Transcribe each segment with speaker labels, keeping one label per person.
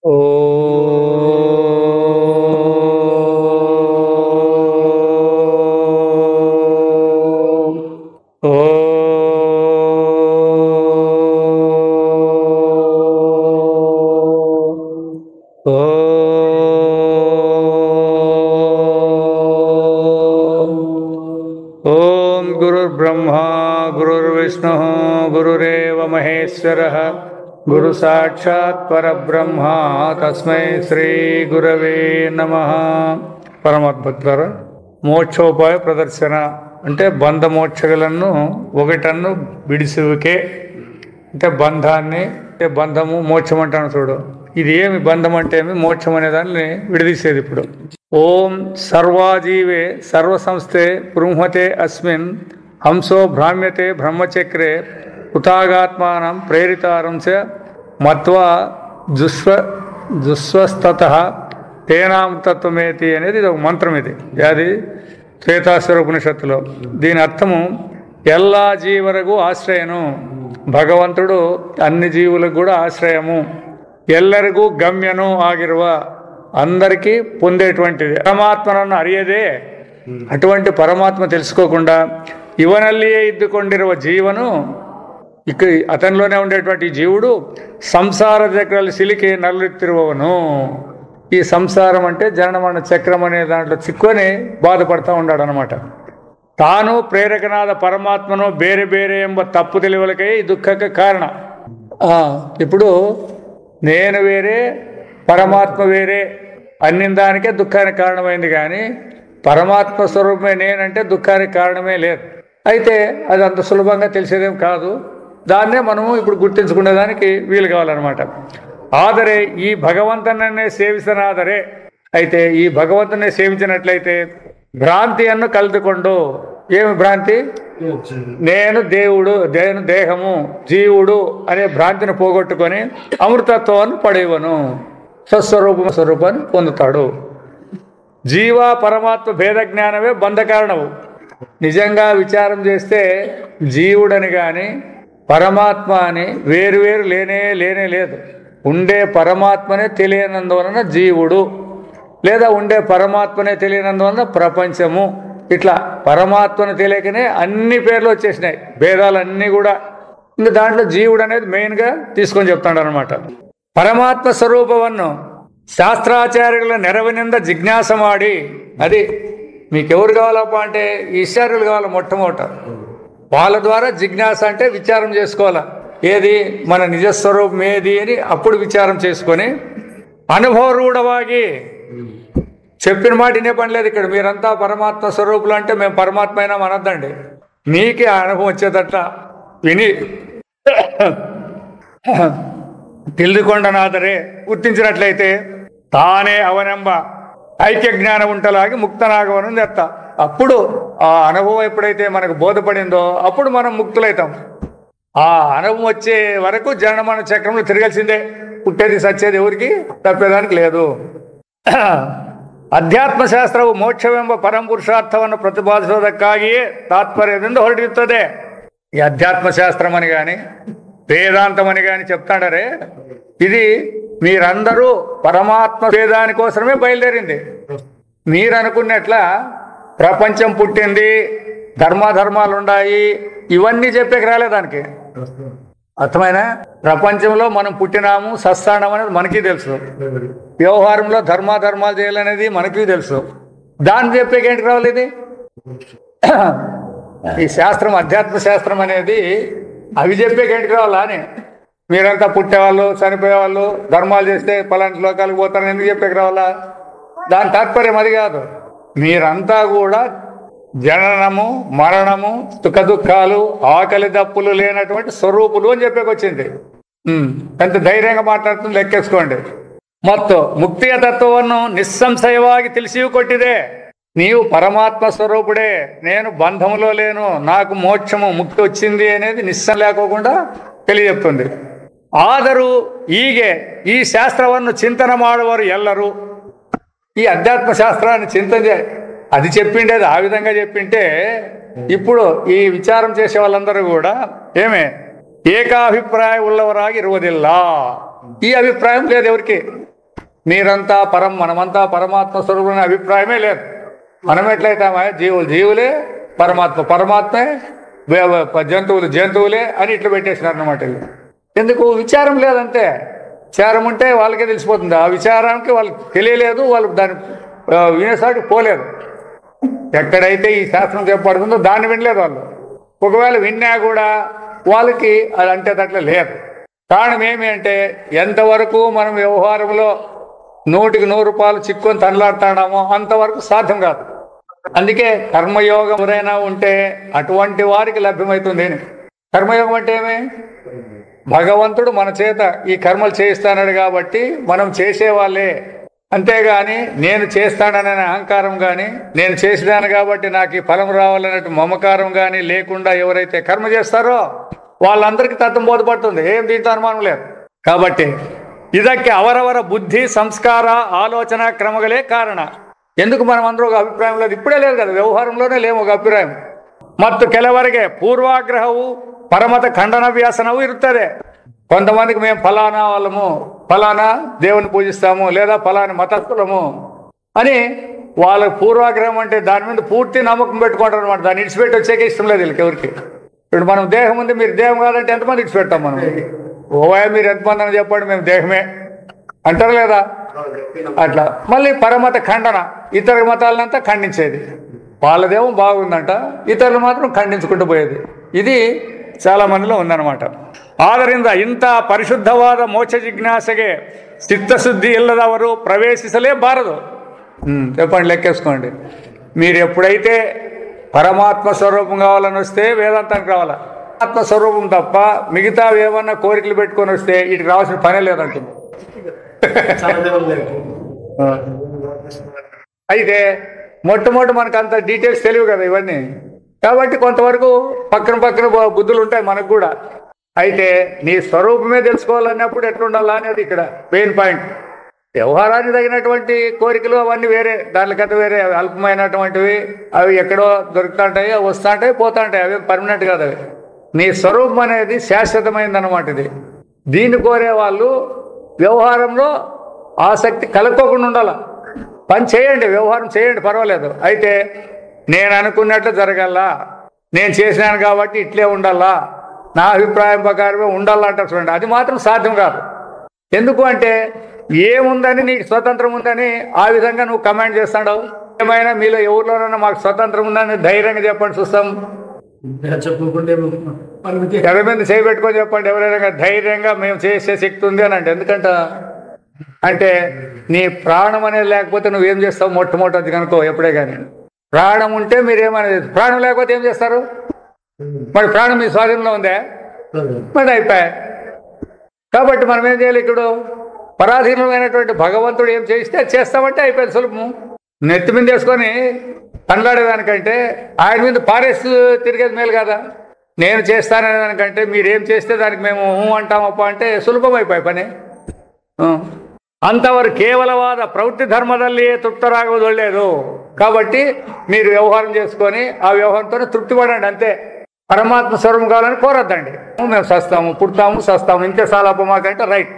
Speaker 1: ओम गुरुर्ब्रह्मा गुरुर्विष्णुः गुरुरेव महेश्वरः गुरु साक्षात् परब्रह्म तस्मै श्री गुरवे नमः. పరమద్భుతార మోక్షోపాయ ప్రదర్శన అంటే బంధ మోక్షలను ఒకటన్ను విడిసుకే అంటే బంధాన్ని అంటే బంధము మోక్షం అంటాను చూడు. ఇది ఏమి బంధం అంటే ఏమి, మోక్షం అనే దాన్ని విడదీసేది. ఇప్పుడు ఓం సర్వాజీవే సర్వసంస్థే బృంహతే అస్మిన్ హంసో భ్రామ్యతే బ్రహ్మచక్రే ఉతాగాత్మానం ప్రేరితారం చ మత్వా జుస్వస్తతః తేనాం తత్వమేతి అనేది ఇది ఒక మంత్రం. ఇది అది శ్వేతాశ్వర ఉపనిషత్తులో. దీని అర్థము ఎల్లా జీవరకు ఆశ్రయను, భగవంతుడు అన్ని జీవులకు కూడా ఆశ్రయము, ఎల్లరిಗೂ గమ్యను ಆಗಿರುವ అందరికీ పొందేటువంటిది. పరమాత్మనನ್ನು ಅರಿಯದೆ అటువంటి పరమాత్మ తెలుసుకోకుండా ಇವನಲ್ಲಿಯೇ ಇದ್ದುಕೊಂಡಿರುವ జీవను, ఇక అతనిలోనే ఉండేటువంటి జీవుడు సంసార చక్రాలు సిలికి నల్లుతిరువను. ఈ సంసారం అంటే జననమరణ చక్రం అనే దాంట్లో చిక్కుని బాధపడతా ఉన్నాడు అనమాట. తాను ప్రేరకనాದ పరమాత్మను ಬೇರೆ ಬೇರೆ ಎಂಬ తప్పు తెలివలకై ఈ దుఃఖಕ್ಕೆ కారణ. ఇప్పుడు నేను వేరే పరమాత్మ వేరే అన్ని దానికే దుఃఖానికి కారణమైంది, కానీ పరమాత్మ స్వరూపమే నేనంటే దుఃఖానికి కారణమే లేదు. అయితే అది అంత సులభంగా తెలిసేదేం కాదు. దాన్నే మనము ఇప్పుడు గుర్తించుకునేదానికి వీలు కావాలన్నమాట. ಆದರೆ ఈ భగవంతునన్ನೇ ಸೇವಿಸನಾದರೆ, అయితే ఈ భగవంతునే సేవించినట్లయితే భ్రాంతిಯನ್ನು కలుదుకొండు. ఏమి భ్రాంతి? నేను దేవుడు, నేను దేహము, జీవుడు అనే భ్రాంతిని పోగొట్టుకొని అమృతత్వాన్ని పడేవను, స్వస్వరూపాన్ని పొందుతాడు. జీవ పరమాత్మ భేద జ్ఞానమే బంధ కారణము. నిజంగా విచారం చేస్తే జీవుడని కానీ పరమాత్మ అని వేరు లేనే లేదు. ఉండే పరమాత్మనే తెలియనందువలన జీవుడు, లేదా ఉండే పరమాత్మనే తెలియనందువలన ప్రపంచము. ఇట్లా పరమాత్మను తెలియకనే అన్ని పేర్లు వచ్చేసినాయి, భేదాలన్నీ కూడా. ఇంకా దాంట్లో జీవుడు అనేది మెయిన్గా తీసుకొని చెప్తాడు అనమాట. పరమాత్మ స్వరూపವನ್ನು శాస్త్రాచార్యుల నెరవనింద జిజ్ఞాస ಮಾಡಿ, అది మీకెవరు కావాలప్ప అంటే ఈశ్వరులు కావాలి మొట్టమొదట. వాళ్ళ ద్వారా జిజ్ఞాస అంటే విచారం చేసుకోవాలా, ఏది మన నిజస్వరూపం ఏది అని అప్పుడు విచారం చేసుకొని అనుభవరూఢವಾಗಿ చెప్పిన మాట వినే పని లేదు. ఇక్కడ మీరంతా పరమాత్మ స్వరూపులు అంటే మేము పరమాత్మ అయినా అనొద్దండి. మీకే ఆ అనుభవం వచ్చేదట్ట విని ತಿಳಿದುಕೊಂಡನಾದರೆ, గుర్తించినట్లయితే తానే అవనంబ ఐక్య జ్ఞానం ఉంటలాగి ముక్తనాగవను చెప్తా. అప్పుడు ఆ అనుభవం ఎప్పుడైతే మనకు బోధపడిందో అప్పుడు మనం ముక్తులైతాం. ఆ అనుభవం వచ్చే వరకు జననమరణ చక్రంలో తిరగాల్సిందే. పుట్టేది సచ్చేది ఎవరికి తప్పేదానికి లేదు. ಅಧ್ಯಾತ್ಮಶಾಸ್ತ್ರವು ಮೋಕ್ಷವೆಂಬ ಪರಮಪುರುಷಾರ್ಥವನ್ನು ಪ್ರತಿಪಾದಿಸುವುದಕ್ಕಾಗಿಯೇ ತಾತ್ಪರ್ಯದಿಂದ ಹೊರಟಿರುತ್ತದೆ. ఈ అధ్యాత్మశాస్త్రం అని కానీ వేదాంతం అని కానీ చెప్తాడరే, ఇది మీరందరూ పరమాత్మ వేదాని కోసమే బయలుదేరింది. మీరు అనుకున్నట్ల ప్రపంచం పుట్టింది, ధర్మాలు ఉన్నాయి, ఇవన్నీ చెప్పేకి రాలే దానికి. అర్థమైనా? ప్రపంచంలో మనం పుట్టినాము, సస్తానం అనేది మనకి తెలుసు. వ్యవహారంలో ధర్మాలు చేయాలనేది మనకి తెలుసు. దాన్ని చెప్పేకి ఏంటి రావాలి? ఇది ఈ శాస్త్రం, అధ్యాత్మ శాస్త్రం అనేది అవి చెప్పేకి ఏంటికి రావాలా అని. మీరంతా పుట్టేవాళ్ళు, చనిపోయేవాళ్ళు, ధర్మాలు చేస్తే పలాంటి లోకాలకు పోతారని ఎందుకు చెప్పేకి రావాలా? దాని తాత్పర్యం అది కాదు. మీరంతా కూడా జననము, మరణము, సుఖ దుఃఖాలు, ఆకలి దప్పులు లేనటువంటి స్వరూపులు అని చెప్పేకొచ్చింది. ఎంత ధైర్యంగా మాట్లాడుతుంది లెక్కేసుకోండి. ಮತ್ತು ಮುಕ್ತಿಯ ತತ್ವವನ್ನು నిస్సంశయವಾಗಿ ತಿಳಿಸಿಯೂ ಕೊಟ್ಟಿದೆ. నీవు పరమాత్మ స్వరూపుడే, నేను బంధములో లేను, నాకు మోక్షము ముక్తి వచ్చింది అనేది నిస్సం లేకోకుండా తెలియజెప్తుంది. ఆದರೂ ಹೀಗೆ ఈ శాస్త్రವನ್ನು చింతన ಮಾಡುವರು ಎಲ್ಲರೂ. ఈ అధ్యాత్మ శాస్త్రాన్ని చింతన అది చెప్పిండేది ఆ విధంగా చెప్పింటే, ఇప్పుడు ఈ విచారం చేసే వాళ్ళందరూ కూడా ఏమే ఏకాభిప్రాయం ఉన్నవరాగి ఇరువదిల్లా. ఈ అభిప్రాయం లేదు ఎవరికి. మీరంతా మనమంతా పరమాత్మ స్వరూపులనే అభిప్రాయమే లేదు. మనం ఎట్లయితామా జీవులే పరమాత్మే జంతువులే అని ఇట్లా పెట్టేసినారు అన్నమాట. ఎందుకు విచారం లేదంటే, విచారం ఉంటే వాళ్ళకే తెలిసిపోతుంది. ఆ విచారానికి వాళ్ళకి తెలియలేదు, వాళ్ళు దాన్ని వినేసాటికి పోలేదు. ఎక్కడైతే ఈ శాస్త్రం చెప్పబడుతుందో దాన్ని వినలేదు వాళ్ళు. ఒకవేళ విన్నా కూడా వాళ్ళకి అది అంటే అట్లా లేదు. కారణం ఏమి అంటే, ఎంతవరకు మనం వ్యవహారంలో 100% చిక్కుని తనలాడుతున్నామో అంతవరకు సాధ్యం కాదు. అందుకే కర్మయోగం ఎవరైనా ఉంటే అటువంటి వారికి లభ్యమవుతుంది. కర్మయోగం అంటే ఏమి? భగవంతుడు మన చేత ఈ కర్మలు చేయిస్తాడు కాబట్టి మనం చేసేవాళ్ళే. అంతేగాని నేను చేస్తాననే అహంకారం కానీ, నేను చేసేదాను కాబట్టి నాకు ఈ ఫలం రావాలన్నట్టు మమకారం కానీ లేకుండా ఎవరైతే కర్మ చేస్తారో వాళ్ళందరికీ తత్వం బోధపడుతుంది. ఏం దీంట్లో అనుమానం లేదు. కాబట్టి ಇದಕ್ಕೆ ಅವರವರ ಬುದ್ಧಿ ಸಂಸ್ಕಾರ ಆಲೋಚನಾ ಕ್ರಮಗಳೇ ಕಾರಣ. ఎందుకు మనం అందరూ ఒక అభిప్రాయం లేదు? ఇప్పుడే లేదు కదా, వ్యవహారంలోనే లేము ఒక అభిప్రాయం. ಮತ್ತು ಕೆಲವರಿಗೆ ಪೂರ್ವಾಗ್ರಹವು ಪರಮತ ಖಂಡನ ವ್ಯಾಸನವು ಇರುತ್ತದೆ. కొంతమందికి మేము ఫలానా వాళ్ళము, ఫలానా దేవుని పూజిస్తాము, లేదా ఫలాని మతస్థులము అని వాళ్ళకి పూర్వాగ్రహం అంటే దాని మీద పూర్తి నమ్మకం పెట్టుకుంటారు అనమాట. దాన్ని ఇడిచిపెట్టి వచ్చేకే ఇష్టం లేదు వీళ్ళకి ఎవరికి. ఇప్పుడు మనం దేహం ఉంది, మీరు దేహం కాదంటే ఎంతమంది ఇడిచిపెట్టాం మనం? ఓవా మీరు ఎంతమంది అని చెప్పండి, మేము దేహమే అంటారు లేదా? అట్లా మళ్ళీ పరమత ఖండన, ఇతర మతాలనంతా ఖండించేది. వాళ్ళదేమో బాగుందంట, ఇతరులు మాత్రం ఖండించుకుంటూ పోయేది. ఇది చాలా మందిలో ఉందన్నమాట. ಆದ್ದರಿಂದ ಇಂಥ ಪರಿಶುದ್ಧವಾದ ಮೋಕ್ಷ ಜಿಜ್ಞಾಸೆಗೆ ಚಿತ್ತಶುದ್ಧಿ ಇಲ್ಲದವರು ಪ್ರವೇಶಿಸಲೇಬಾರದು. చెప్పండి, లెక్కేసుకోండి. మీరు ఎప్పుడైతే పరమాత్మ స్వరూపం కావాలని వస్తే వేదాంతానికి రావాలా. ఆత్మ స్వరూపం తప్ప మిగతా ఏమన్నా కోరికలు పెట్టుకొని వస్తే ఇటుకు రావాల్సిన పనే లేదంటుంది. అయితే మొట్టమొదటి మనకు అంత డీటెయిల్స్ తెలియవు కదా ఇవన్నీ. కాబట్టి కొంతవరకు పక్కన బుద్ధులు ఉంటాయి మనకు కూడా. అయితే నీ స్వరూపమే తెలుసుకోవాలన్నప్పుడు ఎట్లుండాలా అనేది ఇక్కడ మెయిన్ పాయింట్. వ్యవహారానికి తగినటువంటి కోరికలు అవన్నీ వేరే, దానికైతే వేరే అల్పమైనటువంటివి. అవి ఎక్కడో దొరుకుతుంటాయి, అవి వస్తుంటాయి, పోతుంటాయి. అవి పర్మనెంట్ కాదు. అవి నీ స్వరూపం అనేది శాశ్వతమైంది అన్నమాట. ఇది దీన్ని కోరే వాళ్ళు వ్యవహారంలో ఆసక్తి కలుపుకోకుండా ఉండాల. పని చేయండి, వ్యవహారం చేయండి, పర్వాలేదు. అయితే నేను అనుకున్నట్లు జరగాలా, నేను చేసినాను కాబట్టి ఇట్లే ఉండాలా, నా అభిప్రాయం ప్రకారమే ఉండాలంటే చూడండి, అది మాత్రం సాధ్యం కాదు. ఎందుకు అంటే ఏముందని నీకు స్వతంత్రం ఉందని ఆ విధంగా నువ్వు కమాండ్ చేస్తాడు. ఏమైనా మీలో ఎవరిలోనైనా మాకు స్వతంత్రం ఉందని ధైర్యంగా చెప్పండి చూస్తాం. ఎవరి మీద చేయబెట్టుకొని చెప్పండి ఎవరైనా ధైర్యంగా మేము చేసే శక్తి ఉంది అని అంటే. ఎందుకంట అంటే నీ ప్రాణం అనేది లేకపోతే నువ్వేం చేస్తావు? మొట్టమొదటి కనుకో ఎప్పుడే కానీ ప్రాణం ఉంటే మీరేమనేది, ప్రాణం లేకపోతే ఏం చేస్తారు? మరి ప్రాణం మీ స్వాధీనంలో ఉందే, మరి అయిపోయాయి. కాబట్టి మనం ఏం చేయాలి? ఇప్పుడు పరాధీనమైనటువంటి భగవంతుడు ఏం చేయిస్తే అది చేస్తామంటే అయిపోయింది, సులభము. నెత్తి మీద వేసుకొని కనలాడేదానికంటే ఆయన మీద పారేసి తిరిగేది మేలు కదా. నేను చేస్తాననే దానికంటే మీరేం చేస్తే దానికి మేము అంటామప్ప అంటే సులభం అయిపోయి పని. అంతవరకు కేవలవాద ప్రవృత్తి ధర్మదಲ್ಲಿಯೇ తృప్తరాగదు ఒళ్ళేదు. కాబట్టి మీరు వ్యవహారం చేసుకొని ఆ వ్యవహారంతోనే తృప్తి పడండి అంతే. పరమాత్మ స్వరూపం కావాలని కోరద్దండి. మేము సస్తాము, పుడతాము, సస్తాము, ఇంతే సాలప్ప మాకంటే రైట్.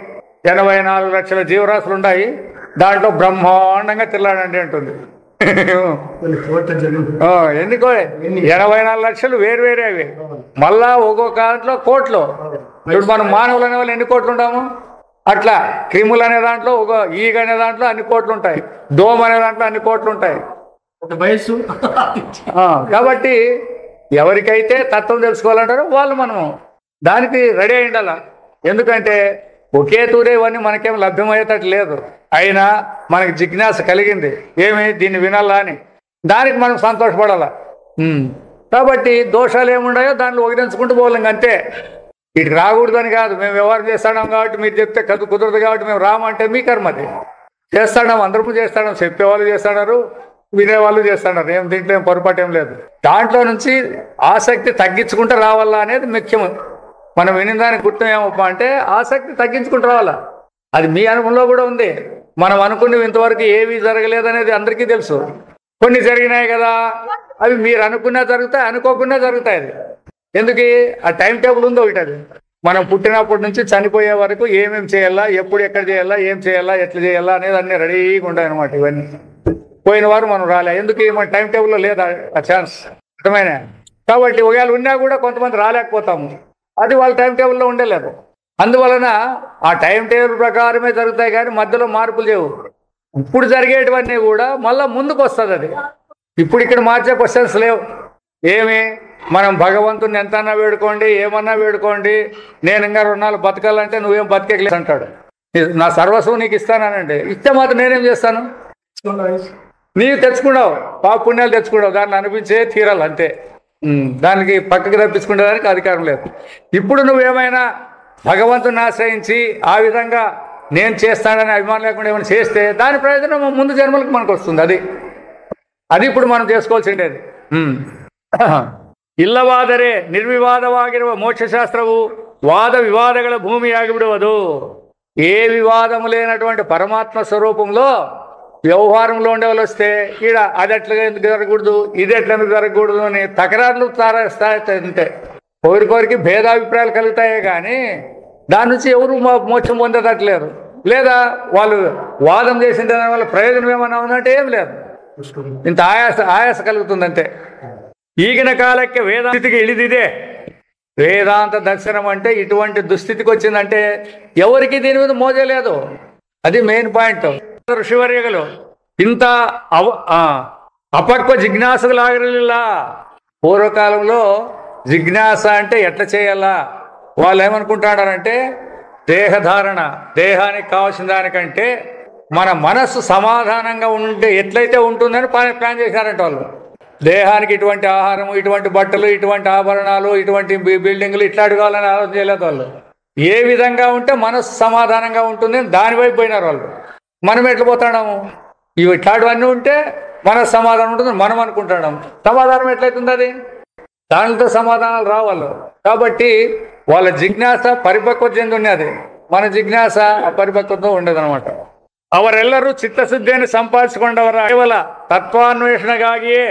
Speaker 1: 84 లక్షల జీవరాశులు ఉన్నాయి, దాంట్లో బ్రహ్మాండంగా తిల్లాడండి అంటుంది. ఎందుకో 84 లక్షలు వేరు అవి, మళ్ళా ఒక్కొక్క దాంట్లో కోట్లు. ఇప్పుడు మనం మానవులు అనే వాళ్ళు ఎన్ని కోట్లు ఉంటాము? అట్లా క్రిములు అనే దాంట్లో ఒక ఈగ అనే దాంట్లో అన్ని కోట్లు ఉంటాయి, దోమ అనే దాంట్లో అన్ని కోట్లు ఉంటాయి. వయసు కాబట్టి ఎవరికైతే తత్వం తెలుసుకోవాలంటారో వాళ్ళు మనము దానికి రెడీ అయి ఉండాల. ఎందుకంటే ఒకే తూరే ఇవన్నీ మనకేం లభ్యమయ్యేటట్టు లేదు. అయినా మనకి జిజ్ఞాస కలిగింది, ఏమి దీన్ని వినాలా అని. దానికి మనం సంతోషపడాల. కాబట్టి దోషాలు ఏముండాయో దాంట్లో వదిలించుకుంటూ పోలేం అంతే. ఇటు రాకూడదని కాదు, మేము వ్యవహారం చేస్తాం కాబట్టి మీరు చెప్తే కుదరదు కాబట్టి మేము రామంటే మీ కర్మది. చేస్తాం, అందరూ చేస్తాం, చెప్పేవాళ్ళు చేస్తున్నారు, వినేవాళ్ళు చేస్తున్నారు. ఏం దీంట్లో ఏం పొరపాటు ఏం లేదు. దాంట్లో నుంచి ఆసక్తి తగ్గించుకుంటూ రావాలా అనేది ముఖ్యం. మనం విని దానికి గుర్తం ఏమప్ప అంటే ఆసక్తి తగ్గించుకుంటూ రావాలా. అది మీ అనుభవంలో కూడా ఉంది. మనం అనుకున్నవి ఇంతవరకు ఏవి జరగలేదనేది అందరికీ తెలుసు. కొన్ని జరిగినాయి కదా, అవి మీరు అనుకున్నా జరుగుతాయి, అనుకోకుండా జరుగుతాయి. అది ఎందుకు? ఆ టైం టేబుల్ ఉందో ఒకటి, అది మనం పుట్టినప్పటి నుంచి చనిపోయే వరకు ఏమేమి చేయాలా, ఎప్పుడు ఎక్కడ చేయాలా, ఏం చేయాలా, ఎట్లా చేయాలా అనేది అన్నీ రెడీగా ఉంటాయి అనమాట. ఇవన్నీ పోయిన వారు మనం రాలే, ఎందుకు మన టైం టేబుల్లో లేదా ఆ ఛాన్స్, అర్థమైనా? కాబట్టి ఒకవేళ ఉన్నా కూడా కొంతమంది రాలేకపోతాము, అది వాళ్ళ టైం టేబుల్లో ఉండలేదు. అందువలన ఆ టైం టేబుల్ ప్రకారమే జరుగుతాయి కానీ మధ్యలో మార్పులు లేవు. ఇప్పుడు జరిగేటివన్నీ కూడా మళ్ళీ ముందుకు వస్తుంది. అది ఇప్పుడు ఇక్కడ మార్చే క్వశ్చన్స్ లేవు. ఏమి మనం భగవంతుని ఎంతన్నా వేడుకోండి, ఏమన్నా వేడుకోండి, నేను ఇంకా 2 నాళ్ళు బతకాలంటే నువ్వేం బతికేయలేదు అంటాడు. నా సర్వస్వం నీకు ఇస్తానండి, ఇస్తే మాత్రం నేనేం చేస్తాను? నీవు తెచ్చుకున్నావు, పాప పుణ్యాలు తెచ్చుకున్నావు, దాన్ని అనిపించే తీరాలి అంతే. దానికి పక్కకి తప్పించుకునేదానికి అధికారం లేదు. ఇప్పుడు నువ్వేమైనా భగవంతుని ఆశ్రయించి ఆ విధంగా నేను చేస్తానని అభిమానం లేకుండా ఏమైనా చేస్తే దాని ప్రయోజనం ముందు జన్మలకు మనకు వస్తుంది. అది ఇప్పుడు మనం చేసుకోవాల్సిండేది. ಇಲ್ಲವಾದರೆ ನಿರ್ವಿವಾದವಾಗಿರುವ ಮೋಕ್ಷಶಾಸ್ತ್ರವು ವಾದ ವಿವಾದಗಳ ಭೂಮಿಯಾಗಿಬಿಡುವುದು. ఏ వివాదము లేనటువంటి పరమాత్మ స్వరూపంలో వ్యవహారంలో ఉండేవాళ్ళు వస్తే ఈడ అది ఎట్లా ఎందుకు జరగకూడదు, ఇది ఎట్లా ఎందుకు జరగకూడదు అని తకరారులు తారేస్తాయంటే ఒకరికొరికి భేదాభిప్రాయాలు కలుగుతాయే కానీ దాని నుంచి ఎవరు మోక్షం పొందేటట్లేరు. లేదా వాళ్ళు వాదం చేసిన దాని వల్ల ప్రయోజనం ఏమన్నా ఉందంటే ఏం లేదు, ఇంత ఆయాస కలుగుతుందంటే. ఈగిన కాలಕ್ಕೆ వేదాంతికి ఇడిదిదే. వేదాంత దర్శనం అంటే ఇటువంటి దుస్థితికి వచ్చిందంటే ఎవరికి దీని మీద మోజే లేదు. అది మెయిన్ పాయింట్. ఋషివర్యಗಳು ఇంత అపక్వ జిజ్ఞాసకులాగలిలా. పూర్వకాలంలో జిజ్ఞాస అంటే ఎట్లా చేయాలా, వాళ్ళు ఏమనుకుంటాడారంటే దేహధారణ, దేహానికి కావాల్సిన దానికంటే మన మనస్సు సమాధానంగా ఉంటే ఎట్లయితే ఉంటుందని ప్లాన్ చేశారంట వాళ్ళు. దేహానికి ఇటువంటి ఆహారము, ఇటువంటి బట్టలు, ఇటువంటి ఆభరణాలు, ఇటువంటి బిల్డింగ్లు ఇట్లా అడగాలని ఆలోచన చేయలేదు వాళ్ళు. ఏ విధంగా ఉంటే మనస్సు సమాధానంగా ఉంటుంది దాని వైపు పోయినారు వాళ్ళు. మనం ఎట్లా పోతాడాము, ఇవి ఇట్లాంటివన్నీ ఉంటే మనస్సు సమాధానం ఉంటుంది మనం అనుకుంటాడాము. సమాధానం ఎట్లయితుంది? అది దానితో సమాధానాలు రావాలి. కాబట్టి వాళ్ళ జిజ్ఞాస పరిపక్వత చెంది ఉన్నది, మన జిజ్ఞాస అపరిపక్వత ఉండదనమాట. ಅವರೆಲ್ಲರೂ ಚಿತ್ತಶುದ್ಧಿಯನ್ನು ಸಂಪಾದಿಸಿಕೊಂಡವರ ಕೇವಲ ತತ್ವಾನ್ವೇಷಣೆಗಾಗಿಯೇ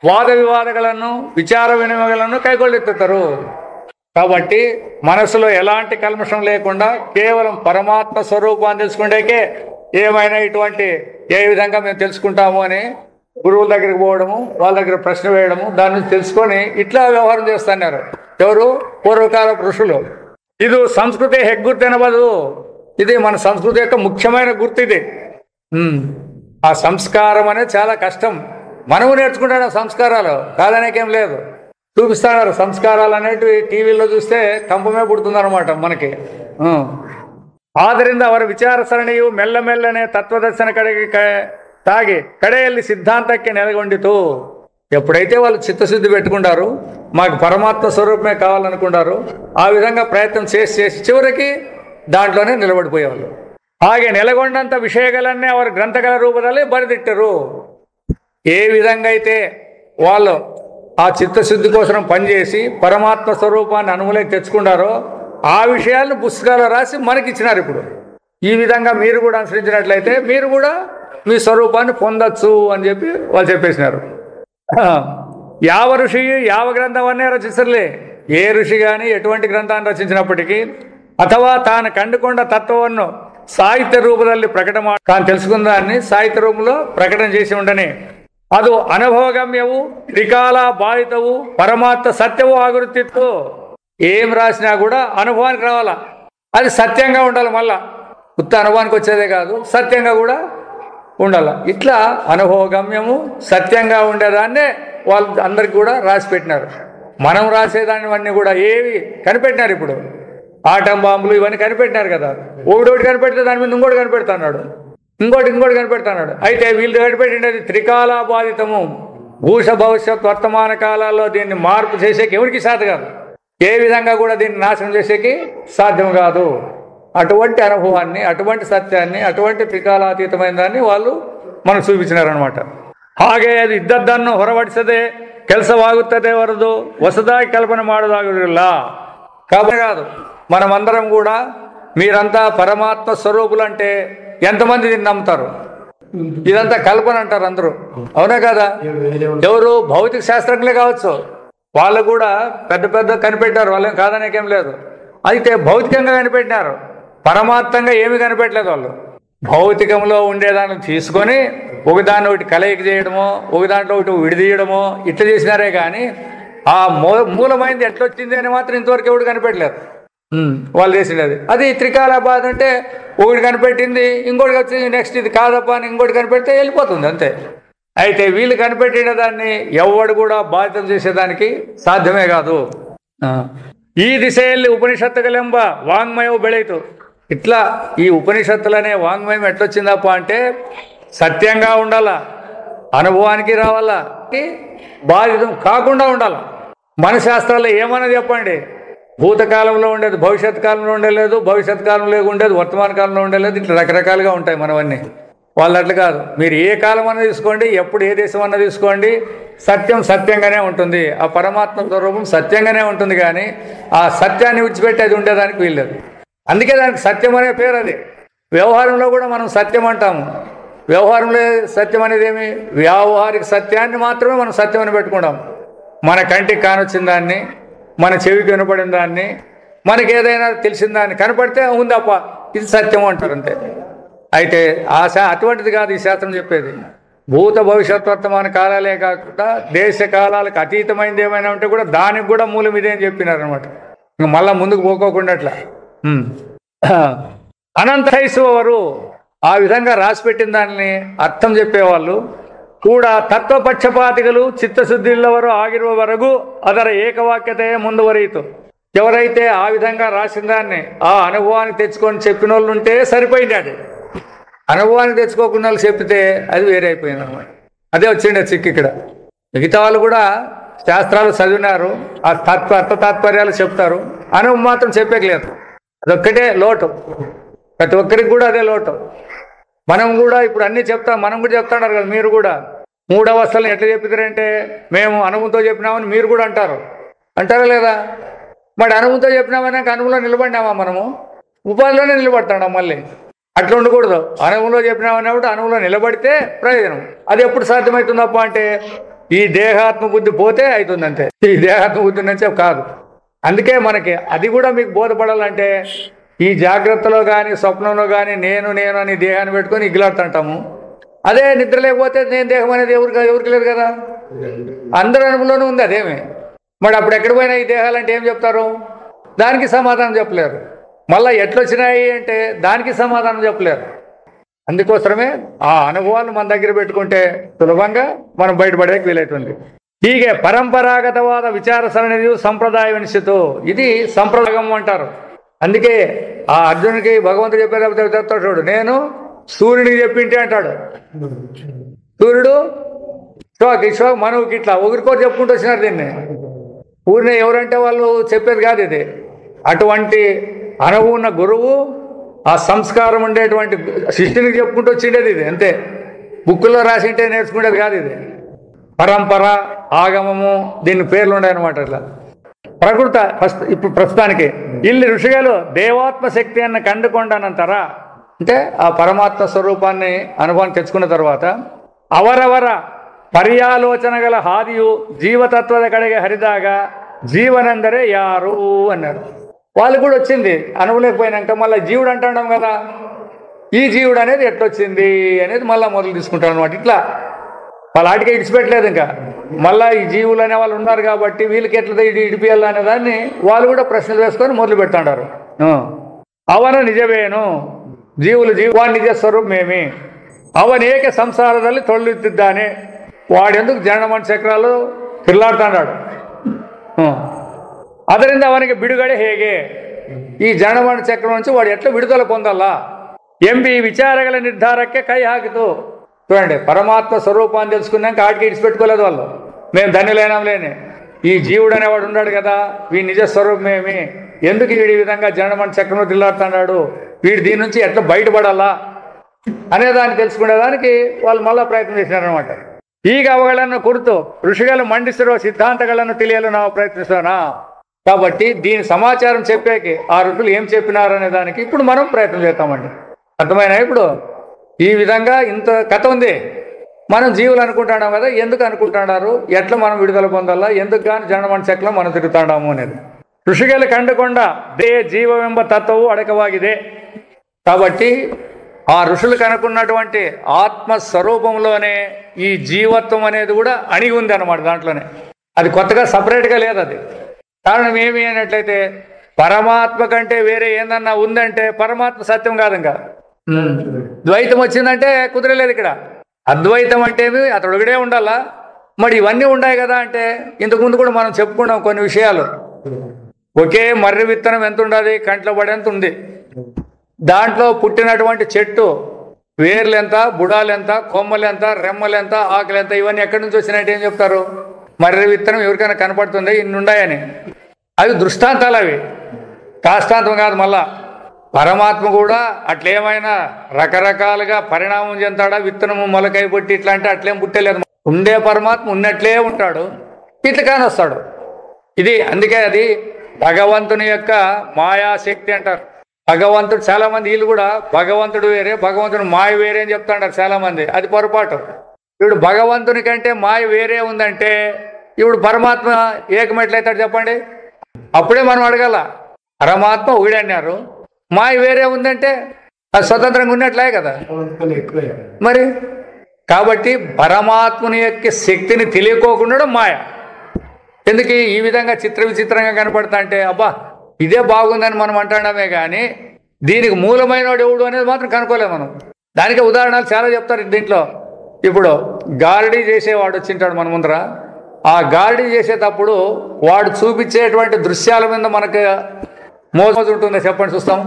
Speaker 1: ವಾದ ವಿವಾದಗಳನ್ನು, ವಿಚಾರ ವಿನಿಮಯಗಳನ್ನು ಕೈಗೊಳ್ಳುತ್ತಿದ್ದರು. కాబట్టి మనసులో ఎలాంటి కల్మషం లేకుండా కేవలం పరమాత్మ స్వరూపాన్ని తెలుసుకుంటేకే ఏమైనా ఇటువంటి ఏ విధంగా మేము తెలుసుకుంటాము అని గురువుల దగ్గరికి పోవడము, వాళ్ళ దగ్గర ప్రశ్న వేయడము, దాని నుంచి తెలుసుకొని ఇట్లా వ్యవహారం చేస్తున్నారు. ఎవరు? పూర్వకాల ఋషులు. ఇది సంస్కృతి ಹೆಗ್ಗುರ್ತೆನಬಹುದು. ఇది మన సంస్కృతి యొక్క ముఖ్యమైన గుర్తు. ఇది ఆ సంస్కారం అనేది చాలా కష్టం. మనము నేర్చుకుంటాడు సంస్కారాలు, కాదనేకేం లేదు. చూపిస్తాడు సంస్కారాలు అనేటివి టీవీలో చూస్తే కంపమే పుడుతుందన్నమాట మనకి. ಆದ್ದರಿಂದ ಅವರ ವಿಚಾರ ಸರಣಿಯು ಮೆಲ್ಲ ಮೆಲ್ಲನೆ ತತ್ವದರ್ಶನ ಕಡೆಗೆ తాగి కಡೆಯಲ್ಲಿ సిద్ధాంతಕ್ಕೆ నెలకొండితూ. ఎప్పుడైతే వాళ్ళు చిత్తశుద్ధి పెట్టుకుంటారు, మాకు పరమాత్మ స్వరూపమే కావాలనుకుంటారు, ఆ విధంగా ప్రయత్నం చేసి చివరికి దాంట్లోనే నిలబడిపోయేవాళ్ళు. ಹಾಗೆ ನೆಲಗೊಂಡಂಥ ವಿಷಯಗಳನ್ನೇ ಅವರು ಗ್ರಂಥಗಳ ರೂಪದಲ್ಲಿ ಬರೆದಿಟ್ಟರು. ఏ విధంగా అయితే వాళ్ళు ఆ చిత్తశుద్ధి కోసం పనిచేసి పరమాత్మ స్వరూపాన్ని అనుమూలకి తెచ్చుకుంటారో ఆ విషయాలను పుస్తకాలు రాసి మనకి ఇచ్చినారు. ఇప్పుడు ఈ విధంగా మీరు కూడా అనుసరించినట్లయితే మీరు కూడా మీ స్వరూపాన్ని పొందొచ్చు అని చెప్పి వాళ్ళు చెప్పేసినారు. యావ ఋషి యావ గ్రంథమన్నే రచిస్తలే. ఏ ఋషి కానీ ఎటువంటి గ్రంథాన్ని రచించినప్పటికీ ಅಥವಾ ತಾನು ಕಂಡುಕೊಂಡ ತತ್ವವನ್ನು ಸಾಹಿತ್ಯ ರೂಪದಲ್ಲಿ ಪ್ರಕಟ ಮಾಡಿ ತಾನು తెలుసుకున్న దాన్ని సాహిత్య రూపంలో ప్రకటన చేసి ఉండని ಅದು అనుభవగమ్యవు, త్రికాల బాధితవు, పరమాత్మ సత్యవు ఆగురుతిత్తు. ఏం రాసినా కూడా అనుభవానికి రావాలా, అది సత్యంగా ఉండాలి. మళ్ళా ఉత్త అనుభవానికి వచ్చేదే కాదు, సత్యంగా కూడా ఉండాలి. ఇట్లా అనుభవగమ్యము సత్యంగా ఉండేదాన్నే వాళ్ళు అందరికి కూడా రాసి పెట్టినారు. మనం రాసేదాన్ని కూడా ఏవి కనిపెట్టినారు. ఇప్పుడు ఆటం బాంబులు ఇవన్నీ కనిపెట్టినారు కదా. ఒకటి కనిపెడితే దాని మీద ఇంకోటి కనిపెడుతున్నాడు, ఇంకోటి కనిపెడుతున్నాడు. అయితే వీళ్ళు కనిపెట్టినది త్రికాల బాధితము, భూష భవిష్యత్ వర్తమాన కాలాల్లో దీన్ని మార్పు చేసేకి ఎవరికి సాధ్యం కాదు. ఏ విధంగా కూడా దీన్ని నాశనం చేసేకి సాధ్యం కాదు. అటువంటి అనుభవాన్ని, అటువంటి సత్యాన్ని, అటువంటి త్రికాలాతీతమైన దాన్ని వాళ్ళు మనకు చూపించినారనమాట. ಹಾಗೆ ಅದು ಇದ್ದದ್ದನ್ನು ಹೊರಬಡಿಸದೆ ಕೆಲಸವಾಗುತ್ತದೆ ಹೊರದು ಹೊಸದಾಗಿ ಕಲ್ಪನೆ ಮಾಡೋದಾಗುವುದಿಲ್ಲ. కాబట్టి కాదు, మనమందరం కూడా మీరంతా పరమాత్మ స్వరూపులు అంటే ఎంతమంది దీన్ని నమ్ముతారు? ఇదంతా కల్పన అంటారు అందరూ, అవునా కదా? ఎవరు? భౌతిక శాస్త్రజ్ఞులే కావచ్చు, వాళ్ళు కూడా పెద్ద కనిపెట్టారు, వాళ్ళేం కాదనేకేం లేదు. అయితే భౌతికంగా కనిపెట్టినారు, పరమాత్మంగా ఏమి కనిపెట్టలేదు వాళ్ళు. భౌతికంలో ఉండేదాన్ని తీసుకొని ఒకదాన్ని ఒకటి కలయిక చేయడమో, ఒకదాంట్లో ఒకటి విడిదీయడమో ఇట్లా చేసినారే కానీ ఆ మూలమైంది ఎట్లొచ్చింది అని మాత్రం ఇంతవరకు ఎవడు కనిపెట్టలేదు. వాళ్ళు చేసినది అది త్రికాల బాధ అంటే ఒకటి కనిపెట్టింది, ఇంకోటి వచ్చింది, నెక్స్ట్ ఇది కాదప్ప అని ఇంకోటి కనిపెడితే వెళ్ళిపోతుంది అంతే. అయితే వీళ్ళు కనిపెట్టిన దాన్ని ఎవడు కూడా బాధ్యత చేసేదానికి సాధ్యమే కాదు. ఈ దిశಯಲ್ಲಿ ఉపనిషత్తుಗಳೆಂಬ వాంగ్మయం ಬೆಳೆಯಿತು. ఇట్లా ఈ ఉపనిషత్తులనే వాంగ్మయం ఎట్లొచ్చిందప్ప అంటే సత్యంగా ఉండాలా, అనుభవానికి రావాలా, బాధిత కాకుండా ఉండాలా. మన శాస్త్రాల్లో ఏమన్నా చెప్పండి, భూతకాలంలో ఉండేది భవిష్యత్ కాలంలో ఉండలేదు, భవిష్యత్ కాలంలో ఉండేది వర్తమాన కాలంలో ఉండలేదు, ఇట్లా రకరకాలుగా ఉంటాయి మనవన్నీ. వాళ్ళు అట్లా కాదు, మీరు ఏ కాలం అన్నా తీసుకోండి, ఎప్పుడు ఏ దేశం అన్నా తీసుకోండి, సత్యం సత్యంగానే ఉంటుంది. ఆ పరమాత్మ స్వరూపం సత్యంగానే ఉంటుంది, కానీ ఆ సత్యాన్ని విడిచిపెట్టి అది ఉండేదానికి వీల్లేదు. అందుకే దానికి సత్యం అనే పేరు. అది వ్యవహారంలో కూడా మనం సత్యం అంటాము. వ్యవహారంలో సత్యం అనేది ఏమి, వ్యావహారిక సత్యాన్ని మాత్రమే మనం సత్యం అని పెట్టుకుంటాం. మన కంటికి కానొచ్చిన దాన్ని, మన చెవికి వినపడిన దాన్ని, మనకి ఏదైనా తెలిసిన దాన్ని కనపడితే ఉందప్ప ఇది సత్యం అంటారు అంతే. అయితే అటువంటిది కాదు ఈ శాస్త్రం చెప్పేది. భూత భవిష్యత్ వర్తమాన కాలాలే కాకుండా దేశ కాలాలకు అతీతమైనది ఏమైనా ఉంటే కూడా దానికి కూడా మూలం ఇదే అని చెప్పినారనమాట. ఇంక మళ్ళా ముందుకు పోకోకుండా అట్లా అనంతైశ్వరు ఆ విధంగా రాసిపెట్టిన దాన్ని అర్థం చెప్పేవాళ్ళు ಕೂಡ ತತ್ವಪಕ್ಷಪಾತಿಗಳು చిత్తశుద్ధిల్లవరు ಆಗಿರುವವರೆಗೂ ಅದರ ఏకవాక్యతే ముందువరీతు. ఎవరైతే ఆ విధంగా రాసిన దాన్ని ఆ అనుభవాన్ని తెచ్చుకొని చెప్పిన వాళ్ళు ఉంటే సరిపోయింది. అది అనుభవాన్ని తెచ్చుకోకుండా వాళ్ళు చెప్పితే అది వేరే అయిపోయింది అనమాట. అదే వచ్చిండే చిక్కు ఇక్కడ. మిగతా వాళ్ళు కూడా శాస్త్రాలు చదివినారు, ఆ అర్థ తాత్పర్యాలు చెప్తారు, అనుభవం మాత్రం చెప్పేయలేదు. అదొక్కటే లోటు, ప్రతి ఒక్కరికి కూడా అదే లోటు. మనం కూడా ఇప్పుడు అన్నీ చెప్తాం, మనం కూడా చెప్తున్నారు కదా, మీరు కూడా 3 అవస్థలను ఎట్లా చెప్పితారంటే మేము అనుభవంతో చెప్పినామని మీరు కూడా అంటారా లేదా? మరి అనుభవంతో చెప్పినామని అనుభవంలో నిలబడినామా? మనము ఉపాధిలోనే నిలబడతాం. మళ్ళీ అట్లా ఉండకూడదు. అనుభవంలో చెప్పినామన్నప్పుడు అనుభవంలో నిలబడితే ప్రయోజనం. అది ఎప్పుడు సాధ్యమవుతుందప్ప అంటే ఈ దేహాత్మ బుద్ధి పోతే అవుతుంది అంతే. ఈ దేహాత్మ బుద్ధి నుంచే కాదు. అందుకే మనకి అది కూడా మీకు బోధపడాలంటే ఈ జాగ్రత్తలో కానీ స్వప్నంలో కానీ నేను అని దేహాన్ని పెట్టుకొని ఇగ్గులాడుతుంటాము. అదే నిద్ర లేకపోతే నేను దేహం అనేది ఎవరికి లేదు కదా, అందరి అనుభవంలోనూ ఉంది అదేమి. మరి అప్పుడు ఎక్కడ పోయినా ఈ దేహాలంటే ఏం చెప్తారు? దానికి సమాధానం చెప్పలేరు. మళ్ళీ ఎట్లొచ్చినాయి అంటే దానికి సమాధానం చెప్పలేరు. అందుకోసమే ఆ అనుభవాలను మన దగ్గర పెట్టుకుంటే సులభంగా మనం బయటపడేకి వీలవుతుంది. ಹೀಗೆ పరంపరాగతవాద విచార సరణియు సంప్రదాయವೆನಿಸಿತು. ఇది సంప్రదాయం అంటారు. అందుకే ఆ అర్జునుడికి భగవంతుడు చెప్పేటప్పుడు చూడు, నేను సూర్యుడికి చెప్పింటే అంటాడు. సూర్యుడు ఇశ్వాక్ మనువుకి ఇట్లా ఒకరికోటి చెప్పుకుంటూ వచ్చినారు. దీన్ని ఊరినే ఎవరంటే వాళ్ళు చెప్పేది కాదు ఇది. అటువంటి అనుభవం ఉన్న గురువు, ఆ సంస్కారం ఉండేటువంటి శిష్యునికి చెప్పుకుంటూ వచ్చిండేది ఇది అంతే. బుక్కుల్లో రాసింటే నేర్చుకునేది కాదు ఇది. పరంపర, ఆగమము, దీని పేర్లు ఉన్నాయన్నమాట. ఇట్లా ಪ್ರಕೃತ ఇప్పుడు ప్రస్తుతానికి ಇಲ್ಲಿ ಋಷಿಗಳು దేవాత్మ శక్తిಯನ್ನು కండుಕೊಂಡ ನಂತರ అంటే ఆ పరమాత్మ స్వరూపాన్ని అనుభవం తెచ్చుకున్న తర్వాత ಅವರವರ పర్యాలోచనగల హాదియు జీవతత్వದ కಡೆಗೆ హరిదాగా జీవనందరే యారు అన్నారు. వాళ్ళు కూడా వచ్చింది అనుభవలేకపోయినాక మళ్ళీ జీవుడు అంటున్నాం కదా, ఈ జీవుడు అనేది ఎట్లొచ్చింది అనేది మళ్ళీ మొదలు తీసుకుంటారు అనమాట. ఇట్లా వాళ్ళ ఆటికే ఇడిచిపెట్టలేదు. ఇంకా మళ్ళీ ఈ జీవులు అనే వాళ్ళు ఉన్నారు కాబట్టి వీళ్ళకి ఎట్లా ఇడిపియాలి అనే దాన్ని వాళ్ళు కూడా ప్రశ్నలు వేసుకొని మొదలు పెడుతుంటారు. ಅವನ ನಿಜವೇನು జీవులు జీవాన్ నిజ స్వరూపమేమి, అవనేక సంసారದಲ್ಲಿ ತೊಳ್ಳುತ್ತಿದ್ದಾನೆ, వాడెందుకు జనన చక్రాలు తిరలాడుతున్నాడు, ಅದರಿಂದ ಅವನಿಗೆ ಬಿಡುಗಡೆ ಹೇಗೆ, ఈ జనన చక్రం నుంచి వాడు ఎట్లా విడుదల పొందాలా ఎంబి విచారಗಳ నిర్ధారಕ್ಕೆ కై ಹಾಕಿತು. చూడండి, పరమాత్మ స్వరూపాన్ని తెలుసుకున్నాక ఆటికి ఇడిచిపెట్టుకోలేదు వాళ్ళు. మేము ధన్యులైనంలేని ఈ జీవుడు అనేవాడు ఉన్నాడు కదా, వీడి నిజ స్వరూపమేమి, ఎందుకు వీడి విధంగా జనన చక్రంలో తిల్లాడుతున్నాడు, వీడు దీని నుంచి ఎట్లా బయటపడాలా అనేదాన్ని తెలుసుకునేదానికి వాళ్ళు మళ్ళా ప్రయత్నం చేసినారనమాట. ಈಗ ಅವುಗಳನ್ನು ಕುರಿತು ಋಷಿಗಳು ಮಂಡಿಸಿರುವ సిద్ధాంతಗಳನ್ನು తెలియಲು ನಾವು ప్రయత్నిస్తానా. కాబట్టి దీని సమాచారం చెప్పేకి ఆ ఋషులు ఏం చెప్పినారనే దానికి ఇప్పుడు మనం ప్రయత్నం చేస్తామండి. అర్థమైనా? ఇప్పుడు ఈ విధంగా ఇంత కథ ఉంది. మనం జీవులు అనుకుంటున్నాం కదా, ఎందుకు అనుకుంటున్నారు, ఎట్లా మనం విడుదల పొందాలా, ఎందుకు కానీ జనన చక్రం మనం తిరుగుతున్నాము అనేది. ಋಷಿಗಳು ಕಂಡುಕೊಂಡ ದೇ జీవವೆంಬ తత్వವು అడకవాಗಿದೆ. కాబట్టి ఆ ఋషులు కనుక్కున్నటువంటి ఆత్మస్వరూపంలోనే ఈ జీవత్వం అనేది కూడా అణిగి ఉంది అన్నమాట. దాంట్లోనే అది కొత్తగా సపరేట్గా లేదు. అది కారణం ఏమి అన్నట్లయితే పరమాత్మ కంటే వేరే ఏందన్నా ఉందంటే పరమాత్మ సత్యం కాదు. ఇంకా ద్వైతం వచ్చిందంటే కుదరలేదు. ఇక్కడ అద్వైతం అంటే అతడు ఒకడే ఉండాలా, మరి ఇవన్నీ ఉన్నాయి కదా అంటే ఇంతకుముందు కూడా మనం చెప్పుకున్నాం కొన్ని విషయాలు. ఒకే మర్రి విత్తనం ఎంత ఉండదు, కంట్లో పడేంత ఉంది. దాంట్లో పుట్టినటువంటి చెట్టు వేర్లు ఎంత, బుడాలు ఎంత, కొమ్మలు ఎంత, రెమ్మలు ఎంత, ఆకులు ఎంత, ఇవన్నీ ఎక్కడి నుంచి వచ్చినట్టు ఏం చెప్తారు? మర్రి విత్తనం ఎవరికైనా కనపడుతుంది ఇన్ని ఉన్నాయని. అవి దృష్టాంతాలు, అవి కాష్టాంతం కాదు. మళ్ళా పరమాత్మ కూడా అట్లేమైనా రకరకాలుగా పరిణామం చెందాడా, విత్తనము మొలకై పుట్టి ఇట్లా అంటే అట్లేం పుట్టలేదు. ఉండే పరమాత్మ ఉన్నట్లే ఉంటాడు, ఇట్లా కాని వస్తాడు. ఇది అందుకే అది భగవంతుని యొక్క మాయాశక్తి అంటారు. భగవంతుడు చాలా మంది వీళ్ళు కూడా భగవంతుడు వేరే భగవంతుడు మాయ వేరే అని చెప్తాంటారు చాలా మంది. అది పొరపాటు. ఇప్పుడు భగవంతుని కంటే మాయ వేరే ఉందంటే ఇప్పుడు పరమాత్మ ఏకమెట్లయితాడు చెప్పండి? అప్పుడే మనం అడగాల. పరమాత్మ ఒకడే అన్నారు, మాయ వేరే ఉందంటే అది స్వతంత్రంగా ఉన్నట్లే కదా మరి. కాబట్టి పరమాత్మని యొక్క శక్తిని తెలియకోకుండా మాయ. ఎందుకు ఈ విధంగా చిత్ర విచిత్రంగా కనపడతా అంటే అబ్బా ఇదే బాగుందని మనం అంటామే కానీ దీనికి మూలమైన వాడు ఎవడు అనేది మాత్రం కనుక్కోలేము మనం. దానికి ఉదాహరణలు చాలా చెప్తారు దీంట్లో. ఇప్పుడు గారడీ చేసేవాడు వచ్చింటాడు మన ముందర. ఆ గారడీ చేసేటప్పుడు వాడు చూపించేటువంటి దృశ్యాల మీద మనకు మోజు ఉంటుందో చెప్పండి, చూస్తాం.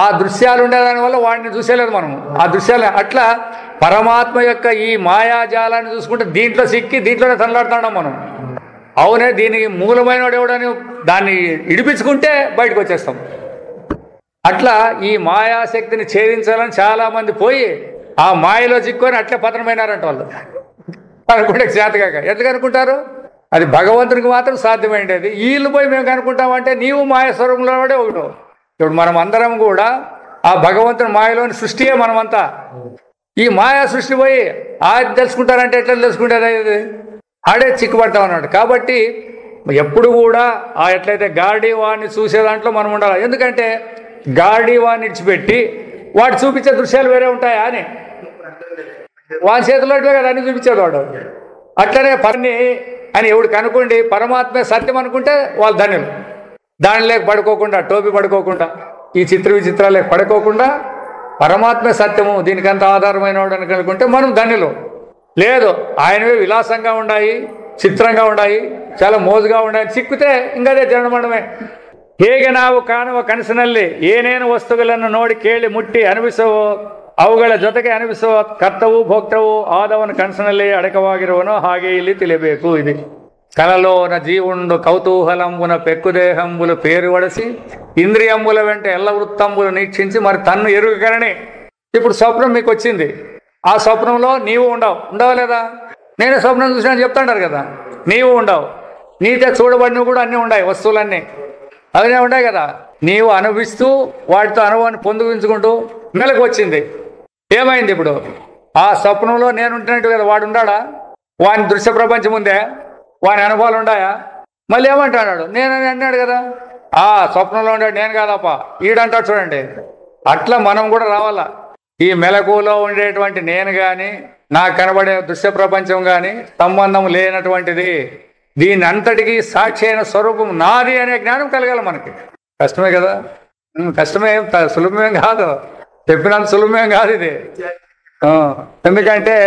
Speaker 1: ఆ దృశ్యాలు ఉండేదాని వల్ల వాడిని చూసేలేదు మనము. ఆ దృశ్యాలు అట్లా పరమాత్మ యొక్క ఈ మాయాజాలాన్ని చూసుకుంటే దీంట్లో సిక్కి దీంట్లోనే తనలాడుతున్నాం మనం. అవునే దీనికి మూలమైన వాడు ఎవడని దాన్ని ఇడిపించుకుంటే బయటకు వచ్చేస్తాం. అట్లా ఈ మాయాశక్తిని ఛేదించాలని చాలా మంది పోయి ఆ మాయలో చిక్కుని అట్లే పతనమైనారంట వాళ్ళు. అనుకుంటే చేతగాక ఎందుకు అనుకుంటారు? అది భగవంతునికి మాత్రం సాధ్యమైండేది. వీళ్ళు పోయి మేము కనుక్కుంటామంటే నీవు మాయ స్వరూపంలో వాడే ఒకడు. ఇప్పుడు మనం అందరం కూడా ఆ భగవంతుని మాయలోని సృష్టియే మనమంతా. ఈ మాయా సృష్టి పోయి అది తెలుసుకుంటారంటే ఎట్లా తెలుసుకుంటారు? ఆడే చిక్కుపడతాం అన్నాడు. కాబట్టి ఎప్పుడు కూడా ఆ ఎట్లయితే గార్డీ వాడిని చూసే దాంట్లో మనం ఉండాలి. ఎందుకంటే గార్డీ వాడిని ఇడిచిపెట్టి వాడు చూపించే దృశ్యాలు వేరే ఉంటాయా అని వాడి చేతిలో కదా అన్ని చూపించేది వాడు. అట్లనే పని అని ఎవడు కనుక్కోండి పరమాత్మే సత్యం అనుకుంటే వాళ్ళు ధన్యులు. దానిలోకి పడుకోకుండా, టోపీ పడుకోకుండా, ఈ చిత్ర విచిత్రాలే పడుకోకుండా పరమాత్మే సత్యము దీనికంత ఆధారమైన వాడు అని కనుక్కుంటే మనం ధన్యులు. లేదు ఆయనవే విలాసంగా ఉన్నాయి, చిత్రంగా ఉన్నాయి, చాలా మోజుగా ఉన్నాయి, చిక్కితే ఇంకదే జనమండమే. ಹೇಗೆ ನಾವು ಕಾಣುವ ಕನಸಿನಲ್ಲಿ ಏನೇನು ವಸ್ತುಗಳನ್ನು ನೋಡಿ ಕೇಳಿ ಮುಟ್ಟಿ ಅನುಭವಿಸುವೋ ಅವುಗಳ ಜೊತೆಗೆ ಅನುಭವಿಸುವ ಕರ್ತವು ಭೋಕ್ತವು ಆದವನ ಕನಸಿನಲ್ಲಿ ಅಡಕವಾಗಿರುವನೋ ಹಾಗೆ ಇಲ್ಲಿ ತಿಳಿಯಬೇಕು. ఇది కలలోన జీవుండు కౌతూహలంబున పెక్కుదేహంబులు పేరు వడసి ఇంద్రియంబుల వెంట ఎల్ల వృత్తంబులు నీక్షించి మరి తన్ను ఎరుగకరని. ఇప్పుడు స్వప్నం మీకు వచ్చింది, ఆ స్వప్నంలో నీవు ఉండవు లేదా? నేనే స్వప్నం చూసినా చెప్తాంటారు కదా. నీవు ఉండవు, నీతే చూడబడినవి కూడా అన్నీ ఉన్నాయి, వస్తువులన్నీ అవన్నీ ఉంటాయి కదా. నీవు అనుభవిస్తూ వాటితో అనుభవాన్ని పొందుకుంటూ మెలకు వచ్చింది. ఏమైంది ఇప్పుడు? ఆ స్వప్నంలో నేను ఉంటున్నట్టు కదా వాడు ఉండాడా? వాని దృశ్య ప్రపంచం ఉందే, వాని అనుభవాలు ఉన్నాయా? మళ్ళీ ఏమంటాడు? నేనని అన్నాడు కదా. ఆ స్వప్నంలో ఉండాడు, నేను కాదప్ప ఈడంటాడు. చూడండి, అట్లా మనం కూడా రావాలా. ఈ మెలకువలో ఉండేటువంటి నేను కానీ నాకు కనబడే దృశ్య ప్రపంచం కానీ సంబంధం లేనటువంటిది. దీని అంతటికీ సాక్షి అయిన స్వరూపం నాది అనే జ్ఞానం కలగాలి మనకి. కష్టమే కదా, కష్టమే, సులభమేం కాదు, చెప్పినంత సులభమేం కాదు ఇది. ఎందుకంటే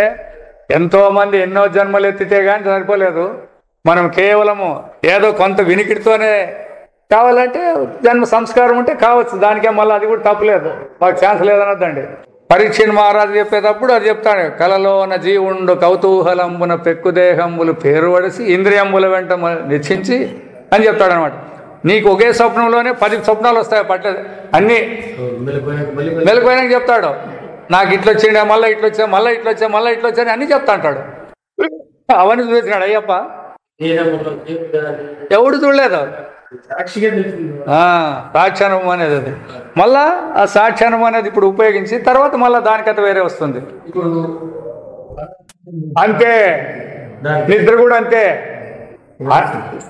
Speaker 1: ఎంతోమంది ఎన్నో జన్మలు ఎత్తితే కానీ సరిపోలేదు. మనం కేవలము ఏదో కొంత వినికిడితోనే కావాలంటే జన్మ సంస్కారం ఉంటే కావచ్చు, దానికే మళ్ళీ అది కూడా తప్పలేదు, మాకు ఛాన్స్ లేదనొద్దండి. పరీక్ష మహారాజు చెప్పేటప్పుడు అది చెప్తాడు, కలలోన జీవుండు కౌతూహలంబున పెక్కుదేహంబులు పేరు వడిసి ఇంద్రియంబుల వెంట నిశ్చించి అని చెప్తాడు అనమాట. నీకు ఒకే స్వప్నంలోనే 10 స్వప్నాలు వస్తాయి పట్టదు, అన్నీ మెలకువైనాక చెప్తాడు. నాకు ఇట్లా వచ్చిండే, మళ్ళీ ఇట్లా వచ్చా, మళ్ళీ ఇట్లా వచ్చా, మళ్ళీ ఇట్లా వచ్చా అని అన్నీ చెప్తా అంటాడు. అవన్నీ చూసినాడు అయ్యప్ప, ఎవడు చూడలేదు. సాక్షానుభవం అనేది అది. మళ్ళా ఆ సాక్షానుభవం అనేది ఇప్పుడు ఉపయోగించి తర్వాత మళ్ళా దాని కథ వేరే వస్తుంది. అంతే నిద్ర కూడా అంతే.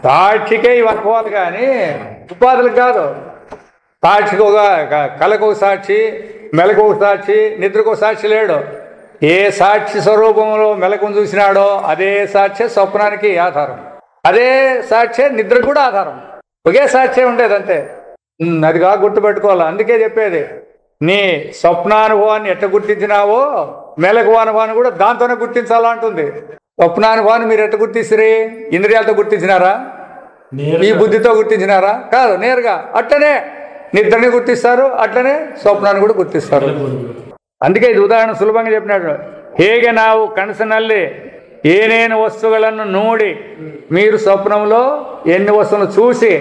Speaker 1: సాక్షికే ఇవి అనుకోవాలి కానీ ఉపాధులకు కాదు. సాక్షికి ఒక కళకు ఒక సాక్షి, మెలకు ఒక సాక్షి, నిద్రకు ఒక సాక్షి లేడు. ఏ సాక్షి స్వరూపంలో మెలకును చూసినాడో అదే సాక్షి స్వప్నానికి ఆధారం, అదే సాక్షి నిద్రకు కూడా ఆధారం. ఒకే సాక్షి ఉండేది అంతే. అదిగా గుర్తుపెట్టుకోవాలి. అందుకే చెప్పేది, నీ స్వప్నానుభవాన్ని ఎట్లా గుర్తించినావో మెలకు అనుభవాన్ని కూడా దాంతోనే గుర్తించాలంటుంది. స్వప్నానుభవాన్ని మీరు ఎట్లా గుర్తిస్తురి? ఇంద్రియాలతో గుర్తించినారా? ఈ బుద్ధితో గుర్తించినారా? కాదు, నేరుగా. అట్లనే నిద్రని గుర్తిస్తారు, అట్లనే స్వప్నాన్ని కూడా గుర్తిస్తారు. అందుకే ఇది ఉదాహరణ సులభంగా చెప్పినాడు. ಹೇಗೆ ನಾವು ಕನಸಿನಲ್ಲಿ ಏನೇನು ವಸ್ತುಗಳನ್ನು ನೋಡಿ మీరు స్వప్నంలో ఎన్ని వస్తువులను చూసి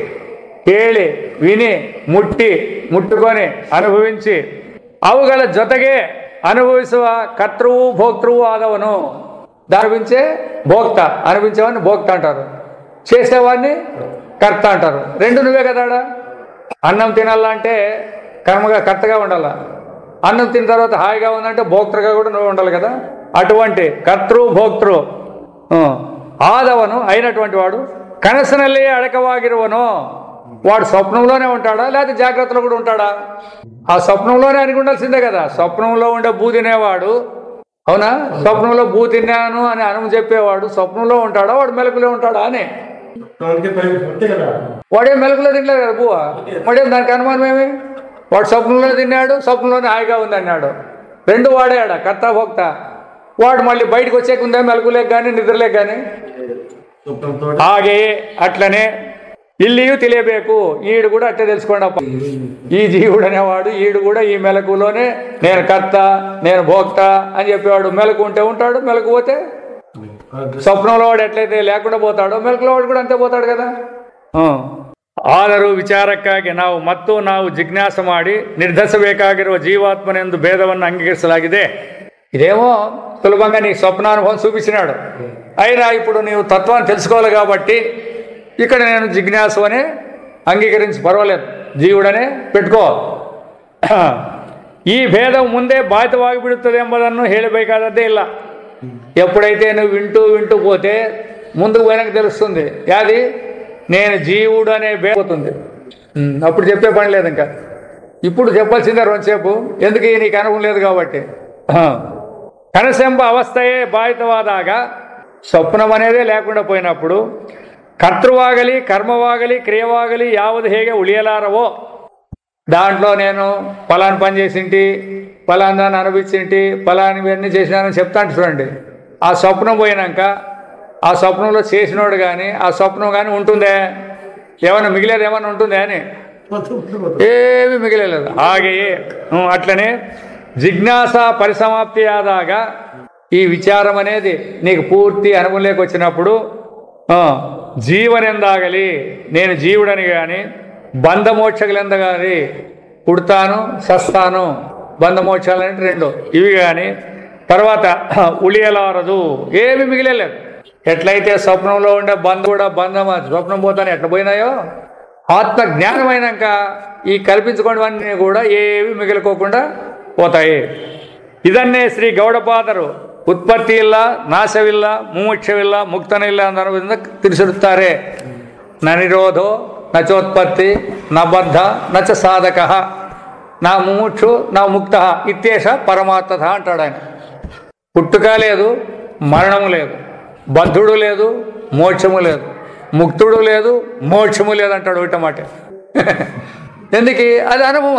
Speaker 1: ಕೇಳಿ విని ముట్టుకొని అనుభవించి ಅವುಗಳ ಜೊತೆಗೆ అనుభవిಸುವ కర్తృవు భోక్తృవు ఆదవను. అనుభవించే భోక్త, అనుభవించేవాడిని భోక్త అంటారు, చేసేవాడిని కర్త అంటారు. రెండు నువ్వే కదాడా. అన్నం తినాలంటే కర్మగా కర్తగా ఉండాల, అన్నం తిన్న తర్వాత హాయిగా ఉందంటే భోక్తగా కూడా నువ్వు ఉండాలి కదా. అటువంటి కర్తృ భోక్తృ ఆదవను అయినటువంటి వాడు కనసనల్లే అడకವಾಗಿರುವನು. వాడు స్వప్నంలోనే ఉంటాడా లేకపోతే జాగ్రత్తలో కూడా ఉంటాడా? ఆ స్వప్నంలోనే అని ఉండాల్సిందే కదా. స్వప్నంలో ఉండే బూ తినేవాడు, అవునా, స్వప్నంలో బూ తిన్నాను అని అనుము చెప్పేవాడు స్వప్నంలో ఉంటాడా వాడు మెలకులో ఉంటాడా అని? వాడేం మెలకులో తినలేదు కదా బువ్వ, వాడేం దానికి అనుమానం ఏమి? వాడు స్వప్నంలో తిన్నాడు, స్వప్నంలోనే హాయిగా ఉంది అన్నాడు. రెండు వాడాడా కర్త భోక్త. వాడు మళ్ళీ బయటకు వచ్చేకుందా మెలకులేక కానీ నిద్రలేక కానీ. ಹಾಗೆ అట్లనే ఇల్లియు తెలియబేకు. ఈడు కూడా అట్టే తెలుసుకోండి అప్ప. ఈ జీవుడు అనేవాడు ఈడు కూడా ఈ మెలకులోనే నేను కర్త నేను భోక్త అని చెప్పేవాడు. మెలకు ఉంటే ఉంటాడు, మెలకు పోతే స్వప్నంలో వాడు ఎట్లయితే లేకుండా పోతాడో మెలకులో వాడు కూడా అంతే పోతాడు కదా. ಆದರೂ ವಿಚಾರಕ್ಕಾಗಿ ನಾವು ಜಿಜ್ಞಾಸ ಮಾಡಿ ನಿರ್ಧರಿಸಬೇಕಾಗಿರುವ ಜೀವಾತ್ಮನೆಂದು ಭೇದವನ್ನು ಅಂಗೀಕರಿಸಲಾಗಿದೆ. ఇదేమో సులభంగా నీ స్వప్నానుభవం చూపించినాడు. అయినా ఇప్పుడు నీవు తత్వాన్ని తెలుసుకోవాలి కాబట్టి ఇక్కడ నేను జిజ్ఞాసు అనే అంగీకరించి పర్వాలేదు, జీవుడనే పెట్టుకో. ఈ భేదం ముందే ಬಾಧಿತವಾಗಿಬಿಡುತ್ತದೆ ಎಂಬುದನ್ನು ಹೇಳಬೇಕಾದದ್ದೇ ಇಲ್ಲ. ఎప్పుడైతే నువ్వు వింటూ పోతే ముందుకు పోయినాక తెలుస్తుంది యాది నేను జీవుడు అనే పోతుంది. అప్పుడు చెప్పే పని లేదు. ఇంకా ఇప్పుడు చెప్పాల్సిందే రెండుసేపు, ఎందుకు నీకు అనుభవం లేదు కాబట్టి. కనసెంబ అవస్థయే బాధితವಾದಾಗ స్వప్నం అనేదే లేకుండా పోయినప్పుడు కర్తృవాగలి కర్మవాగలి క్రియవాగలి యావది ಹೇಗೆ ఉಳಿయలారవో దాంట్లో నేను ఫలాన్ని పని చేసింటి, ఫలాన్ని దాన్ని అనుభవించింటి, ఫలానివన్నీ చేసినానని చెప్తాను చూడండి. ఆ స్వప్నం పోయినాక ఆ స్వప్నంలో చేసినోడు కానీ ఆ స్వప్నం కానీ ఉంటుందే, ఏమన్నా మిగిలేదు ఏమన్నా ఉంటుందే అని? ఏమీ మిగిలేదు. ಹಾಗೆಯೇ అట్లనే జిజ్ఞాస పరిసమాప్తి ఆదాక ఈ విచారం అనేది నీకు పూర్తి అనుభవంలోకి వచ్చినప్పుడు జీవనెందాగలి నేను జీవుడని కానీ బంధమోక్షగలెంద కానీ పుడతాను సస్తాను బంధమోక్షాలంటే రెండు ఇవి కానీ తర్వాత ఉಳಿయలారదు ఏమి మిగిలేదు. ఎట్లయితే స్వప్నంలో ఉండే బంధం కూడా బంధం స్వప్నం పోతాను ఎట్లా పోయినాయో ఆత్మ జ్ఞానమైనాక ఈ కల్పించుకోవడాన్ని కూడా ఏవి మిగిలిపోకుండా పోతాయి. ಇದನ್ನೇ ಶ್ರೀ ಗೌಡಪಾದರು ಉತ್ಪತ್ತಿ ಇಲ್ಲ ನಾಶವಿಲ್ಲ ಮುಮುಕ್ಷವಿಲ್ಲ ಮುಕ್ತನಿಲ್ಲ ಅನ್ನೋದರಿಂದ ತಿಳಿಸಿರುತ್ತಾರೆ. ನ ನಿರೋಧೋ ನ ಚೋತ್ಪತ್ತಿ ನ ಬದ್ಧ ನ ಚ ಸಾಧಕ నా ముముక్షు నా ముక్త ఇత్యేష పరమాత్మ అంటాడు ఆయన. పుట్టుక లేదు, మరణము లేదు, బద్ధుడు లేదు, మోక్షము లేదు, ముక్తుడు లేదు, మోక్షము లేదు అంటాడు ఒకటి మాట. ఎందుకు? అది అనుభవం,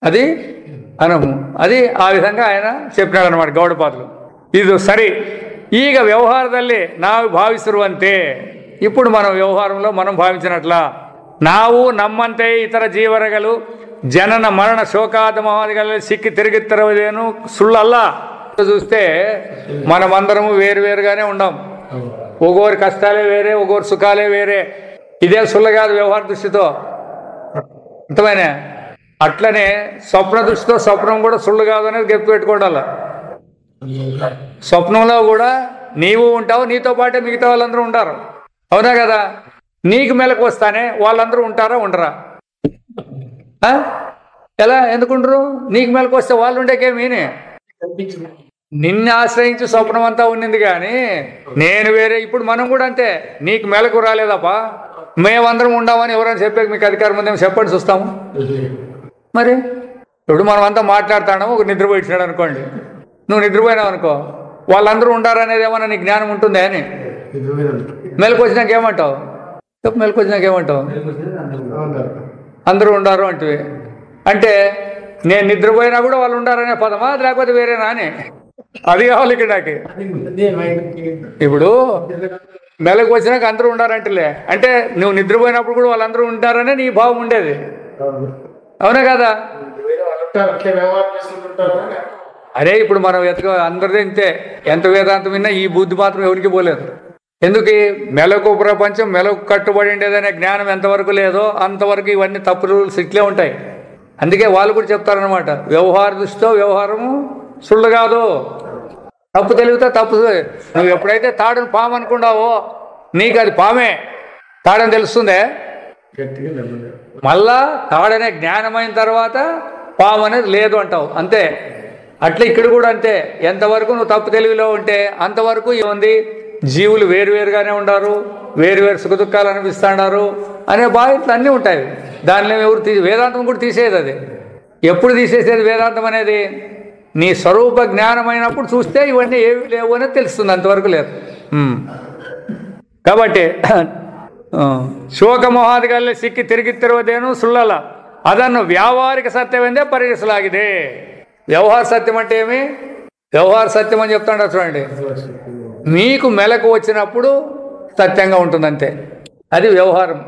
Speaker 1: అది అనుభవం. అది ఆ విధంగా ఆయన చెప్పినాడు అనమాట గౌಡಪಾದರು. ಇದು ಸರಿ. ಈಗ ವ್ಯವಹಾರದಲ್ಲಿ ನಾವು ಭಾವಿಸಿರುವಂತೆ ఇప్పుడు మనం వ్యవహారంలో మనం భావించినట్ల ನಾವು ನಮ್ಮಂತೆ ಇತರ ಜೀವರಗಳು ಜನನ ಮರಣ ಶೋಕಾದ ಮಹಾದಿಗಳಲ್ಲಿ సిక్కి తిరుగుతున్నదేను సుళ్ళల్ల. చూస్తే మనమందరము వేరువేరుగానే ఉండం. ఒక్కొరి కష్టాలే వేరే, ఒక్కొరి సుఖాలే వేరే. ఇదే సుళ్ళ కాదు వ్యవహార దృష్టితో. అర్థమైన అట్లనే స్వప్న దృష్టితో స్వప్నం కూడా సుళ్ళు కాదు అనేది గెప్పి పెట్టుకోవడాల. స్వప్నంలో కూడా నీవు ఉంటావు, నీతో పాటే మిగతా వాళ్ళందరూ ఉంటారు. అవునా కదా? నీకు మెలకు వస్తానే వాళ్ళందరూ ఉంటారా ఉండరా? ఎలా ఎందుకుంటారు? నీకు మెలకు వస్తే వాళ్ళు ఉండేకేమీ నిన్ను ఆశ్రయించి స్వప్నం అంతా ఉండింది కానీ నేను వేరే. ఇప్పుడు మనం కూడా అంతే, నీకు మెలకు రాలేదప్పా, మేమందరం ఉండామని ఎవరైనా చెప్పాక మీకు అధికారం ఉందేమో చెప్పండి చూస్తాము. మరి ఇప్పుడు మనం అంతా మాట్లాడుతున్నాము, ఒక నిద్రపోయినాడు అనుకోండి, నువ్వు నిద్రపోయినావు అనుకో, వాళ్ళందరూ ఉండారనేది ఏమన్నా నీ జ్ఞానం ఉంటుందే అని. మెలకు వచ్చినాక ఏమంటావు చెప్పు, మెలకు వచ్చినాక ఏమంటావు? అందరూ ఉండారు అంటే అంటే నేను నిద్రపోయినా కూడా వాళ్ళు ఉండారనే పదమా, లేకపోతే వేరేనా అని అది కావాలి ఇక్కడ నాకు. ఇప్పుడు మెలకు వచ్చినాక అందరూ ఉండారంటలే అంటే నువ్వు నిద్రపోయినప్పుడు కూడా వాళ్ళందరూ ఉంటారనే నీ భావం ఉండేది, అవునా కదా? అరే ఇప్పుడు మనం అందరిదే ఇంతే, ఎంత వేదాంతం విన్నా ఈ బుద్ధి మాత్రం ఎవరికి పోలేదు. ఎందుకు? మెలకు ప్రపంచం మెలకు కట్టుబడి ఉండేదనే జ్ఞానం ఎంతవరకు లేదో అంతవరకు ఇవన్నీ తప్పు రూల్స్ ఇట్లే ఉంటాయి. అందుకే వాళ్ళు కూడా చెప్తారనమాట, వ్యవహార దృష్టితో వ్యవహారము సుళ్ళు కాదు, తప్పు తెలివితే తప్పు. నువ్వు ఎప్పుడైతే తాడును పాము అనుకున్నావో నీకు అది పామే, తాడని తెలుస్తుందే. మళ్ళా తాడనే జ్ఞానమైన తర్వాత పాము అనేది లేదు అంటావు, అంతే. అట్లా ఇక్కడ కూడా అంతే, ఎంతవరకు నువ్వు తప్పు తెలివిలో ఉంటే అంతవరకు ఏముంది, జీవులు వేరువేరుగానే ఉండారు, వేరువేరు సుఖదుఖాలు అనిపిస్తున్నారు అనే బాధ్యతలు అన్నీ ఉంటాయి. దానిలో ఎవరు వేదాంతం కూడా తీసేది. అది ఎప్పుడు తీసేసేది వేదాంతం అనేది? నీ స్వరూప జ్ఞానమైనప్పుడు చూస్తే ఇవన్నీ ఏవి లేవు అనేది తెలుస్తుంది, అంతవరకు లేదు. కాబట్టి ಶೋಕಮೋಹಾದಿಗಳಲ್ಲಿ ಸಿಕ್ಕಿ ತಿರುಗುತ್ತಿರುವುದೇನು ಸುಳ್ಳಲ್ಲ, ಅದನ್ನು ವ್ಯಾವಹಾರಿಕ సత్యವೆಂದೇ పరిగణిಸಲಾಗಿದೆ. వ్యవహార సత్యం అంటే ఏమి? వ్యవహార సత్యం అని చెప్తాడు చూడండి, మీకు మెలకు వచ్చినప్పుడు సత్యంగా ఉంటుంది అంతే, అది వ్యవహారం.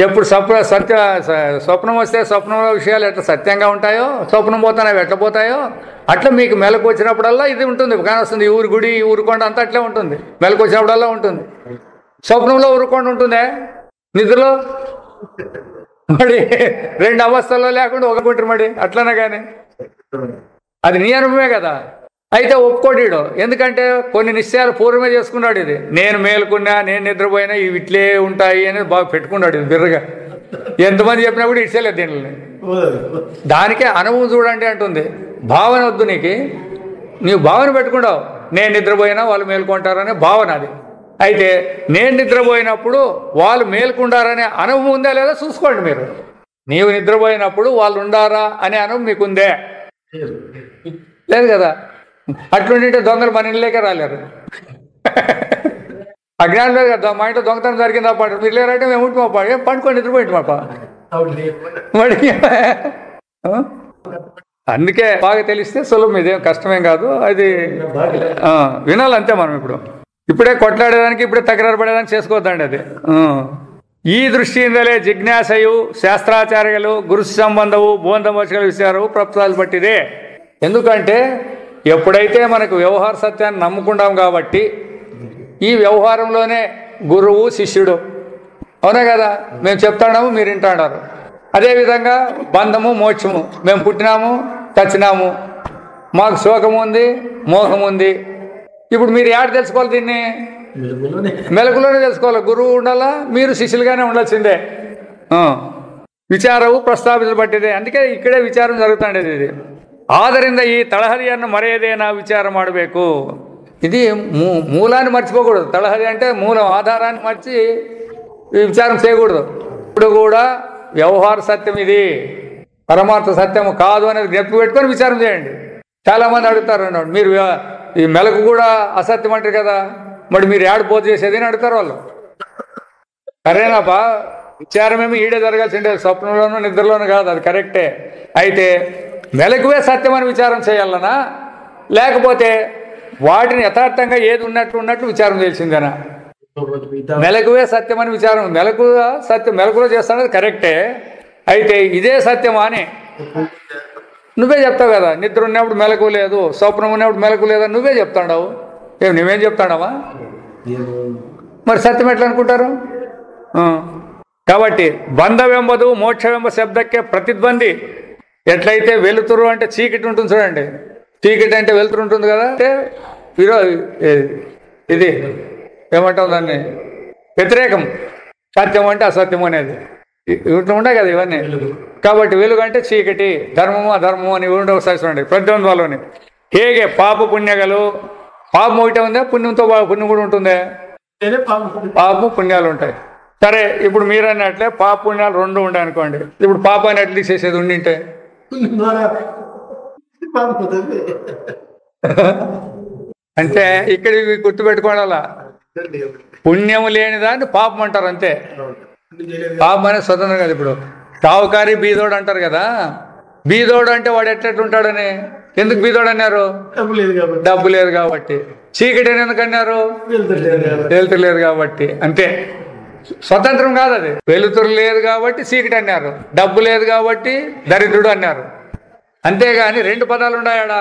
Speaker 1: ఎప్పుడు స్వప్నం వస్తే స్వప్నంలో విషయాలు ఎట్లా సత్యంగా ఉంటాయో, స్వప్నం పోతానో ఎట్లా పోతాయో అట్లా మీకు మెలకు వచ్చినప్పుడల్లా ఇది ఉంటుంది, కానీ వస్తుంది. ఈ ఊరు గుడి, ఈ ఊరుకొండ అంతా అట్లే ఉంటుంది, మెలకు వచ్చినప్పుడల్లా ఉంటుంది. స్వప్నంలో ఊరుకొండ ఉంటుందే, నిద్రలో మరి రెండు అవస్థల్లో లేకుండా ఒకటి మరి అట్లనే. కానీ అది నీ అనుభవమే కదా. అయితే ఒప్పుకోడు, ఎందుకంటే కొన్ని నిశ్చయాలు పూర్వమే చేసుకున్నాడు. ఇది నేను మేలుకున్నా, నేను నిద్రపోయినా ఇవి ఇట్లే ఉంటాయి అనేది బాగా పెట్టుకున్నాడు ఇది బిర్రగా. ఎంతమంది చెప్పినా కూడా ఇచ్చేలేదు దీనిని. దానికే అనుభవం చూడండి అంటుంది, భావన వద్దు నీవు భావన పెట్టుకున్నావు, నేను నిద్రపోయినా వాళ్ళు మేలుకుంటారనే భావన అది. అయితే నేను నిద్రపోయినప్పుడు వాళ్ళు మేలుకుంటారనే అనుభవం ఉందా లేదా చూసుకోండి మీరు. నీవు నిద్రపోయినప్పుడు వాళ్ళు ఉండారా అనే అనుభవం మీకుందే? లేదు కదా. అట్లుంటే దొంగలు మన ఇళ్ళకే రాలేరు. అజ్ఞానం లేదు కదా, మా ఇంట్లో దొంగతనం జరిగిందా పాడు మీరు లేరంటే మేము ఉంటుమా పాడు, ఏం పండుకొని నిద్రపోయింది మాప. అందుకే బాగా తెలిస్తే సులభం, ఇదేం కష్టమేం కాదు. అది వినాలంతే మనం. ఇప్పుడే కొట్లాడేదానికి, ఇప్పుడే తకరారు పడేదానికి చేసుకోవద్దండి అది. ಈ ದೃಷ್ಟಿಯಿಂದಲೇ ಜಿಜ್ಞಾಸೆಯು ಶಾಸ್ತ್ರಾಚಾರ್ಯಗಳು ಗುರು ಸಂబంధವು ಬೋಂಧಮೋಚಗಳ విషయాలు ప్రప్తాలు పట్టిదే. ఎందుకంటే ఎప్పుడైతే మనకు వ్యవహార సత్యాన్ని నమ్ముకుంటాం కాబట్టి ఈ వ్యవహారంలోనే గురువు శిష్యుడు, అవునా కదా? మేము చెప్తాము, మీరు వింటాడారు. అదేవిధంగా బంధము మోక్షము, మేము పుట్టినాము చచ్చినాము, మాకు శోకము ఉంది మోహం ఉంది. ఇప్పుడు మీరు యాడ తెలుసుకోవాలి దీన్ని? మెలకులోనే తెలుసుకోవాలి. గురువు ఉండాలా, మీరు శిష్యులుగానే ఉండాల్సిందే. ವಿಚಾರವು ಪ್ರಸ್ತಾಪಿಸಲ್ಪಟ್ಟಿದೆ. అందుకే ఇక్కడే విచారం జరుగుతుండేది. ఇది ಆದ್ದರಿಂದ ఈ తಳಹದಿಯನ್ನು మరేదైనా విచారం ಮಾಡಬೇಕು. ఇది మూలాన్ని మర్చిపోకూడదు. తಳహది అంటే మూలం, ఆధారాన్ని మర్చి విచారం చేయకూడదు. ఇప్పుడు కూడా వ్యవహార సత్యం ఇది, పరమార్థ సత్యం కాదు అనేది జ్ఞప్తి పెట్టుకొని విచారం చేయండి. చాలామంది అడుగుతారు అన్నాడు, మీరు ఈ మెలకు కూడా అసత్యం అంటారు కదా, మరి మీరు ఏడు పోతు చేసేది అని అడుగుతారు వాళ్ళు. సరేనాపా, విచారమేమి ఈడే జరగాల్సిందే, స్వప్నంలోనూ నిద్రలోనూ కాదు, అది కరెక్టే. అయితే మెలకువే సత్యం అని విచారం చేయాలనా, లేకపోతే వాటిని యథార్థంగా ఏది ఉన్నట్టు విచారం చేయాల్సిందేనా? మెలకువే సత్యం అని విచారం, మెలకు సత్యం మెలకులో చేస్తానది కరెక్టే. అయితే ఇదే సత్యమా అని నువ్వే చెప్తావు కదా. నిద్ర ఉన్నప్పుడు మెలకు లేదు, స్వప్నం ఉన్నప్పుడు మెలకు లేదని నువ్వే చెప్తాడావు. నువ్వేం చెప్తాడావా? మరి సత్యం ఎట్లా అనుకుంటారు? కాబట్టి బంధవెంబదు మోక్షవెంబ శబ్దಕ್ಕೆ ప్రతిద్వంది. ఎట్లయితే వెలుతురు అంటే చీకటి ఉంటుంది చూడండి, చీకటి అంటే వెలుతురు ఉంటుంది కదా, అంటే ఇది ఏమంటాం దాన్ని వ్యతిరేకం. సత్యం అంటే అసత్యం అనేది ఇట్లా ఉండే కదా ఇవన్నీ. కాబట్టి వెలుగు అంటే చీకటి, ధర్మము అధర్మము అని ఉండవు చూడండి ప్రతిద్వంద్వాలోని. ಹೇಗೆ ಪಾಪ ಪುಣ್ಯಗಳು పాపం ఒకటే ఉందా, పుణ్యంతో పుణ్యం కూడా ఉంటుందా? పాపం పుణ్యాలు ఉంటాయి. సరే, ఇప్పుడు మీరు అన్నట్లే పాప పుణ్యాలు రెండు ఉండే అనుకోండి. ఇప్పుడు పాపాన్ని ఎట్లా తీసేసేది ఉండింటే అంటే ఇక్కడ గుర్తుపెట్టుకోవాలా, పుణ్యం లేని దాన్ని పాపం అంటారు అంతే. పాపం అనేది స్వతంత్రం కదా. ఇప్పుడు షావుకారి బీదోడు అంటారు కదా, బీదోడు అంటే వాడు ఎట్లెట్లుంటాడని. ఎందుకు బీదోడు అన్నారు? డబ్బు లేదు కాబట్టి. చీకటి అని ఎందుకు అన్నారు? వెలుతురు లేదు కాబట్టి. అంతే, స్వతంత్రం కాదు అది. వెలుతురు లేదు కాబట్టి చీకటి అన్నారు, డబ్బు లేదు కాబట్టి దరిద్రుడు అన్నారు. అంతేగాని రెండు పదాలు ఉన్నాయాడా?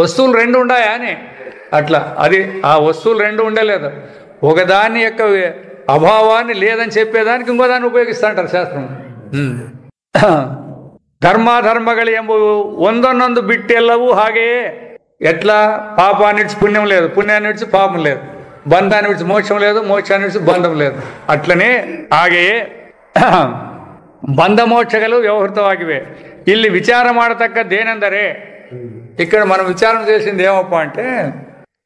Speaker 1: వస్తువులు రెండు ఉన్నాయా అని అట్లా. అది ఆ వస్తువులు రెండు ఉండలేదు. ఒకదాని యొక్క అభావాన్ని లేదని చెప్పేదానికి ఇంకో దాన్ని ఉపయోగిస్తా అంటారు శాస్త్రం. ಧರ್ಮಗಳು ಎಂಬುವು ಒಂದೊಂದೊಂದು ಬಿಟ್ಟೆಲ್ಲವೂ ಹಾಗೆಯೇ. ఎట్లా? పాపాన్ని విడిచి పుణ్యం లేదు, పుణ్యాన్ని విడిచి పాపం లేదు, బంధాన్ని విడిచి మోక్షం లేదు, మోక్షాన్ని విడిచి బంధం లేదు. అట్లనే ಹಾಗೆಯೇ ಬಂಧ ಮೋಕ್ಷಗಳು ವ್ಯವಹೃತವಾಗಿವೆ. ಇಲ್ಲಿ ವಿಚಾರ ಮಾಡತಕ್ಕದ್ದೇನೆಂದರೆ, ఇక్కడ మనం విచారణ చేసింది ఏమప్ప అంటే,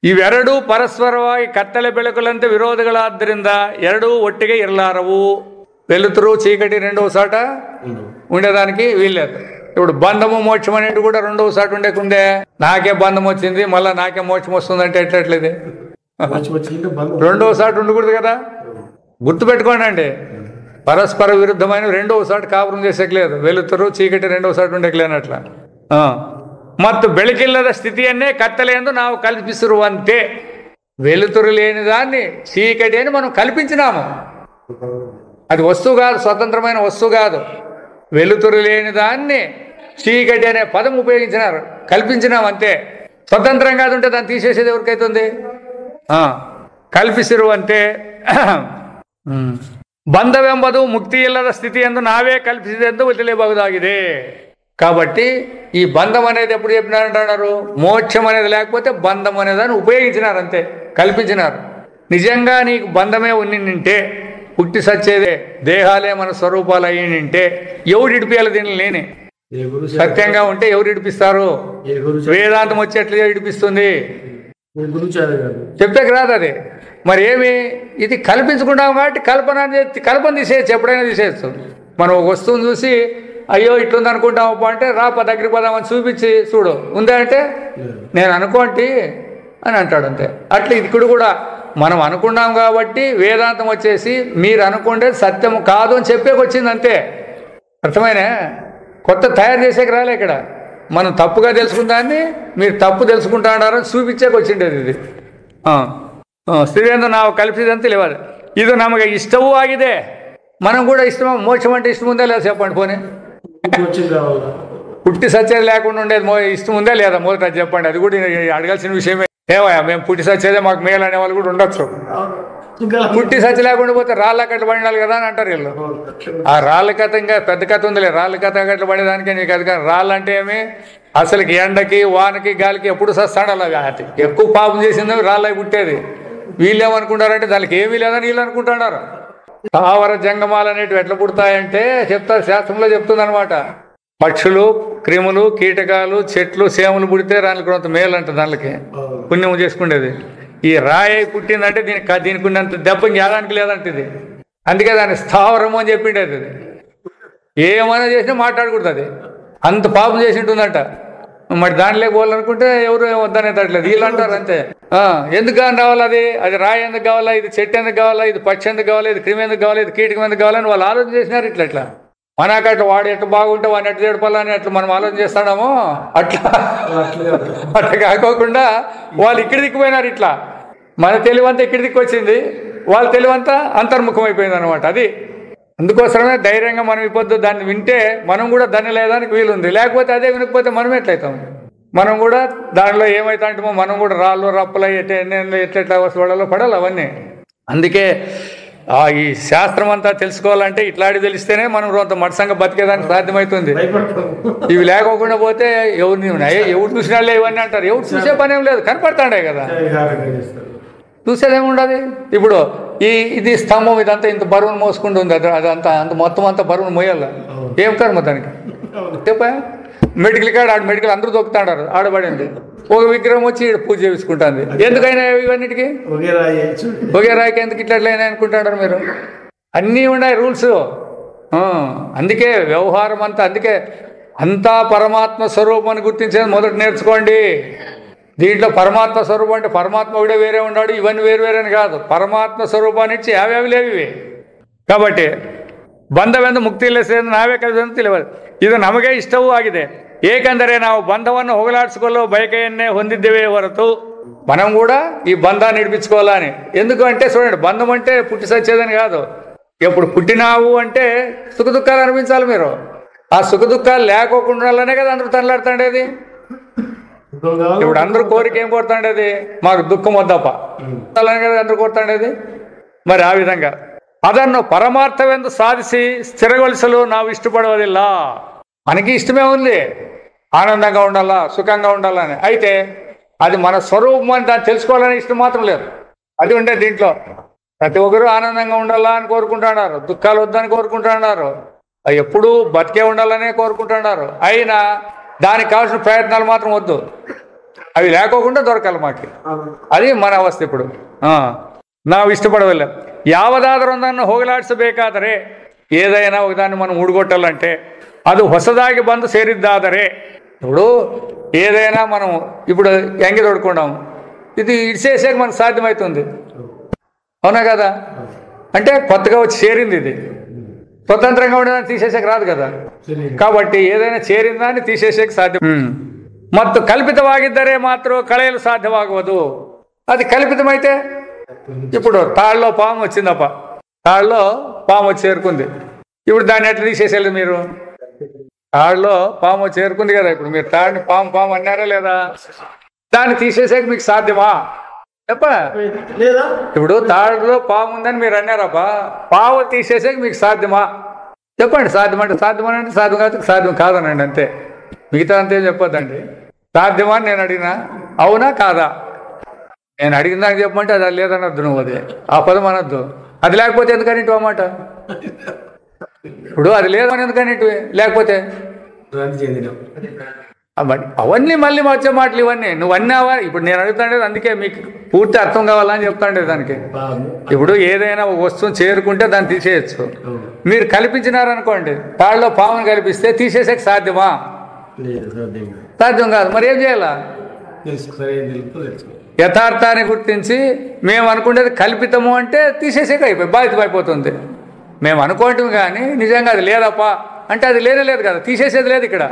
Speaker 1: ಇವೆರಡೂ ಪರಸ್ಪರವಾಗಿ ಕತ್ತಲೆ ಬೆಳಕುలంತೆ ವಿರೋಧಗಳಾದ್ದರಿಂದ ಎರಡೂ ಒಟ್ಟಿಗೆ ಇರಲಾರವು. వెలుతురు చీకటి రెండవ సాట ఉండేదానికి వీల్లేదు. ఇప్పుడు బంధము మోక్షం అనేది కూడా రెండవ సాట ఉండేకుందే. నాకే బంధం వచ్చింది మళ్ళీ నాకే మోక్షం వస్తుందంటే ఎట్లట్లేదు? రెండవ సాట ఉండకూడదు కదా. గుర్తుపెట్టుకోండి అండి, పరస్పర విరుద్ధమైన రెండవ సాట కాపురం చేసేకలేదు. వెలుతురు చీకటి రెండవ సాట ఉండేకలేనట్లా. ಮತ್ತು ಬೆಳಕಿಲ್ಲದ ಸ್ಥಿತಿಯನ್ನೇ ಕತ್ತಲೆ ಎಂದು ನಾವು ಕಲ್ಪಿಸಿರುವಂತೆ, వెలుతురు లేని దాన్ని చీకటి అని మనం కల్పించినాము. అది వస్తువు కాదు, స్వతంత్రమైన వస్తువు కాదు. వెలుతురు లేని దాన్ని చీకటి అనే పదం ఉపయోగించినారు, కల్పించినాం అంతే. స్వతంత్రం కాదు ఉంటే దాన్ని తీసేసేది ఎవరికైతుంది? కల్పిಸಿರುವಂತೆ ಬಂಧವೆಂಬುದು ಮುಕ್ತಿ ಇಲ್ಲದ ಸ್ಥಿತಿ ಎಂದು ನಾವೇ ಕಲ್ಪಿಸಿದೆಂದು ತಿಳಿಯಬಹುದಾಗಿದೆ. కాబట్టి ఈ బంధం అనేది ఎప్పుడు చెప్పినారంటున్నారు? మోక్షం అనేది లేకపోతే బంధం అనేదాన్ని ఉపయోగించినారు అంతే, కల్పించినారు. నిజంగా నీకు బంధమే ఉన్నింటే, పుట్టి సచ్చేదే, దేహాలే మన స్వరూపాలు అయ్యింటే ఎవరు ఇడిపియాలి దీన్ని? లేని సత్యంగా ఉంటే ఎవరు ఇడిపిస్తారు? వేదాంతం వచ్చి ఎట్లా ఇడిపిస్తుంది? చెప్పేకి రాదు అది. మరి ఏమి? ఇది కల్పించుకుంటాం కాబట్టి కల్పన తీసేయచ్చు, ఎప్పుడైనా తీసేయచ్చు. మనం ఒక వస్తువుని చూసి అయ్యో ఇట్లుంది అనుకుంటాము అంటే, రాప దగ్గరికి పోదామని చూపించి చూడు ఉందా అంటే, నేను అనుకోండి అని అంటాడు అంతే. అట్లా ఇక్కడ కూడా మనం అనుకున్నాం కాబట్టి వేదాంతం వచ్చేసి మీరు అనుకుంటే సత్యం కాదు అని చెప్పేకి వచ్చింది అంతే. అర్థమైనా? కొత్త తయారు చేసేకి రాలే. ఇక్కడ మనం తప్పుగా తెలుసుకున్న దాన్ని మీరు తప్పు తెలుసుకుంటాడారని చూపించేకి వచ్చిండేది ఇది. స్థಿತಿಯೆಂದು ನಾವು ಕಲ್ಪಿಸಿದಂತೆ లేవాలి. ఇది నಮಗೆ ఇష్టವೂ ఆಗಿದೆ. మనం కూడా ఇష్టమా? మోక్షం అంటే ఇష్టం ఉందా లేదా చెప్పండి. పోనీ పుట్టి సచ్చేది లేకుండా ఉండేది ఇష్టం ఉందా లేదా? మొదట చెప్పండి. అది కూడా అడగాల్సిన విషయమే. ఏమయ్యా మేము పుట్టి సచ్చేదే మాకు మేలు అనే వాళ్ళు కూడా ఉండొచ్చు. పుట్టి సచ్చి లేకుండా పోతే రాళ్ళ కట్టలు పడినాలి కదా అని అంటారు వీళ్ళు. ఆ రాళ్ళ కథ ఇంకా పెద్ద కథ ఉందిలే. రాళ్ళ కథ కట్టలు పడేదానికే నీకు అది కానీ. రాళ్ళు అంటే ఏమి? అసలుకి ఎండకి వానకి గాలికి ఎప్పుడు సస్తాడు అలాగా. ఎక్కువ పాపం చేసింది రాళ్ళకి పుట్టేది. వీళ్ళు ఏమనుకుంటారంటే దానికి ఏమీ లేదని వీళ్ళు అనుకుంటున్నారు. స్థావర జంగమాలు అనేటివి ఎట్లా పుడతాయంటే చెప్తారు, శాస్త్రంలో చెప్తుంది అనమాట. పక్షులు, క్రిములు, కీటకాలు, చెట్లు, సేమలు పుడితే దానికి కొంత మేలు అంట, దానికి పుణ్యం చేసుకునేది. ఈ రాయి పుట్టిందంటే దీనికి ఉన్నంత దెబ్బ ఇంకేదానికి లేదంట ఇది. అందుకే దాన్ని స్థావరము అని చెప్పిండేది. అది ఏమైనా చేసినా మాట్లాడకూడదు. అది అంత పాపం చేసి ఉంటుందంట. మరి దాంట్లోకి పోవాలనుకుంటే ఎవరు వద్దనేటట్లేదు వీళ్ళు అంటారు అంతే. ఎందుకు అని రావాలి? అది రాయి ఎందుకు కావాలా? ఇది చెట్టు ఎందుకు కావాలా? ఇది పక్షి ఎందుకు కావాలా? ఇది క్రిమి ఎందుకు కావాలా? ఇది కీటకం ఎందుకు కావాలని వాళ్ళు ఆలోచన చేసినారు. ఇట్లా మనకు అట్లా వాడు ఎట్లా బాగుంటే వాడిని ఎట్లా చెడపాలని అట్లా మనం ఆలోచన చేస్తాడామో అట్లా కాకోకుండా వాళ్ళు ఇక్కడ దిక్కుపోయినారు. ఇట్లా మన తెలివంతా ఇక్కడ దిక్కు వచ్చింది, వాళ్ళ తెలివంతా అంతర్ముఖం అయిపోయింది అనమాట. అది అందుకోసమే ధైర్యంగా మనం ఇప్పుడు దాన్ని వింటే మనం కూడా దాన్ని లేదానికి వీలుంది. లేకపోతే అదే వినకపోతే మనం ఎట్లయితాం? మనం కూడా దానిలో ఏమైతా అంటామో మనం కూడా రాళ్ళు రప్పలు ఎట్లెట్లా వాళ్ళలో పడాలి అవన్నీ. అందుకే ఈ శాస్త్రం అంతా తెలుసుకోవాలంటే ఇట్లాంటి తెలిస్తేనే మనం కొంత మట్సంగా బతికేదానికి సాధ్యమవుతుంది. ఇవి లేకోకుండా పోతే ఎవరు చూసినా ఇవన్నీ అంటారు. ఎవరు చూసే పని ఏం లేదు, కనపడతాడే కదా, చూసేదేముండదు. ఇప్పుడు ఇది స్తంభం ఇదంతా ఇంత బరువును మోసుకుంటూ ఉంది. అదంతా మొత్తం అంతా బరువును మోయాల. ఏం కర్మ దానికి చెప్పా? మెడికల్ కాడ ఆడ మెడికల్ అందరూ దొక్కుతాడారు, ఆడబడింది ఒక విగ్రహం వచ్చి ఈడ పూజ చేయించుకుంటుంది. ఎందుకైనా ఇవన్నిటికీ ఒకే రాయికి ఎందుకు ఇట్లయినా అనుకుంటున్నారు మీరు? అన్నీ ఉన్నాయి రూల్స్. అందుకే వ్యవహారం అంతా, అందుకే అంతా పరమాత్మ స్వరూపం అని గుర్తించేది మొదట నేర్చుకోండి. దీంట్లో పరమాత్మ స్వరూపం అంటే పరమాత్మ కూడా వేరే ఉన్నాడు, ఇవన్నీ వేరు వేరే అని కాదు. పరమాత్మ స్వరూపాన్ని ఇచ్చి యావ్యావి లేవు ఇవి. కాబట్టి ಬಂಧವೆಂದು ಮುಕ್ತಿಯಿಲ್ಲಸೆಂದು ನಾವೇ ಕಲಿತೆಂದು ತಿಳಿಯಬಾರದು. ಇದು ನಮಗೆ ಇಷ್ಟವೂ ಆಗಿದೆ. ಏಕೆಂದರೆ ನಾವು ಬಂಧವನ್ನು ಹೋಗಲಾಡಿಸಿಕೊಳ್ಳುವ ಬಯಕೆಯನ್ನೇ ಹೊಂದಿದ್ದೇವೆ ಹೊರತು మనం కూడా ఈ బంధాన్ని ఇడిపించుకోవాలని. ఎందుకంటే చూడండి, బంధం అంటే పుట్టి సచ్చేదని కాదు. ఎప్పుడు పుట్టినావు అంటే సుఖ దుఃఖాలు అనిపించాలి మీరు. ఆ సుఖ దుఃఖాలు లేకోకుండానే కదా అందరూ తనలాడుతుండేది. ఇప్పుడు అందరూ కోరిక ఏం కోరుతుండేది? మాకు దుఃఖం వద్దప్ప అలానే కదా అందరూ కోరుతుండేది. మరి ఆ విధంగా ಅದನ್ನು ಪರಮಾರ್ಥವೆಂದು ಸಾಧಿಸಿ ಸ್ಥಿರಗೊಳಿಸಲು ನಾವು ಇಷ್ಟಪಡುವುದಿಲ್ಲ. మనకి ఇష్టమే ఉంది ఆనందంగా ఉండాలా, సుఖంగా ఉండాలని. అయితే అది మన స్వరూపం అని దాన్ని తెలుసుకోవాలని ఇష్టం మాత్రం లేదు. అది ఉండే దీంట్లో ప్రతి ఒక్కరూ ఆనందంగా ఉండాలా అని కోరుకుంటున్నారు, దుఃఖాలు వద్దని కోరుకుంటున్నారు, ఎప్పుడూ బతికే ఉండాలనే కోరుకుంటున్నారు. అయినా దానికి కావాల్సిన ప్రయత్నాలు మాత్రం వద్దు, అవి లేకోకుండా దొరకాలి మాకు. అది మన అవస్థ. ఇప్పుడు ನಾವು ಇಷ್ಟಪಡವಿಲ್ಲ. ಯಾವುದಾದರೂ ಒಂದನ್ನು ಹೋಗಲಾಡಿಸಬೇಕಾದರೆ, ఏదైనా ఒకదాన్ని మనం ఊడగొట్టాలంటే అది ಹೊಸದಾಗಿ ಬಂದು ಸೇರಿದ್ದಾದರೆ, ఇప్పుడు ఏదైనా మనం ఇప్పుడు ఎంగి తొడుకున్నాం, ఇది ఇడిసేసాక మనకు సాధ్యమవుతుంది, అవునా కదా? అంటే కొత్తగా వచ్చి చేరింది, ఇది స్వతంత్రంగా ఉండేదాన్ని తీసేసాక రాదు కదా. కాబట్టి ఏదైనా చేరిందాన్ని తీసేసాక సాధ్యం. ಮತ್ತು కల్పితವಾಗಿದ್ದರೆ మాత్రం కಳೆಯಲು సాధ్యವಾಗುವುದು. అది కల్పితమైతే, ఇప్పుడు తాళ్ళలో పాము వచ్చిందప్ప, తాళ్ళలో పాము వచ్చి చేరుకుంది. ఇప్పుడు దాన్ని ఎట్లా తీసేసేది మీరు? తాళ్ళలో పాము వచ్చి చేరుకుంది కదా, ఇప్పుడు మీరు తాడిని పాము పాము అన్నారా లేదా? దాన్ని తీసేసాక మీకు సాధ్యమా చెప్ప? ఇప్పుడు తాడులో పాము ఉందని మీరు అన్నారప్ప, పాము తీసేసాక మీకు సాధ్యమా చెప్పండి? సాధ్యమంటే సాధ్యమనండి, సాధ్యం కాదు సాధ్యం కాదనండి, అంతే. మిగతా అంతే చెప్పొద్దండి. సాధ్యమా అని నేను అడిగినా, అవునా కాదా? నేను అడిగిన దానికి చెప్పమంటే అది లేదనొద్దు, నువ్వు అది ఆ పదం అనొద్దు. అది లేకపోతే ఎందుకని ఇటు అన్నమాట. ఇప్పుడు అది లేదని ఎందుకని ఇటు లేకపోతే అవన్నీ మళ్ళీ వచ్చే మాటలు ఇవన్నీ నువ్వు అన్నావా? ఇప్పుడు నేను అడుగుతాండేది అందుకే మీకు పూర్తి అర్థం కావాలని చెప్తాండేది దానికి. ఇప్పుడు ఏదైనా ఒక వస్తువుని చేరుకుంటే దాన్ని తీసేయచ్చు. మీరు కల్పించినారనుకోండి, తాళ్ళలో పాముని కల్పిస్తే తీసేసాక సాధ్యమా? సాధ్యం కాదు. మరి ఏం చేయాలా? యథార్థాన్ని గుర్తించి మేము అనుకునేది కల్పితము అంటే తీసేసాక అయిపోయి బాధ్యత అయిపోతుంది. మేము అనుకోవటం కానీ నిజంగా అది లేదప్పా అంటే అది లేనే లేదు కదా, తీసేసేది లేదు ఇక్కడ,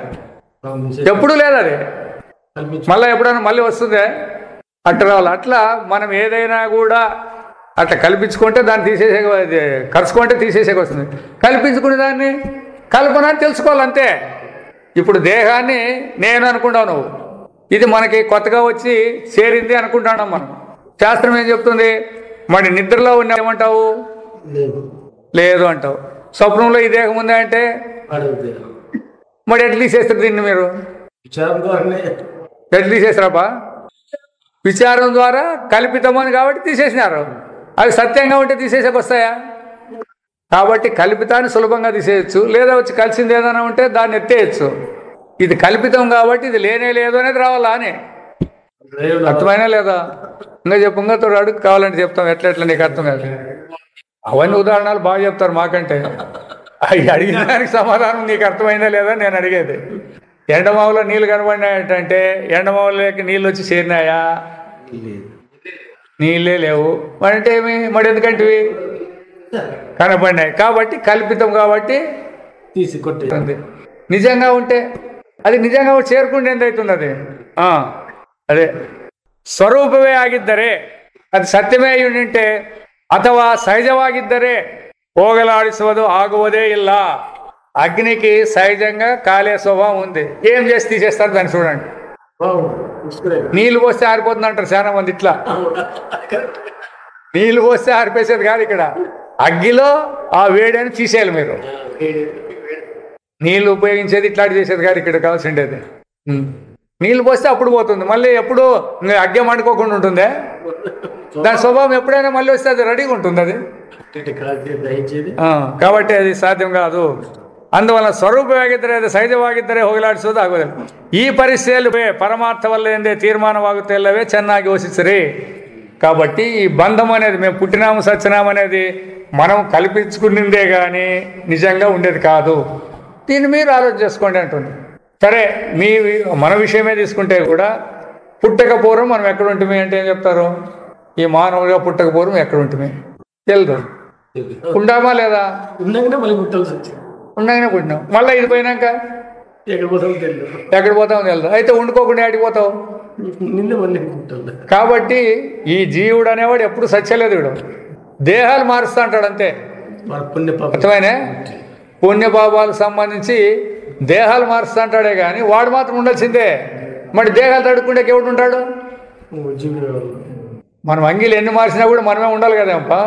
Speaker 1: ఎప్పుడూ లేదు. అది మళ్ళీ ఎప్పుడైనా మళ్ళీ వస్తుందే అట్ట రావాలి. అట్లా మనం ఏదైనా కూడా అట్లా కల్పించుకుంటే దాన్ని తీసేసే, కలుసుకుంటే తీసేసేకి వస్తుంది. కల్పించుకునే దాన్ని కల్పన అని తెలుసుకోవాలంతే. ఇప్పుడు దేహాన్ని నేను అనుకుంటావు, నువ్వు ఇది మనకి కొత్తగా వచ్చి చేరింది అనుకుంటున్నాం మనం. శాస్త్రం ఏం చెప్తుంది? మరి నిద్రలో ఉన్న ఏమంటావు? లేదు అంటావు. స్వప్నంలో ఈ దేహం ఉందా అంటే మరి ఎట్లా తీసేస్తారు దీన్ని? మీరు ఎట్లా తీసేస్తారాపా? విచారం ద్వారా కల్పితమని కాబట్టి తీసేసినారు. అవి సత్యంగా ఉంటే తీసేసాక వస్తాయా? కాబట్టి కల్పితాన్ని సులభంగా తీసేయచ్చు, లేదా వచ్చి కలిసింది ఏదైనా ఉంటే దాన్ని ఎత్తేయచ్చు. ఇది కల్పితం కాబట్టి ఇది లేనే లేదు అనేది రావాలా అని అర్థమైనా లేదా? ఇంకా చెప్పు, ఇంకా తోడు అడుగు, కావాలంటే చెప్తాం ఎట్లా ఎట్లా నీకు అర్థం కాదు. అవన్నీ ఉదాహరణలు బాగా చెప్తారు మాకంటే. అవి అడిగిన దానికి సమాధానం నీకు అర్థమైందా లేదా నేను అడిగేది. ఎండమావులో నీళ్ళు కనబడినాయంటే ఎండమావులకి నీళ్ళు వచ్చి చేరినాయా? నీళ్ళే లేవు. మరి అంటే ఏమి? మరి ఎందుకంటే కనబడినాయి కాబట్టి కల్పితం కాబట్టి తీసి కొట్టింది. నిజంగా ఉంటే అది నిజంగా చేరుకుంటే ఎంతవుతుంది? అది అదే ಸ್ವರೂಪವೇ ಆಗಿದ್ದರೆ ಅದು ಸತ್ಯವೇ ಉಂಟೆ ಅಥವಾ ಸಹಜವಾಗಿದ್ದರೆ ಹೋಗಲಾಡಿಸುವುದು ಆಗುವುದೇ ಇಲ್ಲ. అగ్నికి సహజంగా కాలే స్వభావం ఉంది. ఏం చేసి తీసేస్తారు దాన్ని చూడండి. నీళ్ళు పోస్తే ఆరిపోతుంది అంటారు చాలా మంది. ఇట్లా నీళ్ళు పోస్తే ఆరిపేసేది కాదు, ఇక్కడ అగ్గిలో ఆ వేడిని తీసేయాలి మీరు. నీళ్ళు ఉపయోగించేది ఇట్లాంటి చేసేది కాదు, ఇక్కడ కావాల్సిండేది. నీళ్ళు పోస్తే అప్పుడు పోతుంది, మళ్ళీ ఎప్పుడు అగ్గి మండుకోకుండా ఉంటుందే. దాని స్వభావం ఎప్పుడైనా మళ్ళీ వస్తే అది రెడీగా ఉంటుంది అది. కాబట్టి అది సాధ్యం కాదు. అందుವల్ల ಸ್ವರೂಪವಾಗಿದ್ದರೆ ಅದು ಸಹಜವಾಗಿದ್ದರೆ ಹೋಗಲಾಡಿಸುವುದು ಆಗುವುದಿಲ್ಲ. ಈ ಪರಿಸ್ಥಿತಿಯಲ್ಲಿ పరమార్థవల్ల ಎಂದೇ తీర్మానవాగుతేల్లవే ಚೆನ್ನಾಗಿ ಯೋಚಿಸಿರಿ. కాబట్టి ఈ బంధం అనేది మేము పుట్టినాము సచ్చినాము అనేది మనం కల్పించుకునిందే కానీ నిజంగా ఉండేది కాదు. దీన్ని మీరు ఆలోచన చేసుకోండి అంటుంది. సరే, మన విషయమే తీసుకుంటే కూడా పుట్టకపోవడం మనం ఎక్కడ ఉంటుంది అంటే ఏం చెప్తారు? ఈ మానవులుగా పుట్టకపోవడం ఎక్కడ ఉంటుంది తెలియదు. ఉండామా లేదా?
Speaker 2: ఉండగానే మళ్ళీ పుట్టాల్సి వచ్చింది.
Speaker 1: ఉండగానే పుట్టినాం. మళ్ళీ ఇది పోయినాక
Speaker 2: ఎక్కడ పోతామో తెలియదు.
Speaker 1: ఎక్కడ పోతామో తెలియదు. అయితే వండుకోకుండా ఆడికి పోతావు.
Speaker 2: నిన్న మళ్ళీ పుట్టాలి.
Speaker 1: కాబట్టి ఈ జీవుడు అనేవాడు ఎప్పుడు సత్యలేదు. వీడు దేహాలు మారుస్తా అంటాడు అంతే. అర్థమైనా? పుణ్యపాపాలకు సంబంధించి దేహాలు మారుస్తా అంటాడే కానీ వాడు మాత్రం ఉండాల్సిందే. మరి దేహాలు తడుక్కుంటే ఎవడు ఉంటాడు? మనం అంగీలు ఎన్ని మార్చినా కూడా మనమే ఉండాలి కదేంపా.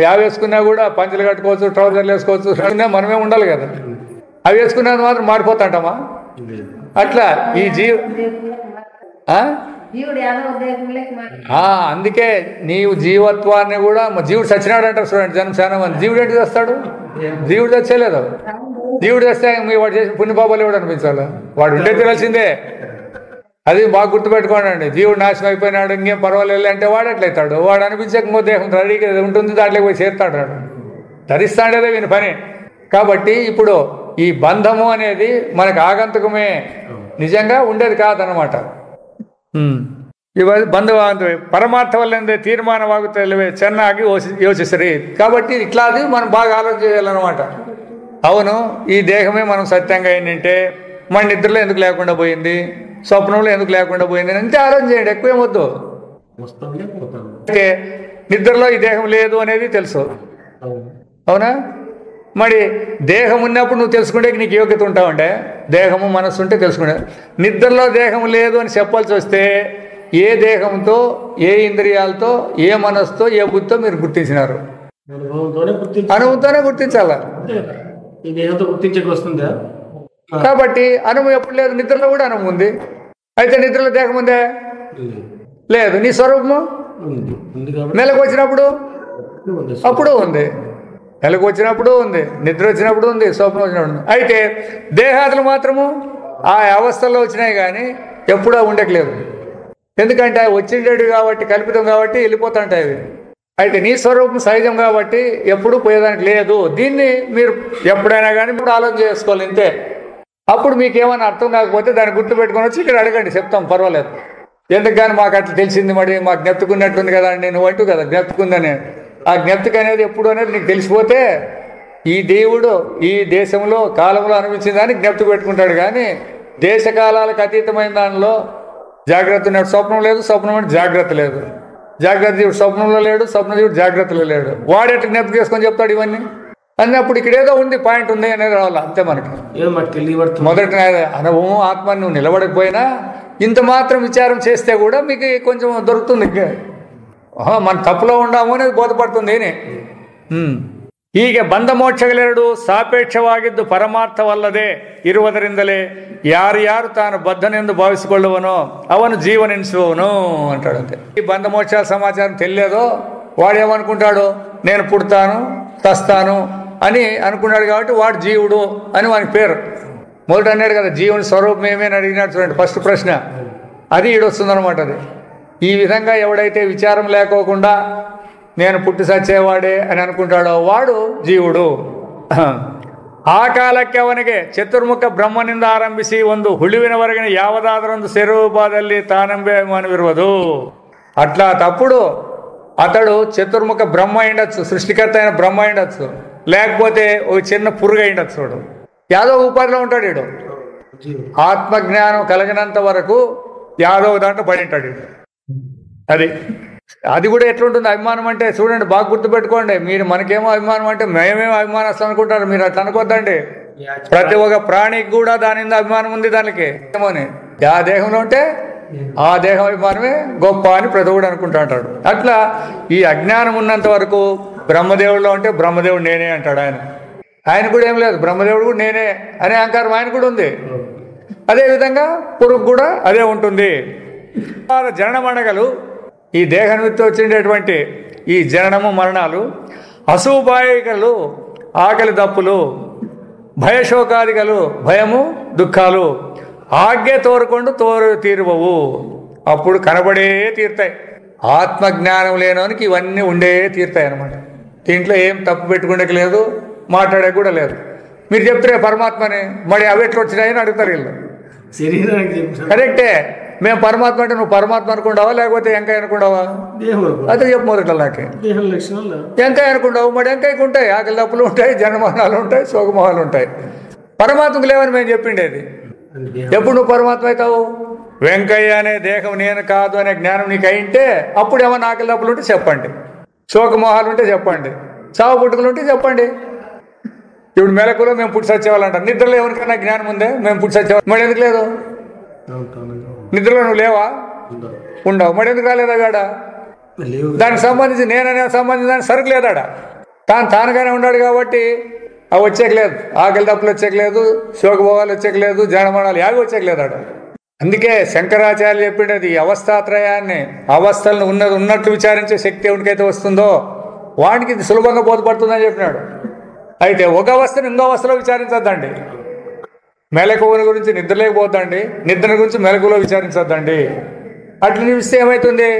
Speaker 1: యావి వేసుకున్నా కూడా పంచలు కట్టుకోవచ్చు, ట్రౌజర్లు వేసుకోవచ్చు, మనమే ఉండాలి కదా. అవి వేసుకునేది మాత్రం మారిపోతాంటామా? అట్లా ఈ అందుకే నీవు జీవత్వాన్ని కూడా జీవుడు చచ్చినాడు అంటారు చూడండి. జనం చాలా మంది జీవుడు ఏంటి చేస్తాడు? జీవుడు చచ్చేలేదు. జీవుడు చేస్తే మీ వాడు చేసిన పుణ్యపాపాలు ఎవడు అనిపించాలి? వాడు ఉంటే తెలిసిందే. అది బాగా గుర్తుపెట్టుకోండి. జీవుడు నాశనం అయిపోయినాడు, ఇంకేం పర్వాలేదు అంటే వాడు ఎట్లయితాడు? వాడు అనిపించక ఇంకో దేహం రెడీగా ఉంటుంది, దాంట్లోకి పోయి చేరుతాడు. ధరిస్తాడేదే వీని పని. కాబట్టి ఇప్పుడు ఈ బంధము అనేది మనకు ఆగంతుకమే, నిజంగా ఉండేది కాదనమాట. ఇవన్నీ బంధువాంతవే పరమార్థవల్లే తీర్మానవాగుతేల్లవే ಚೆನ್ನಾಗಿ ಯೋಚಿಸಿರಿ. కాబట్టి ఇట్లాది మనం బాగా ఆలోచన చేయాలన్నమాట. అవును, ఈ దేహమే మనం సత్యంగా ఏంటంటే మన నిద్రలో ఎందుకు లేకుండా పోయింది, స్వప్నంలో ఎందుకు లేకుండా పోయింది అంతే ఆలోచన చేయండి. ఎక్కువేం వద్దు. నిద్రలో ఈ దేహం లేదు అనేది తెలుసు, అవునా? మరి దేహం ఉన్నప్పుడు నువ్వు తెలుసుకుంటే నీకు యోగ్యత ఉంటావంటే, దేహము మనస్సు ఉంటే తెలుసుకుంటే. నిద్రలో దేహం లేదు అని చెప్పాల్సి వస్తే ఏ దేహంతో, ఏ ఇంద్రియాలతో, ఏ మనస్సుతో, ఏ బుద్ధితో మీరు గుర్తించినారు? అనుభవంతోనే గుర్తించాలా. కాబట్టి అనుభవం ఎప్పుడు లేదు? నిద్రలో కూడా అనుభవం ఉంది. అయితే నిద్రలో దేహం ఉందే? లేదు. నీ స్వరూపము నెలకు వచ్చినప్పుడు అప్పుడు ఉంది, నెలకు వచ్చినప్పుడు ఉంది, నిద్ర వచ్చినప్పుడు ఉంది, స్వప్నం వచ్చినప్పుడు ఉంది. అయితే దేహాదులు మాత్రము ఆ అవస్థల్లో వచ్చినాయి కానీ ఎప్పుడూ ఉండట్లేదు. ఎందుకంటే అవి వచ్చిండేవి కాబట్టి, కల్పితం కాబట్టి వెళ్ళిపోతుంటాయి అవి. అయితే నీ స్వరూపం సహజం కాబట్టి ఎప్పుడు పోయేదానికి లేదు. దీన్ని మీరు ఎప్పుడైనా కానీ ఇప్పుడు ఆలోచన చేసుకోవాలి ఇంతే. అప్పుడు మీకు ఏమైనా అర్థం కాకపోతే దాన్ని గుర్తుపెట్టుకొని వచ్చి ఇక్కడ అడగండి, చెప్తాం, పర్వాలేదు. ఎందుకు కానీ మాకు అట్లా తెలిసింది, మరి మాకు జ్ఞప్తికున్నట్టుంది కదా అండి, నువ్వు అంటూ కదా జ్ఞప్తికుందని. ఆ జ్ఞప్తిక అనేది ఎప్పుడు అనేది నీకు తెలిసిపోతే ఈ దేవుడు ఈ దేశంలో కాలంలో అనిపించిన దాన్ని జ్ఞప్తి పెట్టుకుంటాడు. కానీ దేశకాలాలకు అతీతమైన దానిలో జాగ్రత్త ఉన్నాడు. స్వప్నం లేదు, స్వప్నం అంటే జాగ్రత్త లేదు. జాగ్రత్త జీవుడు స్వప్నంలో లేడు, స్వప్న జీవుడు జాగ్రత్తలో లేడు. వాడెట్లా జ్ఞప్తి చేసుకొని చెప్తాడు ఇవన్నీ అన్నప్పుడు ఇక్కడ ఏదో ఉంది, పాయింట్ ఉంది అనేది రావాలి అంతే. మనకి మొదటి అనుభవం ఆత్మ నువ్వు నిలబడకపోయినా ఇంత మాత్రం విచారం చేస్తే కూడా మీకు కొంచెం దొరుకుతుంది. మన తప్పులో ఉండాము అనేది బోధపడుతుంది. ಹೀಗೆ ಬಂಧ ಮೋಕ್ಷಗಳೆರಡು ಸಾಪೇಕ್ಷವಾಗಿದ್ದು ಪರಮಾರ್ಥವಲ್ಲದೆ ಇರುವುದರಿಂದಲೇ ಯಾರ್ಯಾರು ತಾನು ಬದ್ಧನೆಂದು ಭಾವಿಸಿಕೊಳ್ಳುವನೋ ಅವನು ಜೀವನೆನಿಸುವವನು అంటాడంతే. ఈ బంధ మోక్షాల సమాచారం తెలియదో వాడేమనుకుంటాడు, నేను పుడతాను తస్తాను అని అనుకున్నాడు కాబట్టి వాడు జీవుడు అని వానికి పేరు. మొదట అన్నాడు కదా జీవుని స్వరూపం ఏమేని అడిగినాడు చూడండి, ఫస్ట్ ప్రశ్న అది ఈడొస్తుందనమాట. అది ఈ విధంగా ఎవడైతే విచారం లేకోకుండా నేను పుట్టి ಸಚ್ಚೇವಾಡೆ అని అనుకుంటాడో ವಾಡು ಜೀವುಡು. ಆ ಕಾಲಕ್ಕೆ ಅವನಿಗೆ ಚತುರ್ಮುಖ ಬ್ರಹ್ಮನಿಂದ ಆರಂಭಿಸಿ ಒಂದು ಹುಳುವಿನವರೆಗಿನ ಯಾವುದಾದರೊಂದು ಸ್ವರೂಪದಲ್ಲಿ ತಾನಂಬೆಮಾನವಿರುವುದು. అట్లా తప్పుడు అతడు చతుర్ముఖ బ్రహ్మ అయిండొచ్చు, సృష్టికర్త అయిన బ్రహ్మ అయిండొచ్చు, లేకపోతే ఒక చిన్న పురుగు అయిండొచ్చు. చూడు యాదవ ఉపాధిలో ఉంటాడు వీడు. ఆత్మజ్ఞానం కలిగినంత వరకు యాదవ దాంట్లో పడి ఉంటాడు వీడు. అది కూడా ఎట్లుంటుంది అభిమానం అంటే చూడండి, బాగా గుర్తుపెట్టుకోండి. మీరు మనకేమో అభిమానం అంటే మేమేమో అభిమానం అసలు అనుకుంటారు, మీరు అట్లా అనుకోద్దండి. ప్రతి ఒక్క ప్రాణికి కూడా దాని మీద అభిమానం ఉంది. దానికి ఏమోని ఆ దేహంలో ఉంటే ఆ దేహం అభిమానమే గొప్ప అని ప్రతి కూడా అనుకుంటా అంటాడు. అట్లా ఈ అజ్ఞానం ఉన్నంత వరకు బ్రహ్మదేవుడిలో ఉంటే బ్రహ్మదేవుడు నేనే అంటాడు. ఆయన కూడా ఏం లేదు, బ్రహ్మదేవుడు కూడా నేనే అనే అహంకారం ఆయన కూడా ఉంది. అదేవిధంగా పురుగు కూడా అదే ఉంటుంది. జనన మరణగలు ఈ దేహ నిమిత్తం వచ్చినటువంటి ఈ జననము మరణాలు, అశుభాయికలు, ఆకలి దప్పులు, భయశోకాదిగలు, భయము దుఃఖాలు ఆజ్ఞ తోరుకొండు తీరువవు, అప్పుడు కనబడే తీరుతాయి. ఆత్మజ్ఞానం లేనోనికి ఇవన్నీ ఉండే తీరుతాయి అన్నమాట. దీంట్లో ఏం తప్పు పెట్టుకునేకి లేదు, మాట్లాడే కూడా లేదు. మీరు చెప్తారే పరమాత్మని, మరి అవి ఎట్లా వచ్చినాయని అడుగుతారు వీళ్ళు.
Speaker 2: శరీరానికి
Speaker 1: కరెక్టే, మేము పరమాత్మ అంటే నువ్వు పరమాత్మ అనుకుంటావా లేకపోతే ఎంకాయ అనుకుంటావా? అదే చెప్పు మొదట నాకే.
Speaker 2: దేహం లక్షణాలు
Speaker 1: ఎంకాయ అనుకుంటావు, మరి ఎంకాయకు ఉంటాయి ఆకలి తప్పులు ఉంటాయి, జన్మనాలు ఉంటాయి, శోకమోహాలు ఉంటాయి. పరమాత్మకు లేవని మేము చెప్పిండేది. ఎప్పుడు నువ్వు పరమాత్మ అవుతావు? వెంకయ్య అనే దేహం నేను కాదు అనే జ్ఞానం నీకు అయింటే అప్పుడు ఏమన్నా ఆకలి తప్పులు ఉంటే చెప్పండి, శోకమోహాలు ఉంటే చెప్పండి, చావు పుట్టుకలు ఉంటే చెప్పండి. ఇప్పుడు మెలకులో మేము పుట్టి సచ్చేవాళ్ళంటారు. నిద్రలో ఎవరికైనా జ్ఞానం ఉందే మేము పుట్టి సచ్చేవాళ్ళు? మరి ఎందుకు లేదు? నిద్రలో నువ్వు లేవా? ఉండవు. మరి ఎందుకు రాలేదా గాడ? దానికి సంబంధించి నేననే సంబంధించి దానికి సరుకు లేదాడ. తానుగానే ఉన్నాడు కాబట్టి అవి వచ్చేకలేదు, ఆకలి తప్పులు వచ్చేకలేదు, శోకభోగాలు వచ్చేకలేదు, జనమనాలు యావి వచ్చేకలేదాడ. అందుకే శంకరాచార్యులు చెప్పిండేది ఈ అవస్థాత్రయాన్ని, అవస్థలను ఉన్నట్లు విచారించే శక్తి ఎవరికైతే వస్తుందో వాడికి ఇది సులభంగా బోధపడుతుందని చెప్పినాడు. అయితే ఒక అవస్థను ఇంకో అవస్థలో విచారించద్దండి. మెలకువని గురించి నిద్రలేకపోద్దండి, నిద్ర గురించి మెలకువలో విచారించద్దండి. అట్లా నిలిస్తే ఏమవుతుంది?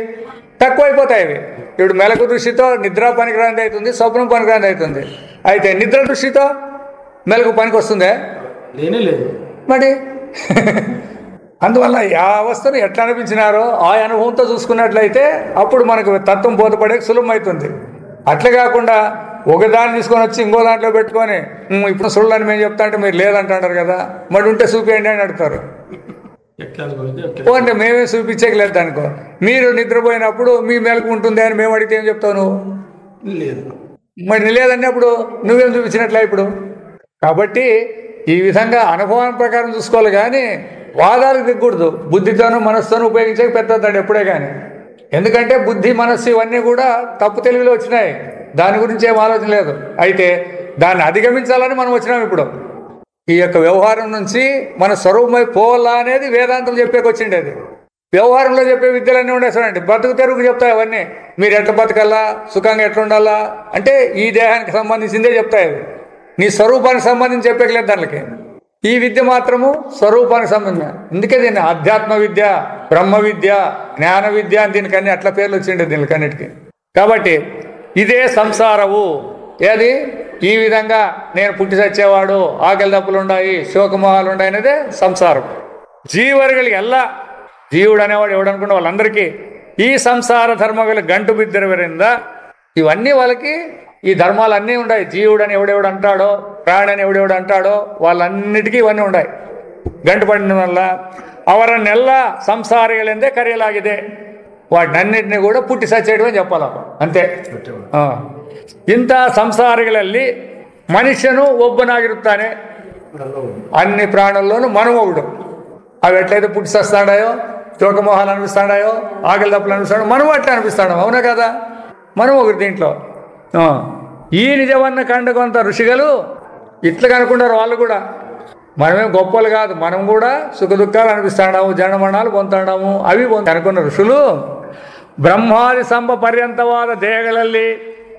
Speaker 1: తక్కువైపోతాయి అవి. ఇప్పుడు మెలకు దృష్టితో నిద్ర పనికిరాంది అవుతుంది, స్వప్నం పనికిరాంది అవుతుంది. అయితే నిద్ర దృష్టితో మెలకు పనికి వస్తుందే?
Speaker 2: లేనే లేదు
Speaker 1: మరి. అందువల్ల ఆ అవస్థను ఎట్లా అనిపించినారో ఆ అనుభవంతో చూసుకున్నట్లయితే అప్పుడు మనకు తత్వం బోధపడే సులభమవుతుంది. అట్లా కాకుండా ఒకదాన్ని తీసుకొని వచ్చి ఇంకో దాంట్లో పెట్టుకొని ఇప్పుడు సుళ్ళని మేము చెప్తా అంటే మీరు లేదంటారు కదా, మరి ఉంటే చూపించండి అని అడుగుతారు. అంటే మేమే చూపించలేదు అనుకో. మీరు నిద్రపోయినప్పుడు మీ మెలకు ఉంటుంది అని మేము అడిగితే ఏం చెప్తావు నువ్వు?
Speaker 2: లేదు.
Speaker 1: మరి లేదన్నప్పుడు నువ్వేం చూపించినట్లే ఇప్పుడు. కాబట్టి ఈ విధంగా అనుభవం ప్రకారం చూసుకోవాలి కానీ వాదాలకు దిగకూడదు. బుద్ధితోనూ మనస్సుతోనూ ఉపయోగించక పెద్దదండి ఎప్పుడే కానీ. ఎందుకంటే బుద్ధి మనస్సు ఇవన్నీ కూడా తప్పు తెలివిలో వచ్చినాయి, దాని గురించి ఏం ఆలోచన లేదు. అయితే దాన్ని అధిగమించాలని మనం వచ్చినాం. ఇప్పుడు ఈ యొక్క వ్యవహారం నుంచి మన స్వరూపమై పోవాలా అనేది వేదాంతం చెప్పేకొచ్చిండేది. వ్యవహారంలో చెప్పే విద్యలన్నీ ఉండేసానండి. బతుకు తెరువుకు చెప్తాయి అవన్నీ. మీరు ఎట్లా బతకాలా, సుఖంగా ఎట్లా ఉండాలా అంటే ఈ దేహానికి సంబంధించిందే చెప్తాయి. అవి నీ స్వరూపానికి సంబంధించి చెప్పేయలేదు దానికి. ఈ విద్య మాత్రము స్వరూపానికి సంబంధం. అందుకే దీన్ని ఆధ్యాత్మ విద్య, బ్రహ్మ విద్య, జ్ఞాన విద్య అని దీనికన్నీ అట్లా పేర్లు వచ్చిండే దీనికన్నిటికీ. కాబట్టి ఇదే సంసారము. ఏది ఈ విధంగా నేను పుట్టి చచ్చేవాడు, ఆకలి తప్పులు ఉన్నాయి, శోకమోహాలు ఉన్నాయి అనేదే సంసారం. జీవరుಗಳಿಗೆ ಎಲ್ಲ జీవుడు అనేవాడు ఎవడనుకున్న వాళ్ళందరికీ ఈ సంసార ధర్మగలు గంటు బిద్దరవరింద ఇవన్నీ వాళ్ళకి ఈ ధర్మాలన్నీ ఉన్నాయి. జీవుడు అని ఎవడెవడు అంటాడో, ప్రాణి అని ఎవడెవడు అంటాడో వాళ్ళన్నిటికీ ఇవన్నీ ఉన్నాయి. గంటు పడిన వల్ల అవరನ್ನೆಲ್ಲ సంసారిಗಳೆಂದೇ ಕರೆಯಲಾಗಿದೆ. వాటినన్నింటినీ కూడా పుట్టి సచ్చేయడం అని చెప్పాలి అంతే. ಇಂಥ ಸಂಸಾರಿಗಳಲ್ಲಿ మనుష్యను ఒబ్బనాగిరుತ್ತಾನೆ. అన్ని ప్రాణుల్లోనూ మనం ఒకడు. అవి ఎట్లయితే పుట్టి సస్తాడాయో, శోకమోహాలు అనిపిస్తాడాయో, ఆకలి తప్పులు అనిపిస్తాడో మనం అట్లా అనిపిస్తాడు. అవునా కదా? మనం ఒకటి దీంట్లో. ఈ నిజమన్న కండకొంత ఋషిగలు ఇట్లా కనుక్కున్నారు వాళ్ళు కూడా. మనమేం గొప్పలు కాదు, మనం కూడా సుఖ దుఃఖాలు అనిపిస్తాడాము, జనమరణాలు పొందుతాడాము, అవి కనుక్కున్న ఋషులు ಬ್ರಹ್ಮಾದಿ ಸಂಭ ಪರ್ಯಂತವಾದ ದೇಹಗಳಲ್ಲಿ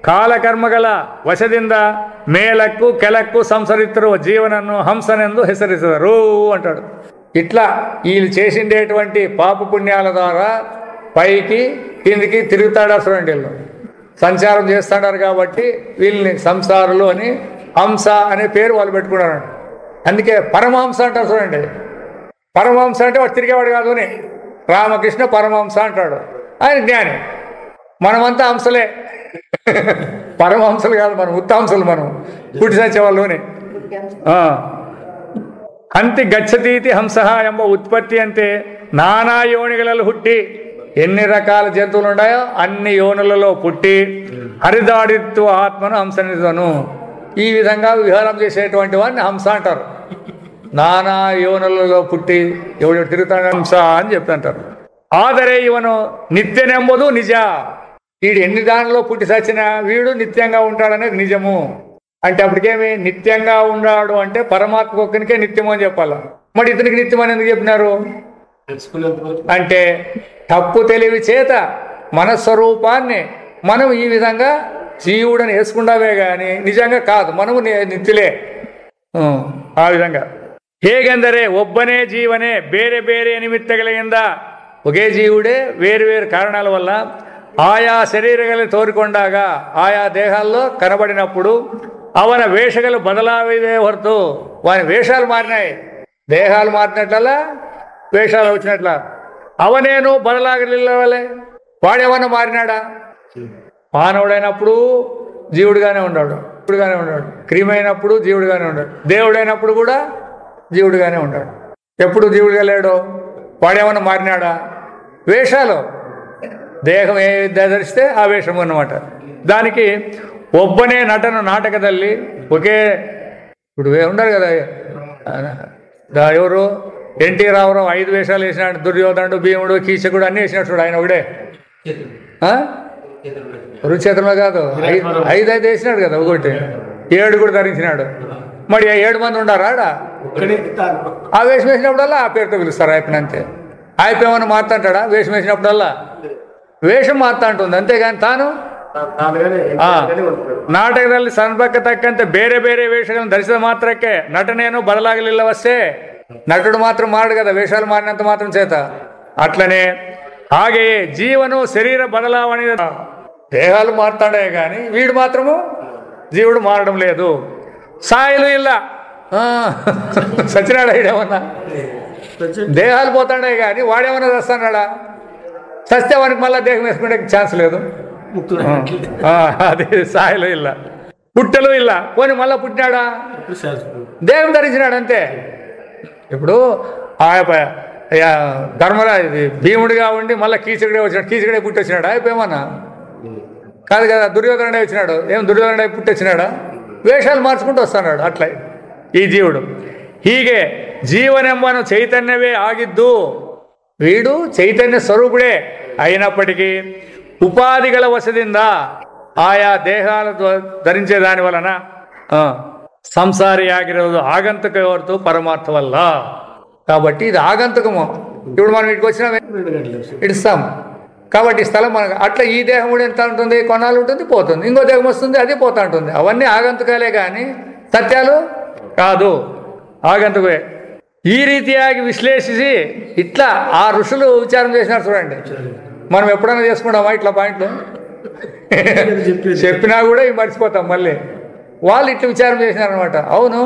Speaker 1: ಕಾಲಕರ್ಮಗಳ ವಶದಿಂದ ಮೇಲಕ್ಕೂ ಕೆಳಕ್ಕೂ ಸಂಸರಿತ್ತಿರುವ జీవనను హంసనెందు హెచ్చరిస్తారు అంటాడు. ఇట్లా వీళ్ళు చేసిండేటువంటి పాప పుణ్యాల ద్వారా పైకి కిందికి తిరుగుతాడు అసలు. వీళ్ళు సంచారం చేస్తాడారు కాబట్టి వీళ్ళని సంసారులు అని హంస అనే పేరు వాళ్ళు పెట్టుకున్నారు. అందుకే పరమహంస అంటారు చూడండి. పరమహంస అంటే వాడు తిరిగేవాడు కాదు అని. రామకృష్ణ పరమహంస అంటాడు, ఆయన జ్ఞాని. మనమంతా హంసలే, పరమహంసలు కాదు, మనం ఉత్తహంసలు. మనం పుట్టి సచ్చేవాళ్ళుని అంతి గచ్చతీతి హంస ఎంబ ఉత్పత్తి అంటే నానా యోనిగలలో పుట్టి ఎన్ని రకాల జంతువులు ఉన్నాయో అన్ని యోనులలో పుట్టి హరిదాడిత్వ ఆత్మను హంసనిధను. ఈ విధంగా విహారం చేసేటువంటి వాడిని హంస అంటారు. నానా యోనులలో పుట్టి ఎవడు తిరుగుతాడు హంస అని చెప్తుంటారు. ಆದರೆ ಇವನು నిత్యనెంబుదు నిజ. వీడు ఎన్ని దానిలో పుట్టి సచ్చినా వీడు నిత్యంగా ఉంటాడనేది నిజము. అంటే అప్పటికేమి నిత్యంగా ఉన్నాడు అంటే పరమాత్మ ఒక్కనికే నిత్యము అని చెప్పాలి. మరి ఇతనికి నిత్యం అని ఎందుకు చెప్పినారు అంటే తప్పు తెలివి చేత మన స్వరూపాన్ని మనం ఈ విధంగా జీవుడని వేసుకుంటామే కానీ నిజంగా కాదు. మనము నిత్యులే. ಆ ವಿಧಂಗ ಹೇಗೆಂದರೆ ಒಬ್ಬನೇ ಜೀವನೇ ಬೇರೆ ಬೇರೆ ನಿಮಿತ್ತಗಳಿಂದ ఒకే జీవుడే వేరు వేరు కారణాల వల్ల ఆయా శరీరಗಳು తోరికొండాಗ ఆయా దేహాల్లో కనబడినప్పుడు అవన వేషగలు బదలావిదే ಹೊರತು వాని వేషాలు మారినాయి. దేహాలు మారినట్లలా వేషాలు వచ్చినట్ల అవనేను బదలాగలే. వాడేమన్నా మారినాడా? మానవుడైనప్పుడు జీవుడుగానే ఉన్నాడు, క్రిమి అయినప్పుడు జీవుడుగానే ఉన్నాడు, దేవుడైనప్పుడు కూడా జీవుడుగానే ఉన్నాడు. ఎప్పుడు జీవుడుగా లేడు. వాడేమన్నా మారినాడా? వేషాలు, దేహం ఏ ధరిస్తే ఆ వేషము అన్నమాట. దానికి ಒಬ್ಬನೇ ನಟನು ನಾಟಕದಲ್ಲಿ ఒకే ఇప్పుడు ఉన్నారు కదా ఎవరు ఎన్టీ రామారావు 5 వేషాలు వేసినాడు. దుర్యోధనుడు, భీముడు, కీచకుడు అన్నీ వేసినాడు చూడు. ఆయన ఒకడే రుచేతంలో కాదు 5 వేసినాడు కదా. ఒకటి 7 కూడా ధరించినాడు. మరి 7 మంది ఉండారా ఆడ? ఆ వేషం వేసినప్పుడల్లా ఆ పేరుతో పిలుస్తారు ఆయప్పని. అంతే. ఆయపేమన్నా మారుతుంటాడా? వేషం వేసినప్పుడల్లా వేషం మారుతా ఉంటుంది, అంతేగాని తాను ನಾಟಕದಲ್ಲಿ ಸಂದರ್ಭಕ್ಕೆ ತಕ್ಕಂತೆ ಬೇರೆ ಬೇರೆ ವೇಷಗಳನ್ನು ಧರಿಸಿದ ಮಾತ್ರಕ್ಕೆ ನಟನೇನು ಬದಲಾಗಲಿಲ್ಲವಷ್ಟೇ. నటుడు మాత్రం మారడు కదా వేషాలు మారినంత మాత్రం చేత. అట్లనే ಹಾಗೆಯೇ జీవను శరీర బదలావణి, దేహాలు మారుతాడే కానీ వీడు మాత్రము జీవుడు మారడం లేదు. సాయిలు ఇలా సచ్చినాడా? వీడేమన్నా దేహాలు పోతాడే కానీ వాడేమన్నా చస్తాడా? చస్తే వానికి మళ్ళీ దేహం వేసుకునే ఛాన్స్ లేదు. అది సాయిలు ఇలా, పుట్టలు ఇలా. పోనీ మళ్ళా పుట్టినాడా? దేహం ధరించినాడు అంతే. ఇప్పుడు ధర్మరాజు భీముడిగా ఉండి మళ్ళీ కీచకుడే వచ్చినాడు, కీచకుడే పుట్టి వచ్చినాడా? అయిపోయేమన్నా కాదు కదా. దుర్యోధనుడే వచ్చినాడు, ఏం దుర్యోధనుడే పుట్టి వచ్చినాడా? వేషాలు మార్చుకుంటూ వస్తున్నాడు. అట్లా ఈ జీవుడు. ಹೀಗೆ జీవನೆಂಬను చైతన్ಯವೇ ಆಗಿದ್ದು వీడు చైతన్య స్వరూపుడే అయినప్పటికీ ఉపాధిಗಳ వశದಿಂದ ఆయా దేహాలు ధరించే దాని వలన సంసారి ಆಗಿರೋದು ఆగంతుక ಹೊರತು పరమార్థ వల్ల. కాబట్టి ఇది ఆగంతుకము. ఇప్పుడు మనం ఇటుకు వచ్చినా ఇడుస్తాం కాబట్టి స్థలం మనకు అట్లా. ఈ దేహం కూడా ఎంత ఉంటుంది? కొన్నాళ్ళు ఉంటుంది, పోతుంది. ఇంకో దేహం వస్తుంది, అది పోతా ఉంటుంది. అవన్నీ ఆగంతుకాలే కానీ సత్యాలు కాదు, ఆగంతుకే. ఈ రీతియాಗಿ విశ్లేషించి ఇట్లా ఆ ఋషులు విచారం చేసినారు చూడండి. మనం ఎప్పుడైనా చేసుకుంటామా ఇట్లా పాయింట్లు? చెప్పినా కూడా ఇవి మర్చిపోతాం మళ్ళీ. వాళ్ళు ఇట్లా విచారం చేసినారనమాట. అవును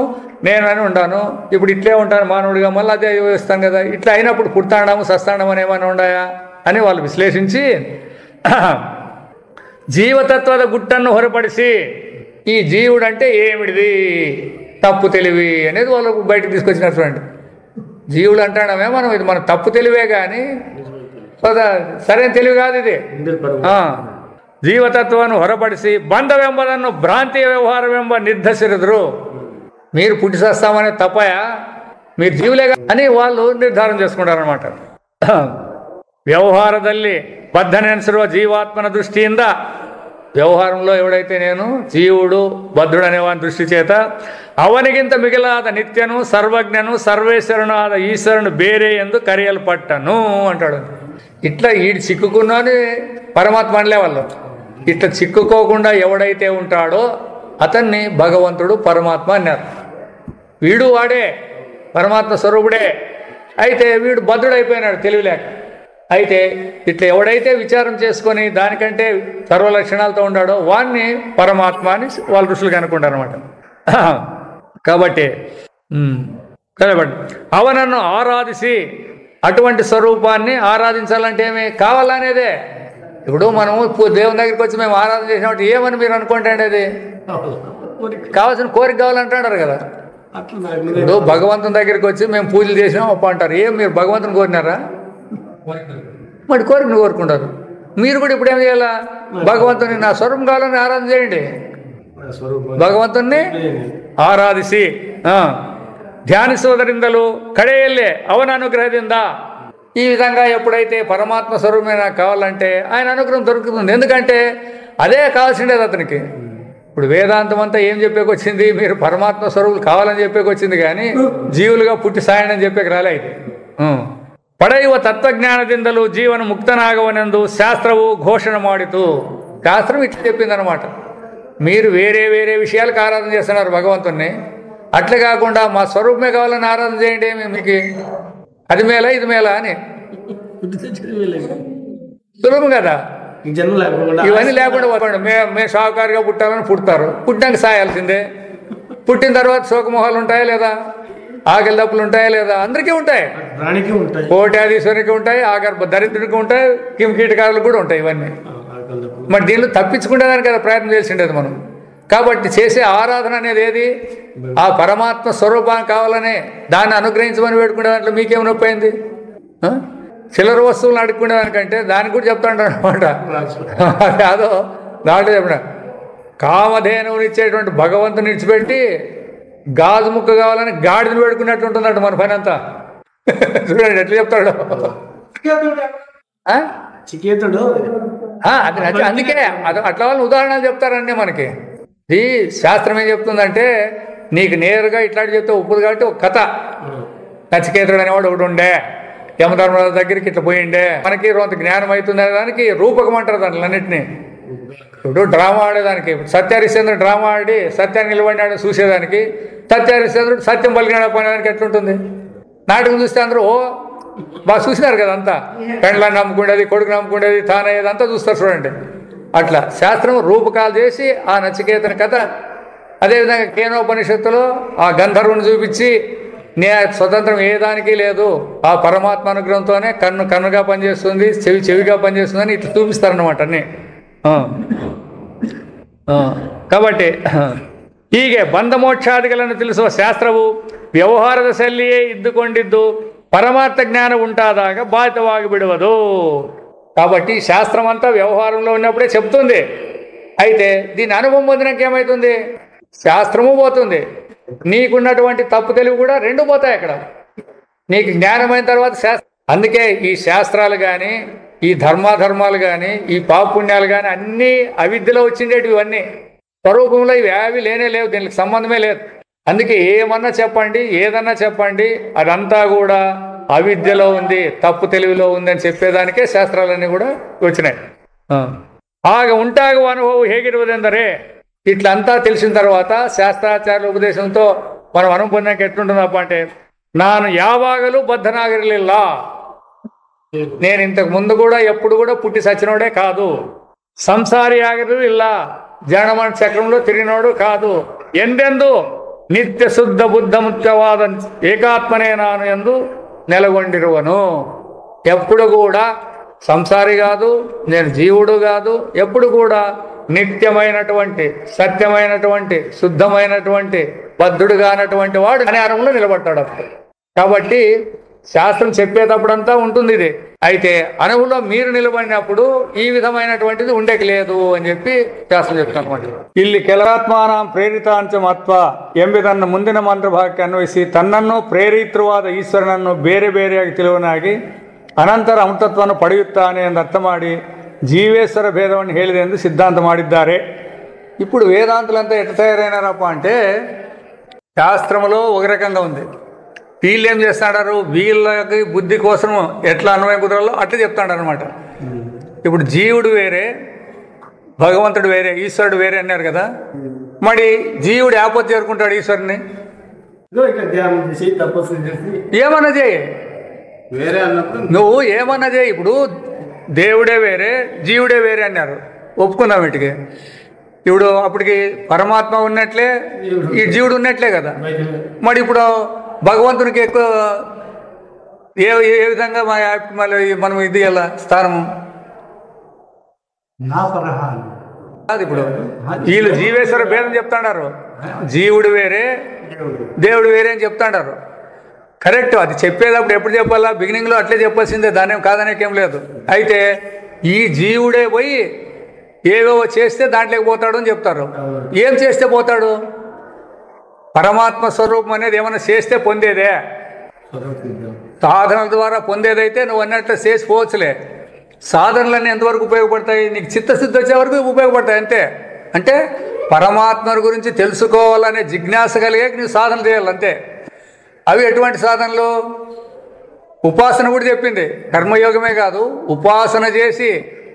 Speaker 1: నేను అని ఉంటాను, ఇప్పుడు ఇట్లే ఉంటాను మానవుడిగా, మళ్ళీ అదే వేస్తాను కదా. ఇట్లా అయినప్పుడు పుడతాడాము సస్తాండం అని ఏమైనా ఉన్నాయా అని వాళ్ళు విశ్లేషించి జీవతత్వದ గుట్టನ್ನು ಹೊರపడిసి ఈ జీవుడు అంటే ఏమిటిది, తప్పు తెలివి అనేది వాళ్ళు బయటకు తీసుకొచ్చినారు చూడండి. జీవుడు అంటాడమే మనం, ఇది మన తప్పు తెలివే కానీ సరైన తెలివి కాదు ఇది. జీవతత్వాన్ని ಹೊರಪಡಿಸಿ ಬಂಧವೆಂಬುದನ್ನು ಭ್ರಾಂತಿಯ ವ್ಯವಹಾರವೆಂಬ ನಿರ್ಧರಿಸಿದ್ರು. మీరు పుట్టి చేస్తామనే తప్పయా, మీరు జీవులే అని వాళ్ళు నిర్ధారణ చేసుకుంటారనమాట. వ్యవహారದಲ್ಲಿ బద్ధನೆನಿಸಿರುವ జీవాత్మన దృష్టిಯಿಂದ, వ్యవహారంలో ఎవడైతే నేను జీవుడు బద్ధుడు అనేవాని దృష్టి చేత ಅವನಿಗಿಂತ ಮಿಗಿಲಾದ నిత్యను సర్వజ్ఞను సర్వేశ్వరును ఆದ ఈశ్వరుని ಬೇರೆ ಎಂದು కరియల్పట్టను అంటాడు. ఇట్లా ఈడు చిక్కుకున్నాను పరమాత్మ అనలే వాళ్ళు. ఇట్లా చిక్కుకోకుండా ఎవడైతే ఉంటాడో అతన్ని భగవంతుడు పరమాత్మ అన్నారు. వీడు వాడే పరమాత్మ స్వరూపుడే. అయితే వీడు బద్ధుడైపోయినాడు తెలివిలేక. అయితే ఇట్లా ఎవడైతే విచారం చేసుకొని దానికంటే సర్వలక్షణాలతో ఉన్నాడో వాణ్ణి పరమాత్మ అని వాళ్ళ ఋషులు కనుక్కుంటారు అనమాట. కాబట్టి అవనన్ను ఆరాధిసి, అటువంటి స్వరూపాన్ని ఆరాధించాలంటే ఏమి కావాలనేదే. ఇప్పుడు మనము దేవుని దగ్గరికి వచ్చి మేము ఆరాధన చేసినప్పుడు ఏమని మీరు అనుకుంటే అది కావాల్సిన కోరిక కావాలంటారు కదా. ఇప్పుడు భగవంతుని దగ్గరికి వచ్చి మేము పూజలు చేసినాం అప్ప అంటారు. ఏం మీరు భగవంతుని కోరినారా? మరి కోరికను కోరుకుంటారు. మీరు కూడా ఇప్పుడు ఏం చేయాలా? భగవంతుని నా స్వరూపం కావాలని ఆరాధన చేయండి. ಭಗವಂತನ್ನೇ ಆರಾಧಿಸಿ ಧ್ಯಾನಿಸುವುದರಿಂದಲೂ ಕಡೆಯಲ್ಲೇ ಅವನ ಅನುಗ್ರಹದಿಂದ ఈ విధంగా ఎప్పుడైతే పరమాత్మ స్వరూపమే నాకు కావాలంటే ఆయన అనుగ్రహం దొరుకుతుంది. ఎందుకంటే అదే కావాల్సిండేది అతనికి. ఇప్పుడు వేదాంతం అంతా ఏం చెప్పేకొచ్చింది? మీరు పరమాత్మ స్వరూపులు కావాలని చెప్పేకొచ్చింది కానీ జీవులుగా పుట్టి సాయండి అని చెప్పేకి రాలే. ఇది ಪಡೆಯುವ ತತ್ವಜ್ಞಾನದಿಂದಲೂ ಜೀವನ ಮುಕ್ತನಾಗವನೆಂದು ಶಾಸ್ತ್ರವು ಘೋಷಣೆ ಮಾಡಿತು. శాస్త్రం ఇట్లా చెప్పిందనమాట. మీరు వేరే వేరే విషయాలకు ఆరాధన చేస్తున్నారు భగవంతుణ్ణి, అట్లే కాకుండా మా స్వరూపమే కావాలని ఆరాధన చేయండి మీకు అది మేలా ఇది మేలా అని సులభం కదా.
Speaker 2: ఈ జన్మ లేకుండా
Speaker 1: ఇవన్నీ లేకుండా మేము షావుకారుగా పుట్టాలని పుడతారు, పుట్టినాక సాయాల్సిందే. పుట్టిన తర్వాత శోకమోహాలు ఉంటాయా లేదా, ఆకలి దప్పులు ఉంటాయా లేదా, అందరికీ ఉంటాయి.
Speaker 2: ప్రాణికి ఉంటాయి,
Speaker 1: కోటాధీశ్వరికి ఉంటాయి, ఆగర్భ దరిద్రునికి ఉంటాయి, కింకీటకారులకు కూడా ఉంటాయి ఇవన్నీ. మరి దీనిలో తప్పించుకునేదానికి కదా ప్రయత్నం చేసిండేది మనం. కాబట్టి చేసే ఆరాధన అనేది ఏది, ఆ పరమాత్మ స్వరూపం కావాలనే దాన్ని అనుగ్రహించమని వేడుకునే దాంట్లో మీకేం నొప్పి అయింది? చిల్లర వస్తువులను అడుక్కునే దానికంటే దానికి కూడా చెప్తాడు అనమాట. అదో దాంట్లో చెప్పిన కామధేనువుని ఇచ్చేటువంటి భగవంతుని ఇచ్చిపెట్టి గాజు ముక్క కావాలని గాడిని వేడుకున్నట్టు ఉంటుందట మన పని అంతా. చూడండి ఎట్లా చెప్తాడు.
Speaker 2: చికేతుడు
Speaker 1: అది అందుకే అట్లా వాళ్ళని ఉదాహరణలు చెప్తారండి మనకి. ఈ శాస్త్రం ఏం చెప్తుందంటే నీకు నేరుగా ఇట్లాంటి చెప్తే ఒప్పుదు కాబట్టి ఒక కథ. నచికేతుడు అనేవాడు ఒకటి ఉండే, యమధర్మరాజు దగ్గరికి ఇట్లా పోయిండే. మనకి కొంత జ్ఞానం అవుతుంది అనే దానికి రూపకం అంటారు దాంట్లో అన్నింటినీ. ఇప్పుడు డ్రామా ఆడేదానికి సత్యహరిశ్చంద్రుడు డ్రామా ఆడి సత్యాన్ని నిలబడినాడు చూసేదానికి, సత్యహరిశ్చంద్రుడు సత్యం పలికినాడు పోయినదానికి ఎట్లుంటుంది? నాటకం చూస్తే అందరూ బాగా చూసినారు కదా, అంతా పెండ్లాన్ని నమ్ముకునేది, కొడుకు నమ్ముకునేది, తానయ్యేది అంతా చూస్తారు చూడండి. అట్లా శాస్త్రం రూపకాలు చేసి ఆ నచికేతని కథ, అదేవిధంగా కేనోపనిషత్తులో ఆ గంధర్వుని చూపించి నే స్వతంత్రం ఏ దానికి లేదు, ఆ పరమాత్మ అనుగ్రహంతోనే కన్ను కన్నుగా పనిచేస్తుంది, చెవి చెవిగా పనిచేస్తుంది అని ఇట్లా చూపిస్తారన్నమాట అన్నీ. కాబట్టి ಹೀಗೆ ಬಂಧ ಮೋಕ್ಷಾದಿಗಳನ್ನು ತಿಳಿಸುವ ಶಾಸ್ತ್ರವು ವ್ಯವಹಾರದ ಶೈಲಿಯೇ ಇದ್ದುಕೊಂಡಿದ್ದು పరమార్థ జ్ఞానం ఉంటాದಾಗ బాధితವಾಗಿ బిడవదు. కాబట్టి శాస్త్రం అంతా వ్యవహారంలో ఉన్నప్పుడే చెప్తుంది. అయితే దీని అనుభవం పొందినాక ఏమవుతుంది? శాస్త్రము పోతుంది, నీకున్నటువంటి తప్పు తెలివి కూడా రెండు పోతాయి అక్కడ. నీకు జ్ఞానమైన తర్వాత శాస్త్రం. అందుకే ఈ శాస్త్రాలు కానీ, ఈ ధర్మాలు కానీ, ఈ పాపుణ్యాలు కానీ అన్నీ అవిద్యలో వచ్చిండేటివి. ఇవన్నీ స్వరూపంలో ఇవి ఏవి లేనే లేవు, దీనికి సంబంధమే లేదు. అందుకే ఏమన్నా చెప్పండి, ఏదన్నా చెప్పండి, అదంతా కూడా అవిద్యలో ఉంది, తప్పు తెలివిలో ఉంది అని చెప్పేదానికే శాస్త్రాలన్నీ కూడా వచ్చినాయి. ఆగ ఉంటాగ అనుభవం ಹೇಗಿರುವುದೆಂದರೆ, ఇట్లంతా తెలిసిన తర్వాత శాస్త్రాచార్యుల ఉపదేశంతో మనం అనుభవం పొందాక ఎట్లుంటుందప్ప అంటే, నాను యావాగలు బద్ధనాగిరలిల్ల, నేను ఇంతకు ముందు కూడా ఎప్పుడు కూడా పుట్టి సచ్చినోడే కాదు, సంసారి ఆగిరు ಇಲ್ಲ, జనమన చక్రంలో తిరిగినోడు కాదు, ఎందెందు నిత్య శుద్ధ బుద్ధ ముఖ్యవాద ఏకాత్మనే నాను ఎందు నెలకొండిరువను. ఎప్పుడు కూడా సంసారి కాదు, నేను జీవుడు కాదు, ఎప్పుడు కూడా నిత్యమైనటువంటి, సత్యమైనటువంటి, శుద్ధమైనటువంటి, బద్ధుడుగా అన్నటువంటి వాడు జ్ఞానంలో నిలబడతాడు అప్పుడు. కాబట్టి శాస్త్రం చెప్పేటప్పుడంతా ఉంటుంది ఇది. అయితే అనుభవంలో మీరు నిలబడినప్పుడు ఈ విధమైనటువంటిది ఉండేకి లేదు అని చెప్పి శాస్త్రం చెప్తానమాట. ಇಲ್ಲಿ ಕೆಲರಾತ್ಮಾನಾಂ ಪ್ರೇರಿತಾಂಚ ಮತ್ವ ಎಂಬುದನ್ನು ಮುಂದಿನ ಮಂತ್ರಭಾಗಕ್ಕೆ ಅನ್ವಯಿಸಿ ತನ್ನನ್ನು ಪ್ರೇರಿತವಾದ ಈಶ್ವರನನ್ನು ಬೇರೆ ಬೇರೆಯಾಗಿ ತಿಳಿವನಾಗಿ ಅನಂತರ ಅಮೃತತ್ವವನ್ನು ಪಡೆಯುತ್ತಾನೆ ಎಂದು ಅರ್ಥ ಮಾಡಿ జీవేశ్వర భేదం ಹೇಳಿದೆ ಎಂದು సిద్ధాంతం ಮಾಡಿದ್ದಾರೆ. ఇప్పుడు వేదాంతులంతా ఎట్లా తయారైనారప్ప అంటే, శాస్త్రంలో ఒక రకంగా ఉంది, వీళ్ళు ఏం చేస్తాడారు, వీళ్ళకి బుద్ధి కోసం ఎట్లా అన్వయం కుదరాలో అట్లా చెప్తాడు అనమాట. ఇప్పుడు జీవుడు వేరే, భగవంతుడు వేరే, ఈశ్వరుడు వేరే అన్నారు కదా. మరి జీవుడు ఆపత్తి చేరుకుంటాడు ఈశ్వరుని, ఏమన్నా చేయి, నువ్వు ఏమన్నా చేయి. ఇప్పుడు దేవుడే వేరే, జీవుడే వేరే అన్నారు, ఒప్పుకుందాం వీటికి. ఇప్పుడు అప్పటికి పరమాత్మ ఉన్నట్లే, ఈ జీవుడు ఉన్నట్లే కదా. మరి ఇప్పుడు భగవంతునికి ఎక్కువ ఏ విధంగా మళ్ళీ మనం ఇది ఎలా స్థానము అది. ఇప్పుడు వీళ్ళు జీవేశ్వర భేదం చెప్తాడారు, జీవుడు వేరే దేవుడు వేరే అని చెప్తాడారు. కరెక్ట్, అది చెప్పేటప్పుడు ఎప్పుడు చెప్పాలా, బిగినింగ్లో అట్లే చెప్పాల్సిందే, దానేం కాదనేకేం లేదు. అయితే ఈ జీవుడే పోయి ఏవేవో చేస్తే దాంట్లోకి పోతాడు అని చెప్తారు. ఏం చేస్తే పోతాడు? పరమాత్మ స్వరూపం అనేది ఏమైనా చేస్తే పొందేదే, సాధనల ద్వారా పొందేదైతే నువ్వు అన్నట్లు చేసిపోవచ్చులే. సాధనలన్నీ ఎంతవరకు ఉపయోగపడతాయి? నీకు చిత్తశుద్ధి వచ్చే వరకు ఉపయోగపడతాయి అంతే. అంటే పరమాత్మ గురించి తెలుసుకోవాలనే జిజ్ఞాస కలిగే నువ్వు సాధన చేయాలంతే. అవి ఎటువంటి సాధనలు? ఉపాసన కూడా చెప్పింది, కర్మయోగమే కాదు, ఉపాసన చేసి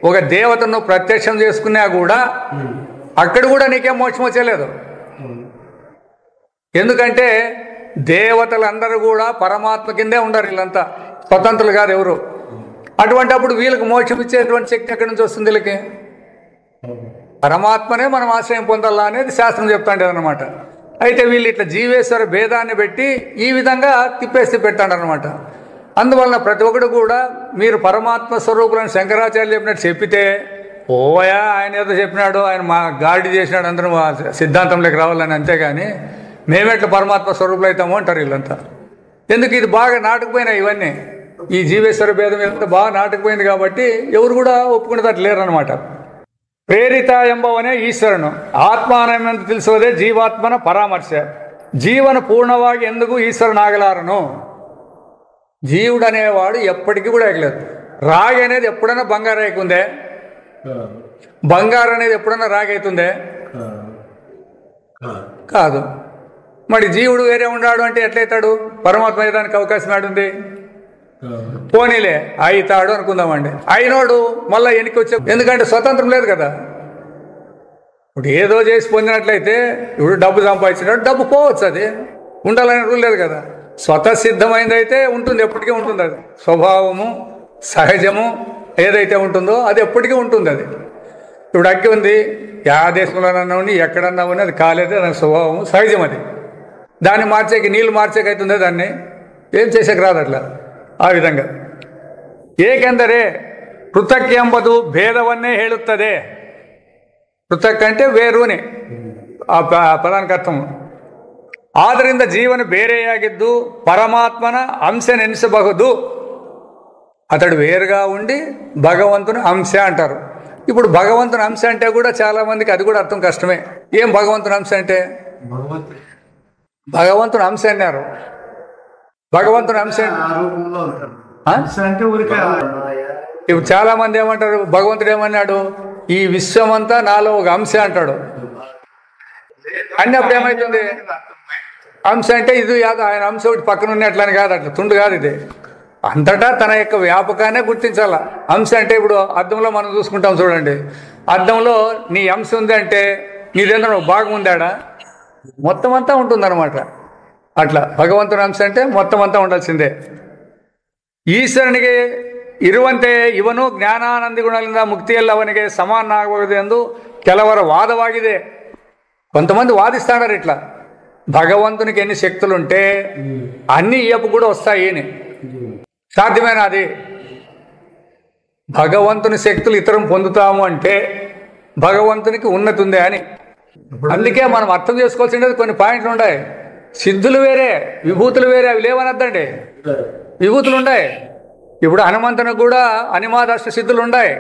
Speaker 1: ఒక దేవతను ప్రత్యక్షం చేసుకున్నా కూడా అక్కడ కూడా నీకేం మోక్షం వచ్చేలేదు. ఎందుకంటే దేవతలందరూ కూడా పరమాత్మ కిందే ఉండరు, వీళ్ళంతా స్వతంత్రులు కాదు ఎవరు. అటువంటి అప్పుడు వీళ్ళకి మోక్షం ఇచ్చేటువంటి శక్తి ఎక్కడి నుంచి వస్తుంది? వీళ్ళకి పరమాత్మనే మనం ఆశ్రయం పొందాలా అనేది శాస్త్రం చెప్తాండేది అనమాట. అయితే వీళ్ళు ఇట్లా జీవేశ్వర భేదాన్ని పెట్టి ఈ విధంగా తిప్పేసి పెట్టాడనమాట. అందువలన ప్రతి ఒక్కడు కూడా మీరు పరమాత్మ స్వరూపులను శంకరాచార్యులు చెప్పినట్టు చెప్పితే, ఓయా ఆయన ఏదో చెప్పినాడు, ఆయన మా గాడి చేసినాడు, అందరూ మా సిద్ధాంతంలోకి రావాలని, అంతేగాని మేమెట్లా పరమాత్మ స్వరూపులు అవుతాము అంటారు వీళ్ళంతా. ఎందుకు? ఇది బాగా నాటుకుపోయినాయి ఇవన్నీ. ఈ జీవేశ్వర భేదం ఇదంతా బాగా నాటుకుపోయింది కాబట్టి ఎవరు కూడా ఒప్పుకునేటట్లు లేరనమాట. ಪ್ರೇರಿತ ಎಂಬವನೇ ಈಶ್ವರನು, ಆತ್ಮಾನವೆಂದು ತಿಳಿಸುವುದೇ ಜೀವಾತ್ಮನ ಪರಾಮರ್ಶ. జీవన పూర్ణವಾಗಿ ఎందుకు ఈశ్వరునాగలారను. జీవుడు అనేవాడు ఎప్పటికీ కూడా ఎగలేదు. రాగి అనేది ఎప్పుడైనా బంగారం అవుతుందే? బంగారం అనేది ఎప్పుడైనా రాగి అవుతుందే? కాదు. మరి జీవుడు వేరే ఉన్నాడు అంటే ఎట్లయితాడు? పరమాత్మ అయ్యేదానికి అవకాశం ఏడుంది? పోనీలే అవుతాడు అనుకుందామండి. అయినోడు మళ్ళీ వెనక్కి వచ్చే, ఎందుకంటే స్వతంత్రం లేదు కదా. ఇప్పుడు ఏదో చేసి పొందినట్లయితే ఇప్పుడు డబ్బు సంపాదించినట్టు డబ్బు పోవచ్చు, అది ఉండాలనే రూల్ లేదు కదా. స్వతసిద్ధమైంది అయితే ఉంటుంది, ఎప్పటికీ ఉంటుంది. అది స్వభావము సహజము ఏదైతే ఉంటుందో అది ఎప్పటికీ ఉంటుంది. అది ఇప్పుడు అగ్గి ఉంది, యా దేశంలోనన్నా ఉండి ఎక్కడన్నా ఉన్నా అది కాలేదు, దాని స్వభావము సహజం. అది దాన్ని మార్చేకి, నీళ్ళు మార్చేకి అవుతుంది, దాన్ని ఏం చేసేకి రాదు అట్లా. ಆ ವಿಧಂಗ ಏಕೆಂದರೆ ಪೃಥಕ್ ಎಂಬುದು ಭೇದವನ್ನೇ ಹೇಳುತ್ತದೆ. ಪೃಥಕ್ అంటే వేరుని ಆ ಪದಾనికి ಅರ್ಥం. ಆದ್ದರಿಂದ ಜೀವನ ಬೇರೆಯಾಗಿದ್ದು పరమాత్మನ అంశనెనిసಬಹುದು. అతడు వేరుగా ఉండి భగవంతుని అంశ అంటారు. ఇప్పుడు భగవంతుని అంశ అంటే కూడా చాలా మందికి అది కూడా అర్థం కష్టమే. ఏం భగవంతుని అంశ అంటే? భగవంతుని అంశ అన్నారు. భగవంతుని అంశ
Speaker 2: అంటే ఊరికే
Speaker 1: ఇప్పుడు చాలా మంది ఏమంటారు, భగవంతుడు ఏమన్నాడు, ఈ విశ్వమంతా నాలో ఒక అంశ అంటాడు. అన్నప్పుడు ఏమవుతుంది? అంశ అంటే ఇది కాదు, ఆయన అంశ ఒకటి పక్కన ఉన్నట్లని కాదు, అట్లా తుండు కాదు. ఇది అంతటా తన యొక్క వ్యాపకాన్నే గుర్తించాల. అంశ అంటే ఇప్పుడు అద్దంలో మనం చూసుకుంటాం చూడండి, అద్దంలో నీ అంశ ఉంది అంటే నీదేంద్ర భాగం ఉందాడా? మొత్తం అంతా ఉంటుందన్నమాట. అట్లా భగవంతుని అంశ అంటే మొత్తం అంతా ఉండాల్సిందే. ಈಶ್ವರನಿಗೆ ಇರುವಂತೆ ಇವನು ಜ್ಞಾನಾನಂದಿ ಗುಣಗಳಿಂದ ಮುಕ್ತಿಯಲ್ಲ ಅವನಿಗೆ ಸಮಾನವಾಗಬಹುದು ಎಂದು ಕೆಲವರ వాదವಾಗಿದೆ. కొంతమంది వాదిస్తాడారు ఇట్లా, భగవంతునికి ఎన్ని శక్తులు ఉంటే అన్ని ఈయపు కూడా వస్తాయి అని. సాధ్యమేనా అది? భగవంతుని శక్తులు ఇతరం పొందుతాము అంటే భగవంతునికి ఉన్నతి ఉందే అని. అందుకే మనం అర్థం చేసుకోవాల్సింది కొన్ని పాయింట్లు ఉన్నాయి. సిద్ధులు వేరే, విభూతులు వేరే, అవి లేవనద్దండి. విభూతులు ఉన్నాయి. ఇప్పుడు హనుమంతునికి కూడా అనిమాదష్ట సిద్ధులు ఉన్నాయి.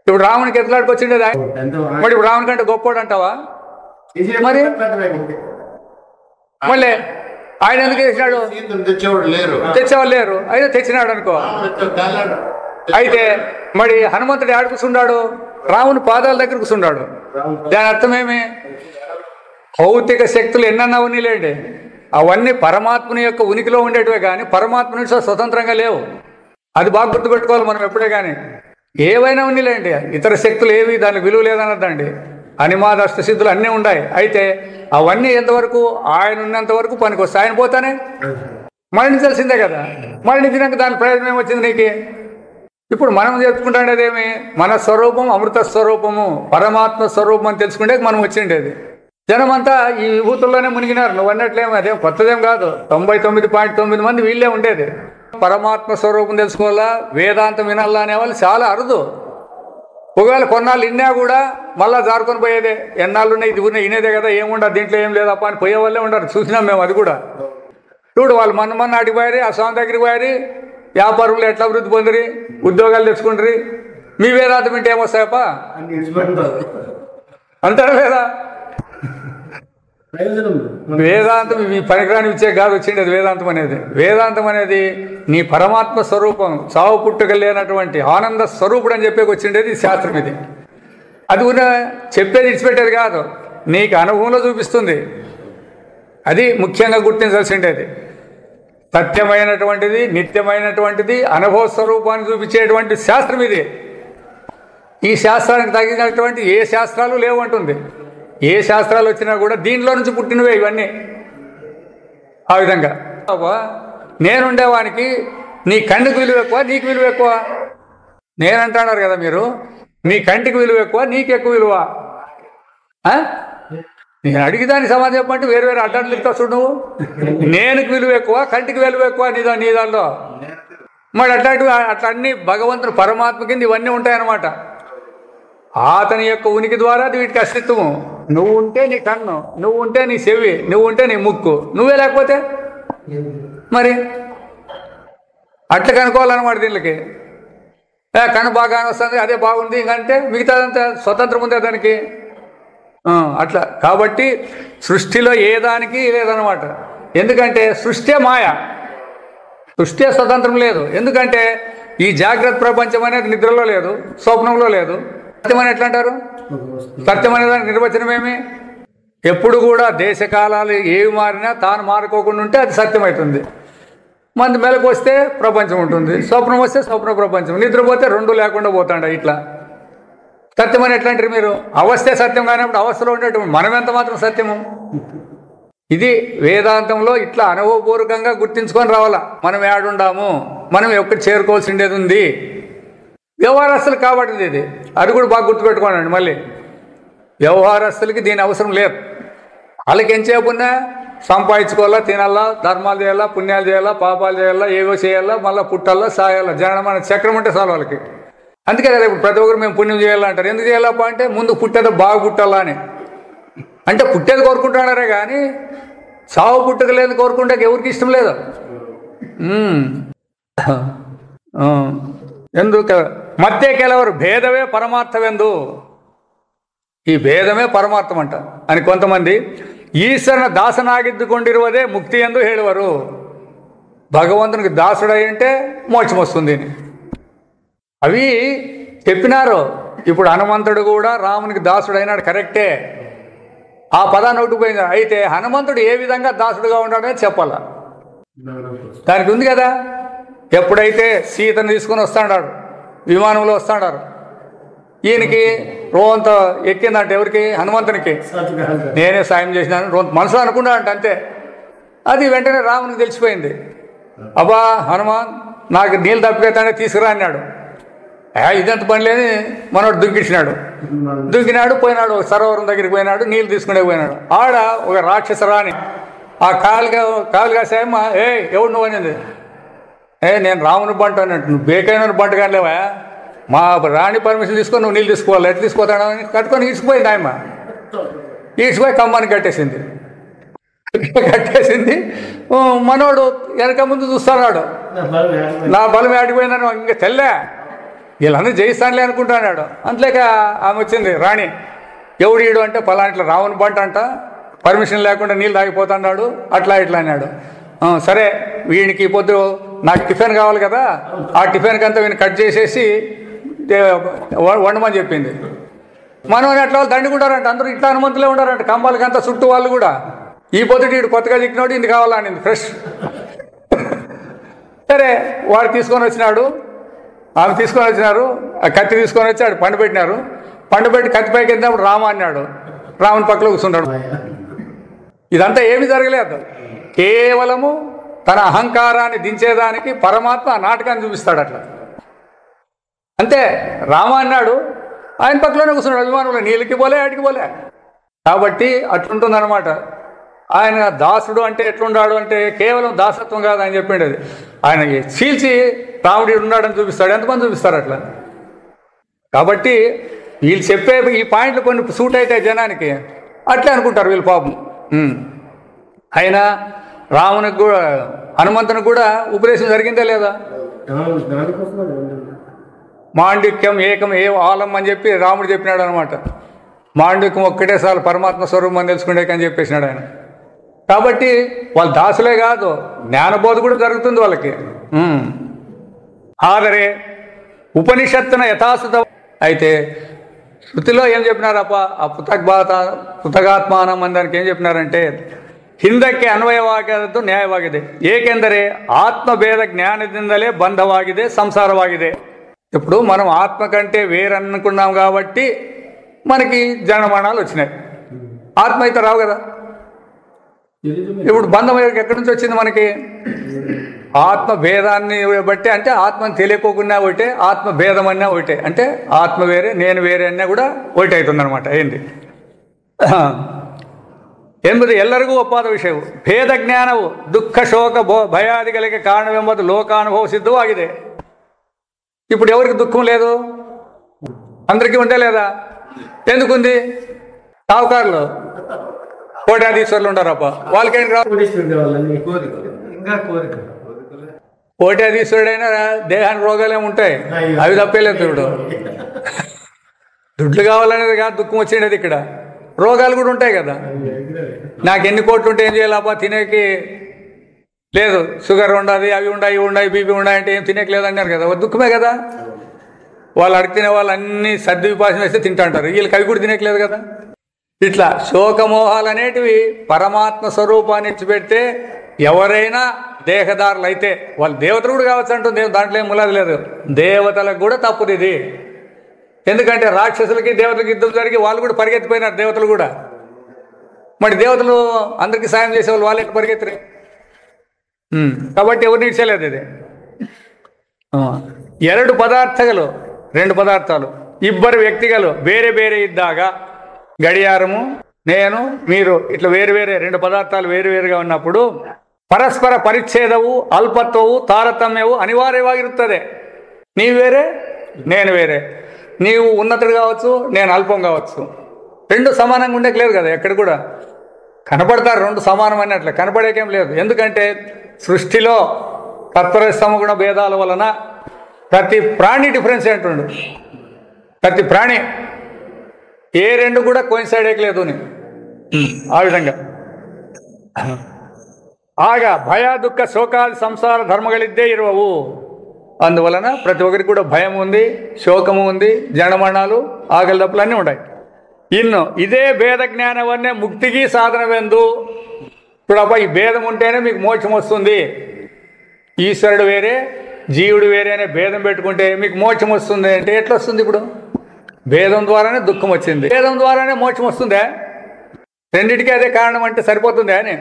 Speaker 1: ఇప్పుడు రామునికి ఎట్లాడుకొచ్చిండేది ఆయన. మరి ఇప్పుడు రాముని కంటే గొప్పోడు అంటావా? మరి మళ్ళీ ఆయన ఎందుకు చేసినాడు? తెచ్చేవాళ్ళు లేరు, అయితే తెచ్చినాడు అనుకో. అయితే మరి హనుమంతుడు ఆడ కూర్చున్నాడు, రాముని పాదాల దగ్గర కూర్చున్నాడు. దాని అర్థమేమి? భౌతిక శక్తులు ఎన్నన్నా ఉన్నీలేండి, అవన్నీ పరమాత్మని యొక్క ఉనికిలో ఉండేటివే కానీ పరమాత్మ నుంచి స్వతంత్రంగా లేవు. అది బాగా గుర్తుపెట్టుకోవాలి మనం ఎప్పుడే. కానీ ఏవైనా ఉన్నీలేండి, ఇతర శక్తులు ఏవి దానికి విలువ లేదన్నదండి. అనిమాదష్ట సిద్ధులు అన్నీ ఉన్నాయి. అయితే అవన్నీ ఎంతవరకు? ఆయన ఉన్నంత వరకు పనికి వస్తాయి. ఆయన పోతానే మరణించాల్సిందే కదా. మరణించినాక దాని ప్రయోజనం ఏమొచ్చింది నీకు? ఇప్పుడు మనం చెప్పుకుంటాడేదేమి? మన స్వరూపం అమృత స్వరూపము, పరమాత్మ స్వరూపం అని తెలుసుకుంటే మనం వచ్చిండేది. జనమంతా ఈ విభూతుల్లోనే మునిగినారు. నువ్వు అన్నట్లేమో అదేం కొత్తదేం కాదు. 99.9 మంది వీళ్ళే ఉండేది. పరమాత్మ స్వరూపం తెలుసుకోవాలా, వేదాంతం వినాలా అనేవాళ్ళు చాలా అరుదు. ఒకవేళ కొన్నాళ్ళు ఇన్నా కూడా మళ్ళా జారుకొని పోయేదే. ఎన్నాళ్ళు ఉన్నాయి, ఇది ఉన్నాయి, ఇనేదే కదా, ఏముండదు దీంట్లో, ఏం లేదప్ప అని పోయే వాళ్ళే ఉండరు. చూసినాం మేము అది కూడా. చూడు, వాళ్ళు మొన్న అడిగి పోయారు, ఆ స్వామి దగ్గరికి పోయారు, వ్యాపారంలో ఎట్లా అభివృద్ధి పొందిరి, ఉద్యోగాలు తెచ్చుకుంటారు. మీ వేదాంతం వింటే ఏమొస్తాయప్ప అంటారా లేదా? వేదాంతం మీ పనికిరాని ఇచ్చే కాదు వచ్చింది అది. వేదాంతం అనేది, వేదాంతం అనేది నీ పరమాత్మ స్వరూపం, చావు పుట్టుక లేనటువంటి ఆనంద స్వరూపుడు అని చెప్పేకి వచ్చిండేది శాస్త్రం. ఇది అది కూడా చెప్పేది ఇచ్చిపెట్టేది కాదు, నీకు అనుభవంలో చూపిస్తుంది. అది ముఖ్యంగా గుర్తించాల్సిండేది. సత్యమైనటువంటిది, నిత్యమైనటువంటిది, అనుభవ స్వరూపాన్ని చూపించేటువంటి శాస్త్రం ఇది. ఈ శాస్త్రానికి తగినటువంటి ఏ శాస్త్రాలు లేవు అంటుంది. ఏ శాస్త్రాలు వచ్చినా కూడా దీంట్లో నుంచి పుట్టినవే ఇవన్నీ. ఆ విధంగా నేనుండేవానికి నీ కంటికి విలువ ఎక్కువ, నీకు విలువ ఎక్కువ. నేనంటున్నారు కదా మీరు, నీ కంటికి విలువ ఎక్కువ, నీకు ఎక్కువ విలువ. నేను అడిగిదానికి సమాధానం చెప్పంటే వేరు వేరు అడ్డాలు ఇస్తావు చూడు. నువ్వు నేనుకి విలువ ఎక్కువ, కంటికి విలువ ఎక్కువ నీ దానిలో. మరి అట్లా అన్ని భగవంతుడు పరమాత్మ కింద ఇవన్నీ ఉంటాయన్నమాట. అతని యొక్క ఉనికి ద్వారా వీటికి అస్తిత్వము. నువ్వు ఉంటే నీ కన్ను, నువ్వు ఉంటే నీ చెవి, నువ్వు ఉంటే నీ ముక్కు, నువ్వే లేకపోతే మరి అట్లా కనుక్కోవాలన్నమాట. దీనికి కన్ను బాగానే వస్తుంది, అదే బాగుంది, ఇంకంటే మిగతాదంతా స్వతంత్రం ఉందే దానికి. అట్లా కాబట్టి సృష్టిలో ఏ దానికి లేదనమాట. ఎందుకంటే సృష్టి మాయ, సృష్టి స్వతంత్రం లేదు. ఎందుకంటే ఈ జాగ్రత్త ప్రపంచం అనేది నిద్రలో లేదు, స్వప్నంలో లేదు. సత్యం అని ఎట్లా అంటారు? సత్యం అనే దానికి నిర్వచనం ఏమి? ఎప్పుడు కూడా దేశకాలాలు ఏవి మారినా తాను మారుకోకుండా ఉంటే అది సత్యం అవుతుంది. మంది మెలకు వస్తే ప్రపంచం ఉంటుంది, స్వప్నం వస్తే స్వప్న ప్రపంచం, నిద్రపోతే రెండు లేకుండా పోతాండ. ఇట్లా సత్యం అని ఎట్లా అంటారు మీరు? అవస్థే సత్యం కానప్పుడు అవస్థలో ఉండేటువంటి మనం ఎంత మాత్రం సత్యము? ఇది వేదాంతంలో ఇట్లా అనుభవపూర్వకంగా గుర్తించుకొని రావాలా. మనం ఏడుండాము, మనం ఎక్కడ చేరుకోవాల్సిండేది ఉంది. వ్యవహారస్తులు కాబట్టి ఇది, అది కూడా బాగా గుర్తుపెట్టుకోనండి. మళ్ళీ వ్యవహారస్తులకి దీని అవసరం లేదు. వాళ్ళకి ఎంచేపున్నా సంపాదించుకోవాలా, తినాలా, ధర్మాలు చేయాలా, పుణ్యాలు చేయాలా, పాపాలు చేయాలా, ఏవో చేయాలా, మళ్ళీ పుట్టాలా, సాయాలా. జనన చక్రం ఉంటే చాలు వాళ్ళకి. అందుకే కదా ఇప్పుడు ప్రతి ఒక్కరు మేము పుణ్యం చేయాలంటారు. ఎందుకు చేయాలప్ప అంటే ముందు పుట్టేది బాగా పుట్టాలా అని. అంటే పుట్టేది కోరుకుంటున్నారే కానీ సావు పుట్టక లేదు కోరుకుంటే ఎవరికి ఇష్టం లేదు. ఎందుకు మధ్య ಕೆಲವರು భేదవే పరమార్థವೆಂದು, ఈ భేదమే పరమార్థం అంట అని కొంతమంది ఈశ్వరನ దాసనాగిద్దుಕೊಂಡಿರುವುದೇ ముక్తి ಎಂದು ಹೇಳುವರು. భగవంతునికి దాసుడై అంటే మోక్షం వస్తుంది అని అవి చెప్పినారు. ఇప్పుడు హనుమంతుడు కూడా రామునికి దాసుడు అయినాడు, కరెక్టే. ఆ పదాన్ని ఒకటిపోయింది. అయితే హనుమంతుడు ఏ విధంగా దాసుడుగా ఉన్నాడని చెప్పాలా, దానికి ఉంది కదా. ఎప్పుడైతే సీతను తీసుకొని వస్తాడాడు, విమానంలో వస్తాడారు, ఈయనకి రోంత ఎక్కిందంటే ఎవరికి? హనుమంతునికి. నేనే సాయం చేసినాను రోంత మనసులో అనుకున్నాడంట, అంతే. అది వెంటనే రామునికి తెలిసిపోయింది. అబ్బా హనుమాన్, నాకు నీళ్ళు తప్పిపోతానే తీసుకురా అన్నాడు. ఇదంత పని లేని మనోడు దుంకినాడు, పోయినాడు సరోవరం దగ్గరికి పోయినాడు, నీళ్ళు తీసుకునే పోయినాడు. ఆడ ఒక రాక్షస రాణి ఆ కాలు కాసేమ్మ, ఎవడు నువ్వు అనేది. నేను రాముని బంట అన్నట్టు, నువ్వు బేకైన బంట కానిలేవా, మా రాణి పర్మిషన్ తీసుకొని నువ్వు నీళ్ళు తీసుకోవాలి, ఎట్లా తీసుకుపోతాడు అని కట్టుకొని ఈడ్చిపోయింది. ఆయమ్మ ఈడ్చిపోయి కమ్మాన్ని కట్టేసింది. మనోడు వెనక ముందు చూస్తున్నాడు, నా బలం ఆడిపోయిందని. ఇంకా తెల్లే వీళ్ళందరూ జయిస్తానులే అనుకుంటున్నాడు. అంతలేక ఆమె వచ్చింది రాణి. ఎవడు ఈడు అంటే పలాంట్లో రావణ బంట అంట, పర్మిషన్ లేకుండా నీళ్ళు తాగిపోతున్నాడు, అట్లా ఇట్లా అన్నాడు. సరే వీడికి పొద్దు నాకు టిఫిన్ కావాలి కదా, ఆ టిఫిన్కి అంతా వీడిని కట్ చేసేసి వండమని చెప్పింది. మనం అట్లా వాళ్ళు దండుకుంటారంట, అందరూ ఇట్లా హనుమంతులే ఉండారంట, కంబాలకంతా చుట్టూ వాళ్ళు కూడా. ఈ పొద్దుటి వీడు కొత్తగా చిక్కినోడు ఇది కావాలనింది ఫ్రెష్. సరే వాడు తీసుకొని వచ్చినాడు, ఆమె తీసుకొని వచ్చినారు, ఆ కత్తి తీసుకొని వచ్చి ఆడు పండుపెట్టినారు. పండుపెట్టి కత్తి పైకి వెళ్ళినప్పుడు రామ అన్నాడు, రాముని పక్కలో కూర్చున్నాడు. ఇదంతా ఏమీ జరగలేదు, కేవలము తన అహంకారాన్ని దించేదానికి పరమాత్మ ఆ నాటకాన్ని చూపిస్తాడు. అట్లా అంతే. రామ అన్నాడు, ఆయన పక్కలోనే కూర్చున్నాడు అభిమానంలో, నీళ్ళకి పోలే ఆడికి పోలే. కాబట్టి అట్లుంటుందన్నమాట. ఆయన దాసుడు అంటే ఎట్లున్నాడు అంటే కేవలం దాసత్వం కాదు అని చెప్పిండు. అది ఆయన చీల్చి రాముడు ఉన్నాడని చూపిస్తాడు. ఎంతమంది చూపిస్తారు అట్లా? కాబట్టి వీళ్ళు చెప్పే ఈ పాయింట్లు కొన్ని సూట్ అవుతాయి జనానికి, అట్లే అనుకుంటారు వీళ్ళు పాపం. అయినా రామునికి కూడా హనుమంతునికి కూడా ఉపదేశం జరిగిందే లేదా? మాండిక్యం ఏకం ఏ ఆలం అని చెప్పి రాముడు చెప్పినాడు అనమాట. మాండిక్యం ఒక్కటే సార్లు పరమాత్మ స్వరూపం అని తెలుసుకునే అని చెప్పేసినాడు ఆయన. కాబట్టి వాళ్ళు దాసులే కాదు, జ్ఞానబోధ కూడా జరుగుతుంది వాళ్ళకి. ఆదరే ఉపనిషత్తున యథాసుత. అయితే శృతిలో ఏం చెప్పినారప్ప, ఆ ಪುತಗಾತ್ಮಾನಂ ಅಂದಕ್ಕೆ ఏం చెప్పినారంటే ಹಿಂದಕ್ಕೆ ಅನ್ವಯವಾಗದ್ದು ನ್ಯಾಯವಾಗಿದೆ. ಏಕೆಂದರೆ ಆತ್ಮಭೇದ ಜ್ಞಾನದಿಂದಲೇ ಬಂಧವಾಗಿದೆ, ಸಂಸಾರವಾಗಿದೆ. ఇప్పుడు మనం ఆత్మ కంటే వేరనుకున్నాం కాబట్టి మనకి జనమరణాలు వచ్చినాయి. ఆత్మ అయితే రావు కదా. ఇప్పుడు బంధం ఎక్కడి నుంచి వచ్చింది మనకి? ఆత్మ భేదాన్ని బట్టి, అంటే ఆత్మని తెలియకోకుండా ఒకటే, ఆత్మ భేదం అన్నా ఒకటే, అంటే ఆత్మ వేరే నేను వేరే అన్నా కూడా ఒకటి అవుతుంది అనమాట. ఏంది ಎಂಬುದು ಎಲ್ಲರಿಗೂ ಒಪ್ಪಾದ ವಿಷಯವು. ಭೇದ ಜ್ಞಾನವು ದುಃಖ ಶೋಕ ಭಯಾದಿಗಳಿಗೆ ಕಾರಣವೆಂಬುದು ಲೋಕಾನುಭವ ಸಿದ್ಧವಾಗಿದೆ. ఇప్పుడు ఎవరికి దుఃఖం లేదు? అందరికీ ఉంటే లేదా? ఎందుకుంది? సావుకారులు కోటాధీశ్వరులు ఉండారప్ప, వాళ్ళకేం రావు. కోటాధీశ్వరుడైనా దేహానికి రోగాలు ఉంటాయి, అవి తప్పేలేదు. ఇప్పుడు దుడ్లు కావాలనేది కాదు దుఃఖం వచ్చేది, ఇక్కడ రోగాలు కూడా ఉంటాయి కదా. నాకు ఎన్ని కోట్లు ఉంటే ఏం చేయాలప్ప, తినేకి లేదు, షుగర్ ఉండదు, అవి ఉన్నాయి ఇవి ఉన్నాయి బీపీ ఉన్నాయి అంటే ఏం తినేకి లేదు అన్నారు కదా, దుఃఖమే కదా. వాళ్ళు అడిగి తినే వాళ్ళు అన్ని సర్ది విపాసన వేస్తే తింటాంటారు, వీళ్ళకి అవి కూడా తినేకి కదా. ఇట్లా శోకమోహాలు అనేటివి పరమాత్మ స్వరూపాన్ని ఇచ్చిపెడితే ఎవరైనా దేహదారులు అయితే, వాళ్ళు దేవతలు కూడా కావచ్చు అంటుంది, దాంట్లో ఏం ములాది లేదు. దేవతలకు కూడా తప్పుది ఇది. ఎందుకంటే రాక్షసులకి దేవతలకి యుద్ధం జరిగి వాళ్ళు కూడా పరిగెత్తిపోయినారు, దేవతలు కూడా. మరి దేవతలు అందరికీ సాయం చేసేవాళ్ళు వాళ్ళు ఎక్కడ పరిగెత్తరు కాబట్టి ఎవరిని ఇచ్చేలేదు ఇది. ಎರಡು ಪದಾರ್ಥಗಳು, రెండు పదార్థాలు, ఇద్దరు వ్యక్తిಗಳು ಬೇರೆ ಬೇರೆ ఇద్దాక, గడియారము నేను మీరు ఇట్లా వేరు వేరే రెండు పదార్థాలు వేరువేరుగా ఉన్నప్పుడు పరస్పర పరిచ్ఛేదವು ಅಲ್ಪತ್ವವು ತಾರತಮ್ಯವು అనివార్యವಾಗಿರುತ್ತದೆ. నీవు వేరే నేను వేరే, నీవు ఉన్నతుడు కావచ్చు నేను అల్పం కావచ్చు, రెండు సమానంగా ఉండేకి లేదు కదా. ఎక్కడ కూడా కనపడతారు రెండు సమానం అన్నట్లు, కనపడేకేం లేదు. ఎందుకంటే సృష్టిలో తత్పరస్తమగుణ భేదాల వలన ప్రతి ప్రాణి డిఫరెన్స్ ఏంటుండు, ప్రతి ప్రాణి ఏ రెండు కూడా కోయిన్సైడ్ లేదు. ఆ విధంగా ಆಗ ಭಯ ದುಃಖ ಶೋಕಾದಿ ಸಂಸಾರ ಧರ್ಮಗಳಿದ್ದೇ ಇರುವವು. అందువలన ప్రతి ఒక్కరికి కూడా భయం ఉంది, శోకము ఉంది, జనమరణాలు ఆకలి దప్పులు అన్నీ ఉన్నాయి. ఇನ್ನು ఇదే భేద జ్ఞానవన్నే ముక్తికి సాధనವೆಂದು. చూడప్ప, ఈ భేదం ఉంటేనే మీకు మోక్షం వస్తుంది. ఈశ్వరుడు వేరే జీవుడు వేరే అనే భేదం పెట్టుకుంటే మీకు మోక్షం వస్తుంది అంటే ఎట్లా వస్తుంది? ఇప్పుడు భేదం ద్వారానే దుఃఖం వచ్చింది, భేదం ద్వారానే మోక్షం వస్తుందే, రెండింటికి అదే కారణం అంటే సరిపోతుందే అని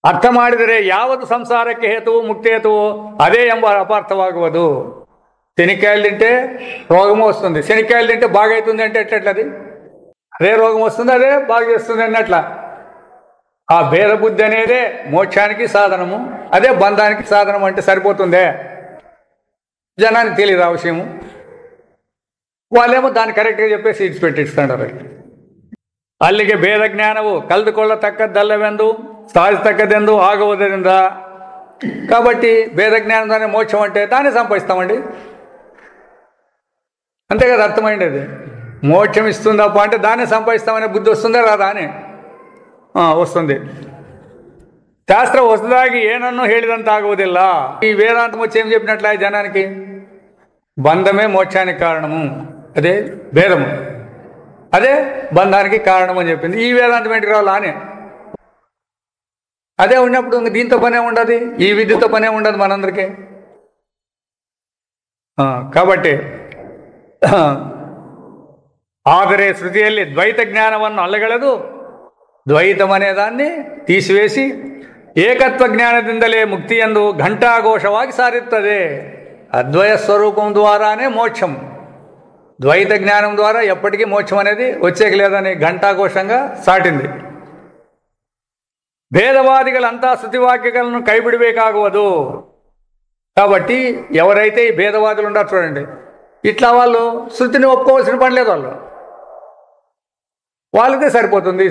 Speaker 1: ಅರ್ಥ ಮಾಡಿದರೆ ಯಾವುದು ಸಂಸಾರಕ್ಕೆ ಹೇತುವು ಮುಕ್ತಿ ಹೇತುವು ಅದೇ ಎಂಬ ಅಪಾರ್ಥವಾಗುವುದು. శనిక్కాయలు తింటే రోగము వస్తుంది, శనిక్కాయలు తింటే బాగా అవుతుంది అంటే ఎట్లది? అదే రోగం వస్తుంది, అదే బాగా చేస్తుంది అన్నట్ల. ఆ భేద బుద్ధి అనేదే మోక్షానికి సాధనము, అదే బంధానికి సాధనం అంటే సరిపోతుందే. జనానికి తెలియదు ఆ విషయము, వాళ్ళేమో దాన్ని కరెక్ట్గా చెప్పేసి ఇచ్చిపెట్టిస్తాడు. ಅಲ್ಲಿಗೆ ಭೇದ ಜ್ಞಾನವು ಕಳೆದುಕೊಳ್ಳತಕ್ಕದ್ದಲ್ಲವೆಂದು సాధిస్తక్కదెందు ఆగవదెంద. కాబట్టి భేద జ్ఞానం దాన్ని మోక్షం అంటే దాన్ని సంపాదిస్తామండి, అంతే కదా. అర్థమైంది, మోక్షం ఇస్తుందప్ప అంటే దాన్ని సంపాదిస్తామనే బుద్ధి వస్తుందా రాదా అని వస్తుంది. శాస్త్ర ಹೊಸದಾಗಿ ಏನನ್ನು ಹೇಳಿದಂತಾಗುವುದಿಲ್ಲ. ఈ వేదాంతం వచ్చి ఏం చెప్పినట్ల జనానికి, బంధమే మోక్షానికి కారణము, అదే భేదము, అదే బంధానికి కారణం అని చెప్పింది. ఈ వేదాంతం ఏంటి రావాలా అని అదే ఉన్నప్పుడు దీంతో పనే ఉండదు, ఈ విద్యతో పనే ఉండదు మనందరికీ. కాబట్టి ಆದರೆ శృతిಯಲ್ಲಿ ద్వైత జ్ఞానವನ್ನು ಅಲ್ಲಗಳೆದು ద్వైతం అనేదాన్ని తీసివేసి ఏకత్వ జ్ఞానದಿಂದಲೇ ముక్తియందు ఘంటాఘోషವಾಗಿ సారుತ್ತದೆ. అద్వయ స్వరూపం ద్వారానే మోక్షం, ద్వైత జ్ఞానం ద్వారా ఎప్పటికీ మోక్షం అనేది వచ్చేకి లేదని ఘంటాఘోషంగా సాటింది. భేదవాదిಗಳಂతా శృతివాక్యಗಳನ್ನು కైబిడಬೇಕಾಗುವುದು. కాబట్టి ఎవరైతే ఈ భేదవాదులు ఉంటారు చూడండి, ఇట్లా వాళ్ళు శృతిని ఒప్పుకోవాల్సిన పని లేదు, వాళ్ళకే సరిపోతుంది.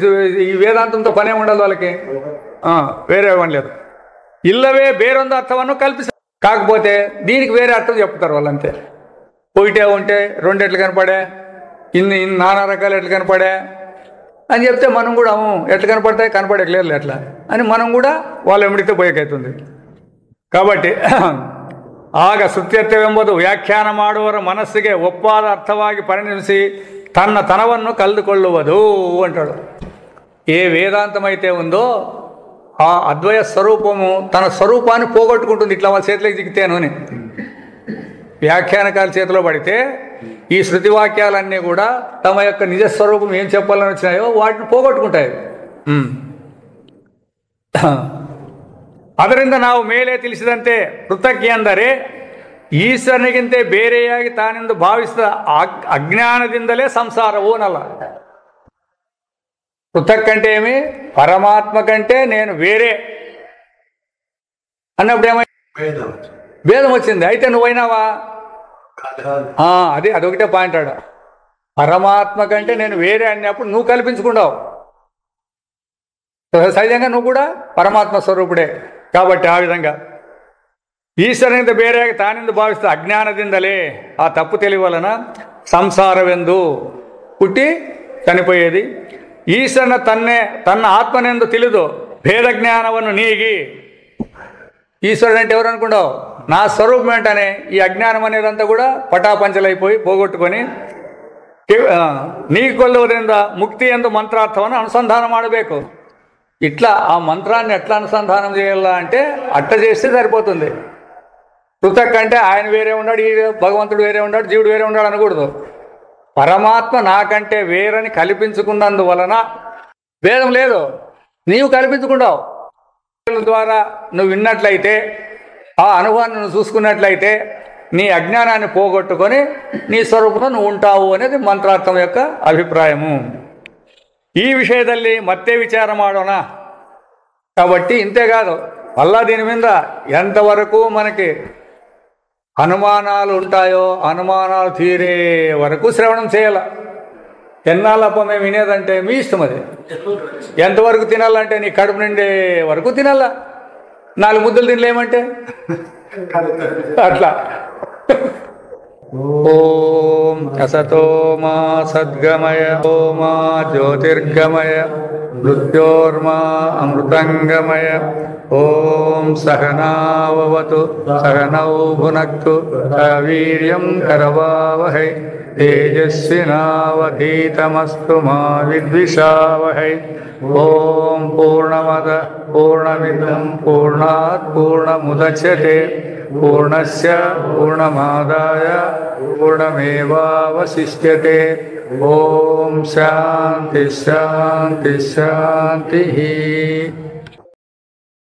Speaker 1: ఈ వేదాంతంతో పనే ఉండదు వాళ్ళకి, వేరే పని లేదు. ఇల్లవే ಬೇರೊಂದು అర్థವನ್ನು కల్పిస్తారు, కాకపోతే దీనికి వేరే అర్థం చెప్తారు వాళ్ళంతే. ఒకటే ఉంటే రెండు ఎట్లు కనపడే, ఇన్ని నానా రకాలు ఎట్లు కనపడే అని చెప్తే మనం కూడా ఎట్లా కనపడతాయి, కనపడేయలేదు ఎట్లా అని మనం కూడా వాళ్ళ ఎమిడితే పోయేకైతుంది. కాబట్టి ಆಗ ಶ್ರುತ್ಯತ್ವವೆಂಬುದು ವ್ಯಾಖ್ಯಾನ ಮಾಡುವವರ ಮನಸ್ಸಿಗೆ ಒಪ್ಪಾದ ಅರ್ಥವಾಗಿ ಪರಿಣಮಿಸಿ ತನ್ನ ತನವನ್ನು ಕಳೆದುಕೊಳ್ಳುವುದು అంటాడు. ఏ వేదాంతం అయితే ఉందో ఆ అద్వయ స్వరూపము తన స్వరూపాన్ని పోగొట్టుకుంటుంది, ఇట్లా వాళ్ళ చేతిలోకి దిగితేను అని. వ్యాఖ్యానకాల చేతిలో పడితే ఈ శృతి వాక్యాలన్నీ కూడా తమ యొక్క నిజస్వరూపం ఏం చెప్పాలని వచ్చినాయో వాటిని పోగొట్టుకుంటాయి. ಅದರಿಂದ ನಾವು ಮೇಲೆ ತಿಳಿಸಿದಂತೆ ಪೃಥಕ್ ಎಂದರೆ ಈಶ್ವರನಿಗಿಂತ ಬೇರೆಯಾಗಿ ತಾನೆಂದು ಭಾವಿಸಿದ ಅಜ್ಞಾನದಿಂದಲೇ ಸಂಸಾರವು అనಲ್ಲ. పృథక్ అంటే ఏమి? పరమాత్మ కంటే నేను వేరే అన్నప్పుడు ఏమై భేదం వచ్చింది. అయితే నువ్వైనావా? అదొకటే పాయింట్ ఆడ. పరమాత్మ కంటే నేను వేరే అన్నప్పుడు నువ్వు కల్పించుకున్నావు. సహజంగా నువ్వు కూడా పరమాత్మ స్వరూపుడే. కాబట్టి ఆ విధంగా ఈశ్వరునింದ ಬೇರೆಯಾಗಿ ತಾನೆಂದು ಭಾವಿಸ್ತಾ అజ్ఞానದಿಂದಲೇ ఆ తప్పు తెలివి వలన సంసారವೆಂದು పుట్టి చనిపోయేది. ఈశ్వరుನ తನ್ನ ఆత్మನೆಂದು ತಿಳಿದು భేద జ్ఞానವನ್ನು నీగి, ఈశ్వరుడు అంటే ఎవరు అనుకున్నావు? నా స్వరూపం ఏంటనే ఈ అజ్ఞానం అనేదంతా కూడా పటాపంచలైపోయి పోగొట్టుకొని నీకు కొಲ್ಲುವುದರಿಂದ ముక్తి ಎಂದು మంత్రార్థವನ್ನು అనుసంధాన ಮಾಡಬೇಕು. ఇట్లా ఆ మంత్రాన్ని ఎట్లా అనుసంధానం చేయాలా అంటే అట్ట చేస్తే సరిపోతుంది. పృథక్ అంటే ఆయన వేరే ఉన్నాడు, ఈ భగవంతుడు వేరే ఉన్నాడు, జీవుడు వేరే ఉన్నాడు అనకూడదు. పరమాత్మ నాకంటే వేరని కల్పించుకున్నందువలన భేదం లేదు. నీవు కల్పించుకున్నావు ద్వారా నువ్వు విన్నట్లయితే, ఆ అనుభవాన్ని నువ్వు చూసుకున్నట్లయితే నీ అజ్ఞానాన్ని పోగొట్టుకొని నీ స్వరూపంలో నువ్వు ఉంటావు అనేది మంత్రార్థం యొక్క అభిప్రాయము. ఈ విషయದಲ್ಲಿ ಮತ್ತೆ విచార ಮಾಡೋಣ. కాబట్టి ఇంతేకాదు, మళ్ళా దీని మీద ఎంతవరకు మనకి అనుమానాలు ఉంటాయో అనుమానాలు తీరే వరకు శ్రవణం చేయాల. ఎన్నాళ్ళప్ప మేము వినేదంటే మీ ఇష్టం. అది ఎంతవరకు తినాలంటే నీ కడుపు నిండే వరకు తినాలా. 4 ముద్దలు తినలేమంటే అట్లా. ఓం అసతో మా సద్గమయ, ఓమా జ్యోతిర్గమయ, మృత్యోర్మా అమృతంగమయ. ఓం సహనావవతు సహనౌ భునక్తు వీర్యం కరవావహై తేజస్వినావధీతమస్తు మా విద్విషావహై. ఓం పూర్ణమద పూర్ణమిదం పూర్ణాత్ పూర్ణముదచ్యతే పూర్ణస్య పూర్ణమాదాయ పూర్ణమేవావశిష్యతే. ఓం శాంతి శాంతి శాంతి.